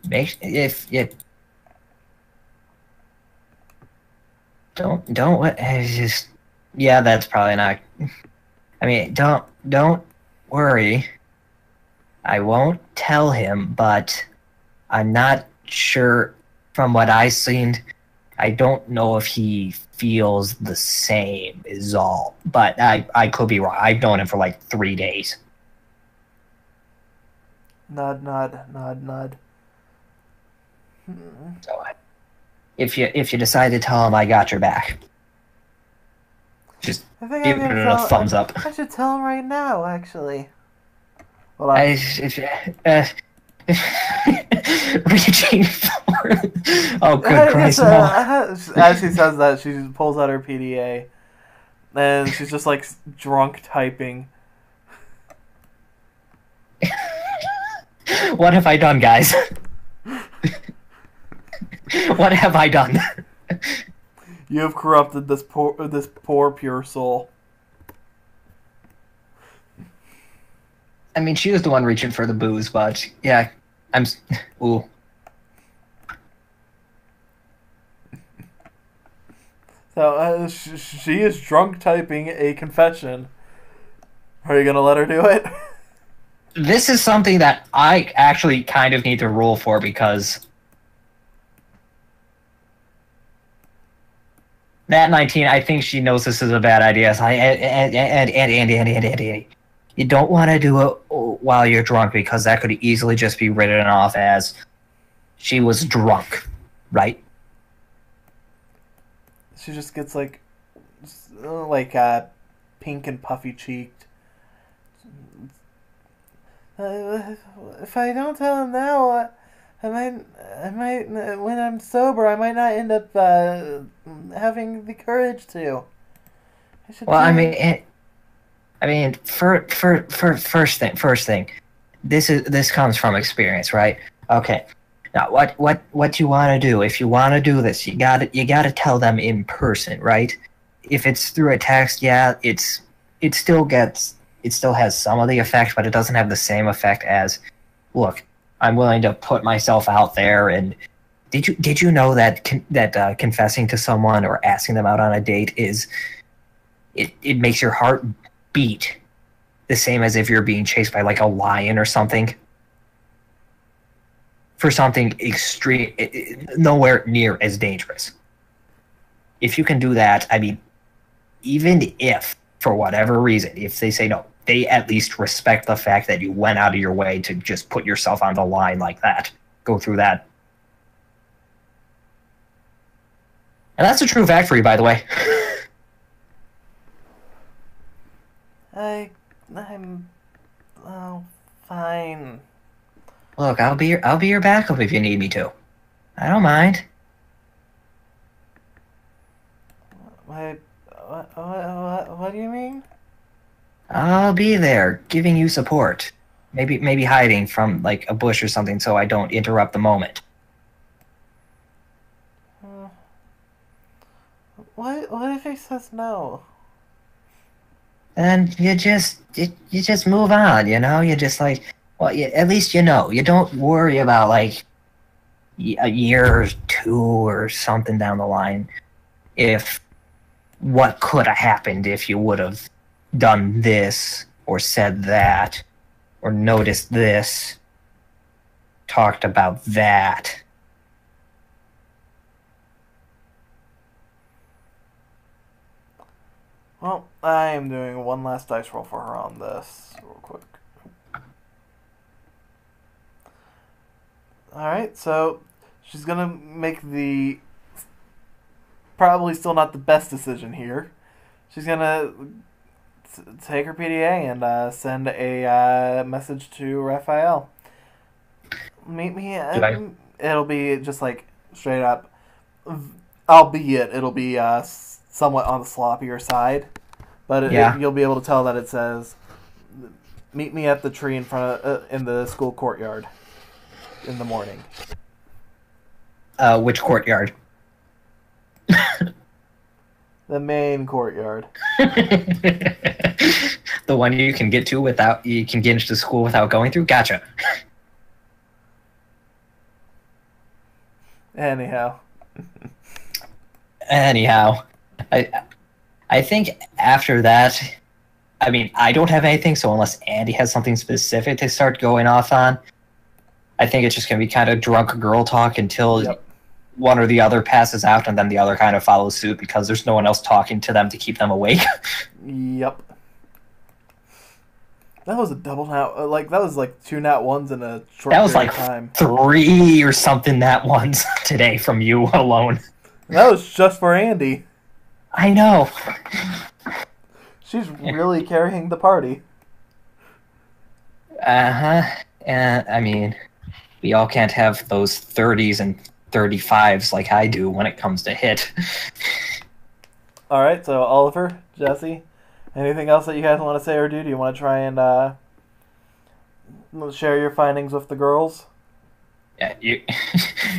if you don't just yeah, that's probably not. I mean, don't worry. I won't tell him, but I'm not sure. From what I've seen, I don't know if he feels the same is all. But I could be wrong. I've known him for like 3 days.
Nod.
So if you decide to tell him I got your back, just
I think
give
I'm
it
gonna
a thumbs up.
I should tell him right now, actually. Hold on.
Reaching for. Oh, good Christ, Mom.
As she says that, she pulls out her PDA, and she's just like drunk typing.
What have I done, guys? What have I done?
You have corrupted this poor pure soul.
I mean, she was the one reaching for the booze, but yeah, ooh.
So she is drunk typing a confession. Are you gonna let her do it?
This is something that I actually kind of need to rule for because that 19, I think she knows this is a bad idea. So Andy, you don't want to do it while you're drunk because that could easily just be written off as she was drunk, right?
She just gets like pink and puffy cheeked. If I don't tell him now, I might when I'm sober, I might not end up having the courage to.
Well, I mean, first thing, this comes from experience, right? Okay. Now, what you want to do? If you want to do this, you got to tell them in person, right? If it's through a text, yeah, it still has some of the effect, but it doesn't have the same effect as, look, I'm willing to put myself out there. And did you know that confessing to someone or asking them out on a date it makes your heart beat the same as if you're being chased by like a lion or something. For something extreme, nowhere near as dangerous. If you can do that, I mean, even if, for whatever reason, if they say no, they at least respect the fact that you went out of your way to just put yourself on the line like that. Go through that. And that's a true fact for you, by the way.
I'm fine.
Look, I'll be your backup if you need me to. I don't mind.
What do you mean?
I'll be there, giving you support. Maybe hiding from like a bush or something so I don't interrupt the moment.
What if he says no?
And you just move on, you know? You just like, well, at least you know. You don't worry about like a year or two or something down the line if what could have happened if you would have done this or said that or noticed this, talked about that.
Well, I am doing one last dice roll for her on this real quick. Alright, so she's gonna make the probably still not the best decision here. She's gonna take her PDA and send a message to Raphael. Meet me. It'll be just like straight up, albeit it'll be somewhat on the sloppier side, but you'll be able to tell that it says, "Meet me at the tree in front of, in the school courtyard in the morning."
Which courtyard?
The main courtyard.
The one you can get into school without going through? Gotcha.
Anyhow,
I think after that, I mean, I don't have anything, so unless Andy has something specific to start going off on, I think it's just going to be kind of drunk girl talk until one or the other passes out, and then the other kind of follows suit because there's no one else talking to them to keep them awake.
Yep. That was a double nat. Like that was like 2 nat ones in a short
That was
period
like
of time.
3 or something that ones today from you alone.
That was just for Andy.
I know.
She's really carrying the party.
Uh-huh. I mean, we all can't have those 30s and 35s like I do when it comes to hit.
All right, so Oliver, Jesse, anything else that you guys want to say or do? Do you want to try and share your findings with the girls?
Yeah, you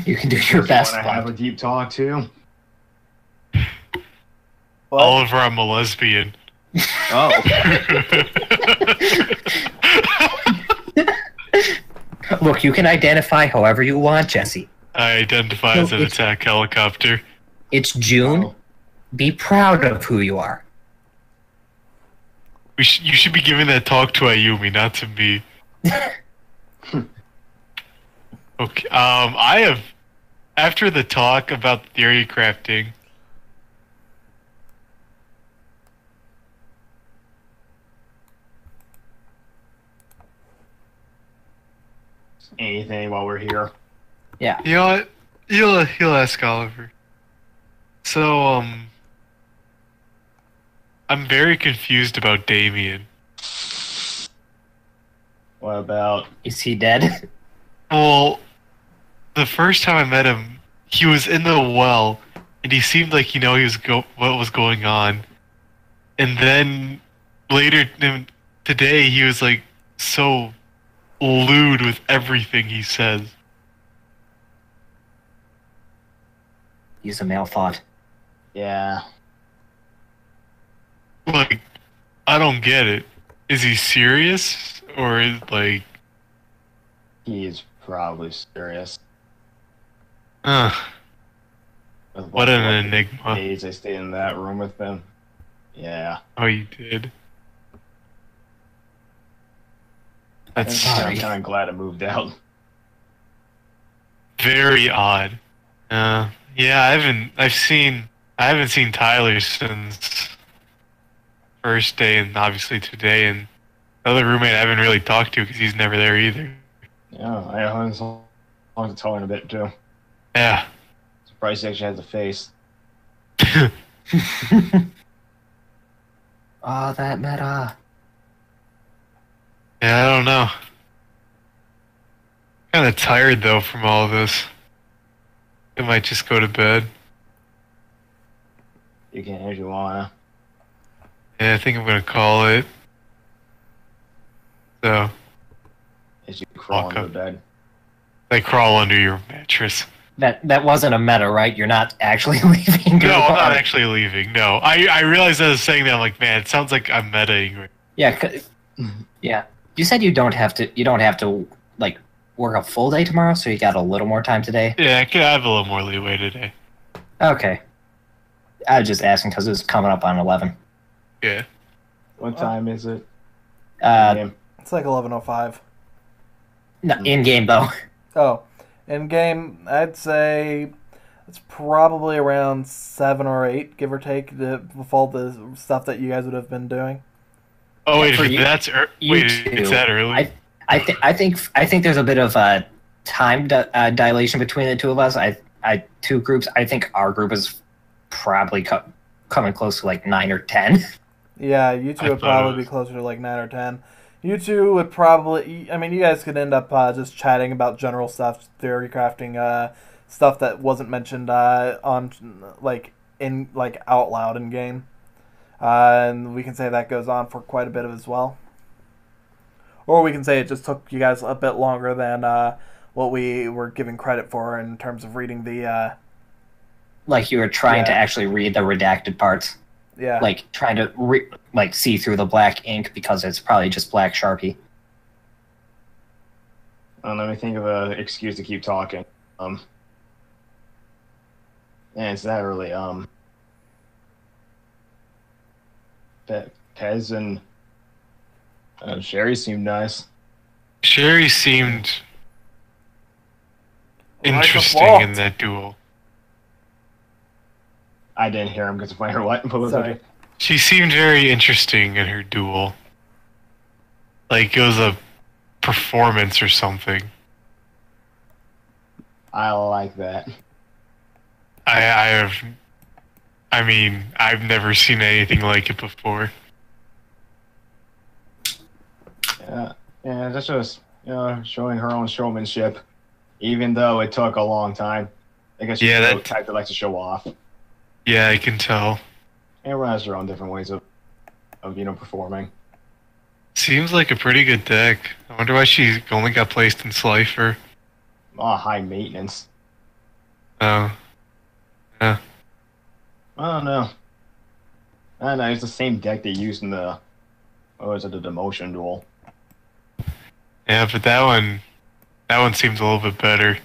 you can do your best.
Want to have a deep talk too?
What?
Oliver, I'm a lesbian.
Oh.
Look, you can identify however you want, Jesse.
I identify as an attack helicopter.
It's June.
Oh.
Be proud of who you are.
You should be giving that talk to Ayumi, not to me. Okay. I have, after the talk about theory crafting.
Anything while we're here?
Yeah.
You know what? You'll ask Oliver. So, I'm very confused about Damien.
What about?
Is he dead?
Well, the first time I met him, he was in the well, and he seemed like he was what was going on. And then later today, he was like so lewd with everything he says.
He's a male thought.
Yeah.
Like, I don't get it. Is he serious? Or is, like...
He's probably serious.
What
With
an enigma.
Days I stayed in that room with him. Yeah.
Oh, you did? That's
Sorry.
I'm kind of glad I moved out.
very odd. Yeah, I haven't seen Tyler since first day, and obviously today, and the other roommate I haven't really talked to because he's never there either.
Yeah, I hung so long to tell her a bit too.
Yeah.
Surprised he actually has a face.
Oh, that meta.
Yeah, I don't know. Kind of tired though from all of this. I might just go to bed.
You can if you wanna.
Yeah, I think I'm gonna call it. So,
As you crawl
Walk
into
up.
bed.
I crawl under your mattress.
That wasn't a meta, right? You're not actually leaving.
No, I'm not actually leaving. No, I realized as I was saying that, I'm like, man, it sounds like I'm metaing. Right?
Yeah, yeah. You said you don't have to. You don't have to like work a full day tomorrow, so you got a little more time today.
Yeah, I could have a little more leeway today.
Okay. I was just asking because it was coming up on 11.
Yeah.
What time is it?
Uh,
It's like 11:05.
no, in game though.
Oh, in game, I'd say it's probably around 7 or 8, give or take, with all the stuff that you guys would have been doing.
Oh wait,
For you-
that's
you
wait,
two.
it's that early.
I think there's a bit of a time dilation between the two of us. Two groups. I think our group is probably coming close to like 9 or 10.
Yeah, you two
I
would
thought it
probably
was-
be closer to like 9 or 10. You two would probably, I mean, you guys could end up just chatting about general stuff, theory crafting, stuff that wasn't mentioned on, like, in, like, out loud in game. And we can say that goes on for quite a bit as well. Or we can say it just took you guys a bit longer than what we were giving credit for in terms of reading the,
Like you were trying to
Yeah.
actually read the redacted parts.
yeah.
Like trying to see through the black ink because it's probably just black Sharpie.
Let me think of an excuse to keep talking. And it's that early. Pez and Sherry seemed nice.
Sherry seemed
Like a
interesting
vault.
in that duel.
I didn't hear him because of my what? What was
Sorry.
it?
She seemed very interesting in her duel. Like it was a performance or something.
I like that.
I mean, I've never seen anything like it before.
Yeah, that's just showing her own showmanship, even though it took a long time. I guess she's the type that likes to show off.
Yeah, I can tell.
Everyone has their own different ways of performing.
Seems like a pretty good deck. I wonder why she only got placed in Slifer.
High maintenance.
Oh. Yeah.
I don't know. I don't know, it's the same deck they used in the the demotion duel.
Yeah, but that one seems a little bit better.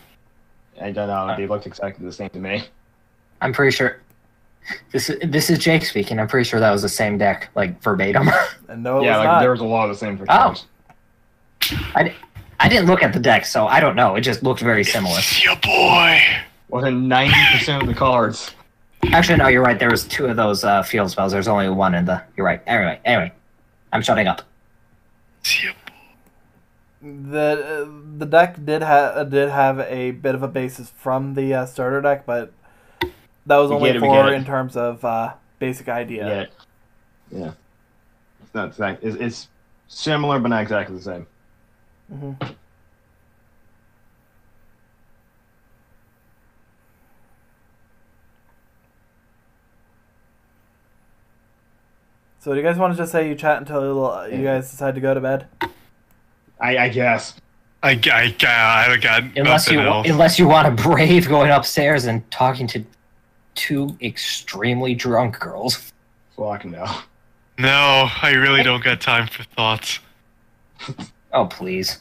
I don't know, they looked exactly the same to me.
I'm pretty sure. This is Jake speaking. I'm pretty sure that was the same deck, like verbatim.
And no, it
Yeah,
was
like
not.
there was a lot of the same for cards.
I didn't look at the deck, so I don't know. It just looked very similar.
It's your boy.
More than 90% of the cards.
Actually, no, you're right. There was 2 of those field spells. There's only 1 in the. You're right. Anyway, I'm shutting up.
It's your boy.
The deck did have a bit of a basis from the starter deck, but that was only in terms of basic idea.
Yeah. It's not exact. It's similar, but not exactly the same.
Mm-hmm. So do you guys want to just say you chat until you guys decide to go to bed?
I guess.
I got nothing else.
Unless you want to brave going upstairs and talking to 2 extremely drunk girls.
Fuck no.
No, I really don't got time for thoughts.
Oh, please.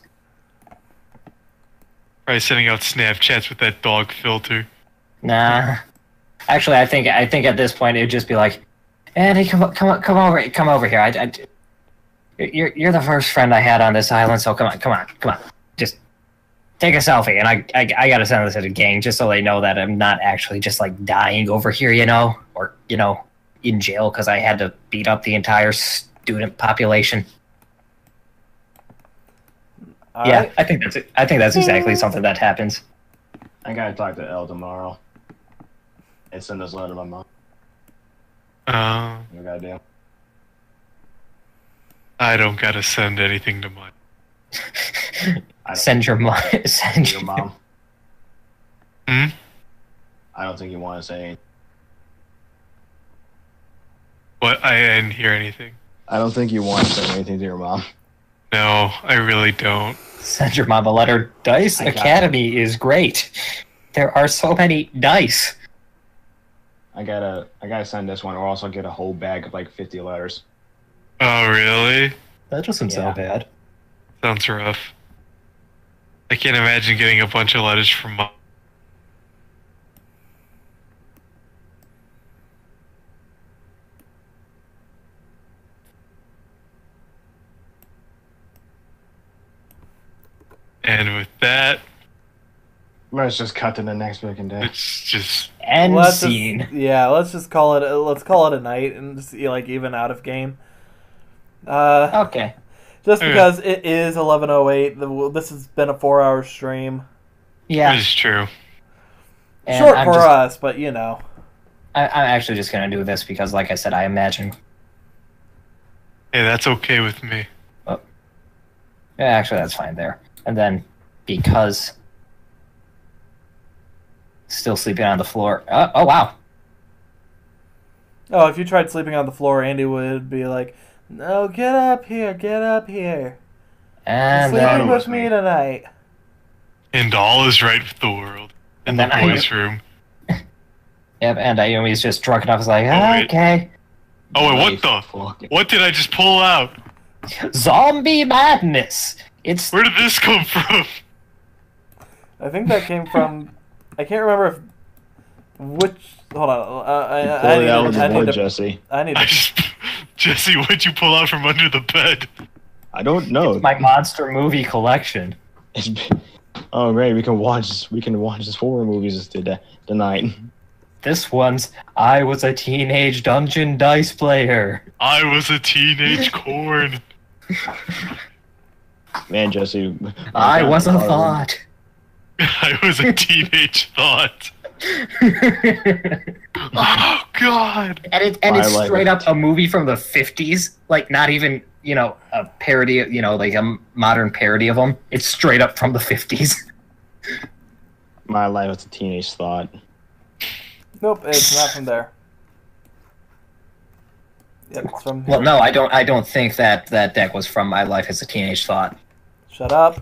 Probably sending out Snapchats with that dog filter.
Nah. Actually, I think at this point it would just be like, Andy, come over here. You're the first friend I had on this island, so come on. Just take a selfie, and I gotta send this to the gang just so they know that I'm not actually just like dying over here, or in jail because I had to beat up the entire student population.
Right.
I think that's exactly something that happens.
I gotta talk to Elle tomorrow. And send this letter to my mom. What gotta do?
I don't gotta send anything to mine.
Send your mom. Send
your mom.
Hmm?
I don't think you want to say anything.
What? I didn't hear anything.
I don't think you want to say anything to your mom.
No, I really don't.
Send your mom a letter. Dice Academy is great. There are so many dice.
I gotta send this one, or also get a whole bag of like 50 letters.
Oh, really?
That doesn't sound bad.
Sounds rough. I can't imagine getting a bunch of letters from mom. And with that,
let's just cut to the next weekend day.
it's just
End scene.
Let's just call it. Let's call it a night and just even out of game.
Okay.
Just because it is 11:08. This has been a 4-hour stream.
Yeah,
it's true.
And
Short for us, but I'm
actually just gonna do this because, like I said, I imagine.
Hey, that's okay with me.
Yeah, actually, that's fine there. And then, because still sleeping on the floor. Oh wow.
Oh, if you tried sleeping on the floor, Andy would be like, "No, get up here, get up here.
And
You're sleeping with me tonight."
And all is right with the world. In the boys' room.
Yep, and Ayumi's just drunk enough. Is like,
wait.
okay.
Oh, wait, what the? What did I just pull out?
Zombie madness.
Where did this come from?
I think that came from. I can't remember which. Hold on. I need to.
Jesse.
Jesse, what'd you pull out from under the bed?
I don't know.
It's my monster movie collection.
Oh, great! We can watch this horror movies tonight.
This one's I was a teenage dungeon dice player.
I was a teenage corn.
Man, Jesse.
I was a thought.
I was a teenage thought. Oh God!
And it's
Twilight
straight
was-
up a movie from the 50s. Like, not even, a parody, like a modern parody of them. It's straight up from the 50s.
My life was a teenage thought.
Nope, it's not from there. Yep, it's from here.
Well, no, I don't think that deck was from My Life as a Teenage Thought.
Shut up.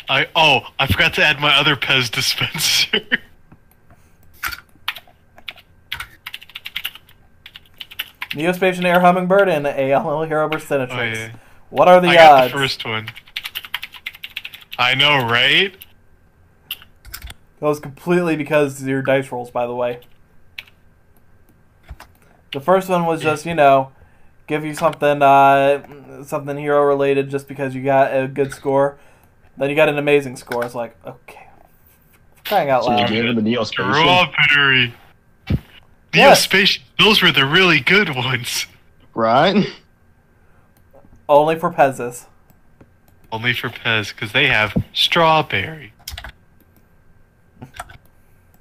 I forgot to add my other Pez dispenser.
Neospatial Air Hummingbird and ALL Hero Burstinatrix.
Oh, yeah.
What are the
I got
odds?
the first one. I know, right?
That was completely because of your dice rolls, by the way. The first one was just, give you something something hero related just because you got a good score. Then you got an amazing score. It's like, okay. Crying out
So you
loud.
gave him the Neospatial.
Strawberry.
Yes.
Neospatial. Those were the really good ones.
Right?
Only for Pezzas.
Only for Pez, because they have strawberry.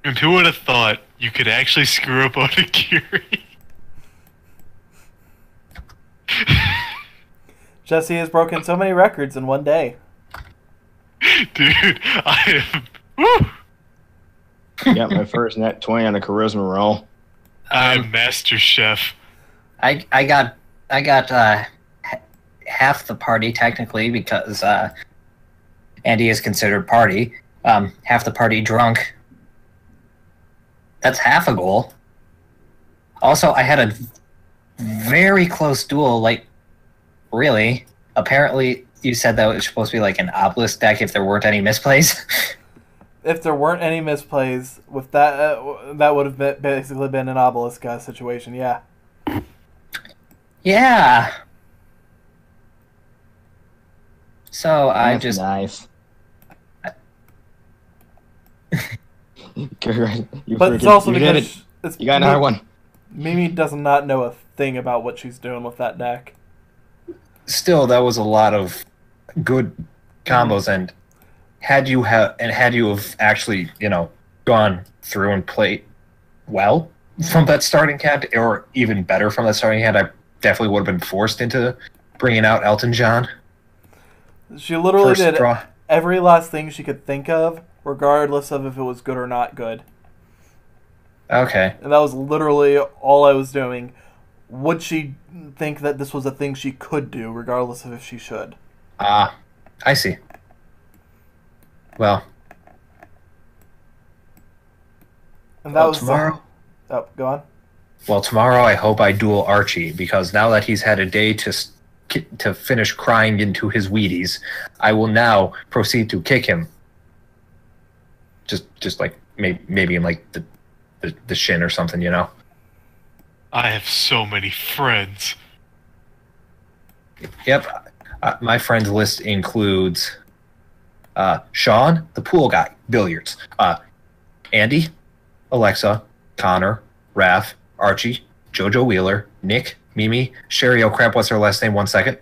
And who would have thought you could actually screw up Onigiri?
Jesse has broken so many records in one day.
Dude, I am... Woo!
Got my first net 20 on a charisma roll.
I am Master Chef.
I got half the party technically because Andy is considered party. Half the party drunk. That's half a goal. Also, I had a very close duel. Like, really? Apparently, you said that it was supposed to be like an obelisk deck if there weren't any misplays.
If there weren't any misplays, with that that would have basically been an obelisk situation, yeah.
Yeah. So I
That's
just
nice. You
But it's also
you did it.
because it's,
You got another one.
Mimi does not know a thing about what she's doing with that deck.
still that was a lot of good combos, and had you have actually gone through and played well from that starting hand, or even better from that starting hand, I definitely would have been forced into bringing out Elton John.
She literally
First
did
draw.
every last thing she could think of, regardless of if it was good or not good.
Okay.
And that was literally all I was doing. Would she think that this was a thing she could do, regardless of if she should?
Ah, I see. Well,
And that was
tomorrow.
Oh, go on.
Well, tomorrow I hope I duel Archie, because now that he's had a day to finish crying into his Wheaties, I will now proceed to kick him. Just like maybe in like the shin or something,
I have so many friends.
Yep. My friends list includes Sean, the pool guy, billiards. Andy, Alexa, Connor, Raph, Archie, JoJo Wheeler, Nick, Mimi, Sherry. Oh crap! What's her last name? 1 second.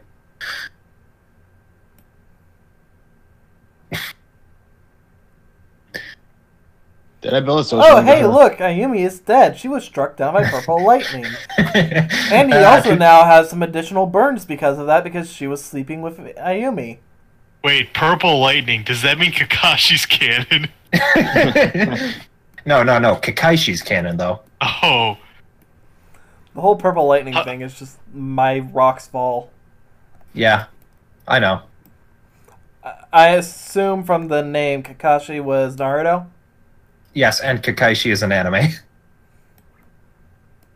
Did I build a social?
Oh, hey, look! Ayumi is dead. She was struck down by purple lightning. And he also now has some additional burns because of that, because she was sleeping with Ayumi.
Wait, purple lightning. Does that mean Kakashi's canon?
No. Kakaishi's canon, though.
Oh.
The whole purple lightning thing is just my rocks fall.
Yeah, I know.
I assume from the name Kakashi was Naruto?
Yes, and Kakaishi is an anime.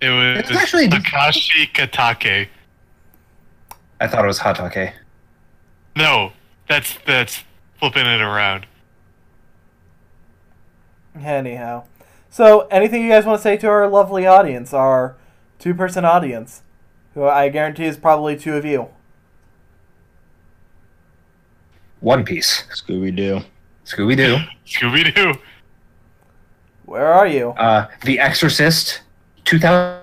It was
It's actually-
Kakashi Katake.
I thought it was Hatake.
No, that's flipping it around.
Anyhow. So, anything you guys want to say to our lovely audience, our two-person audience, who I guarantee is probably two of you?
One Piece.
Scooby-Doo.
Scooby-Doo.
Scooby-Doo.
Where are you?
The Exorcist. 2000.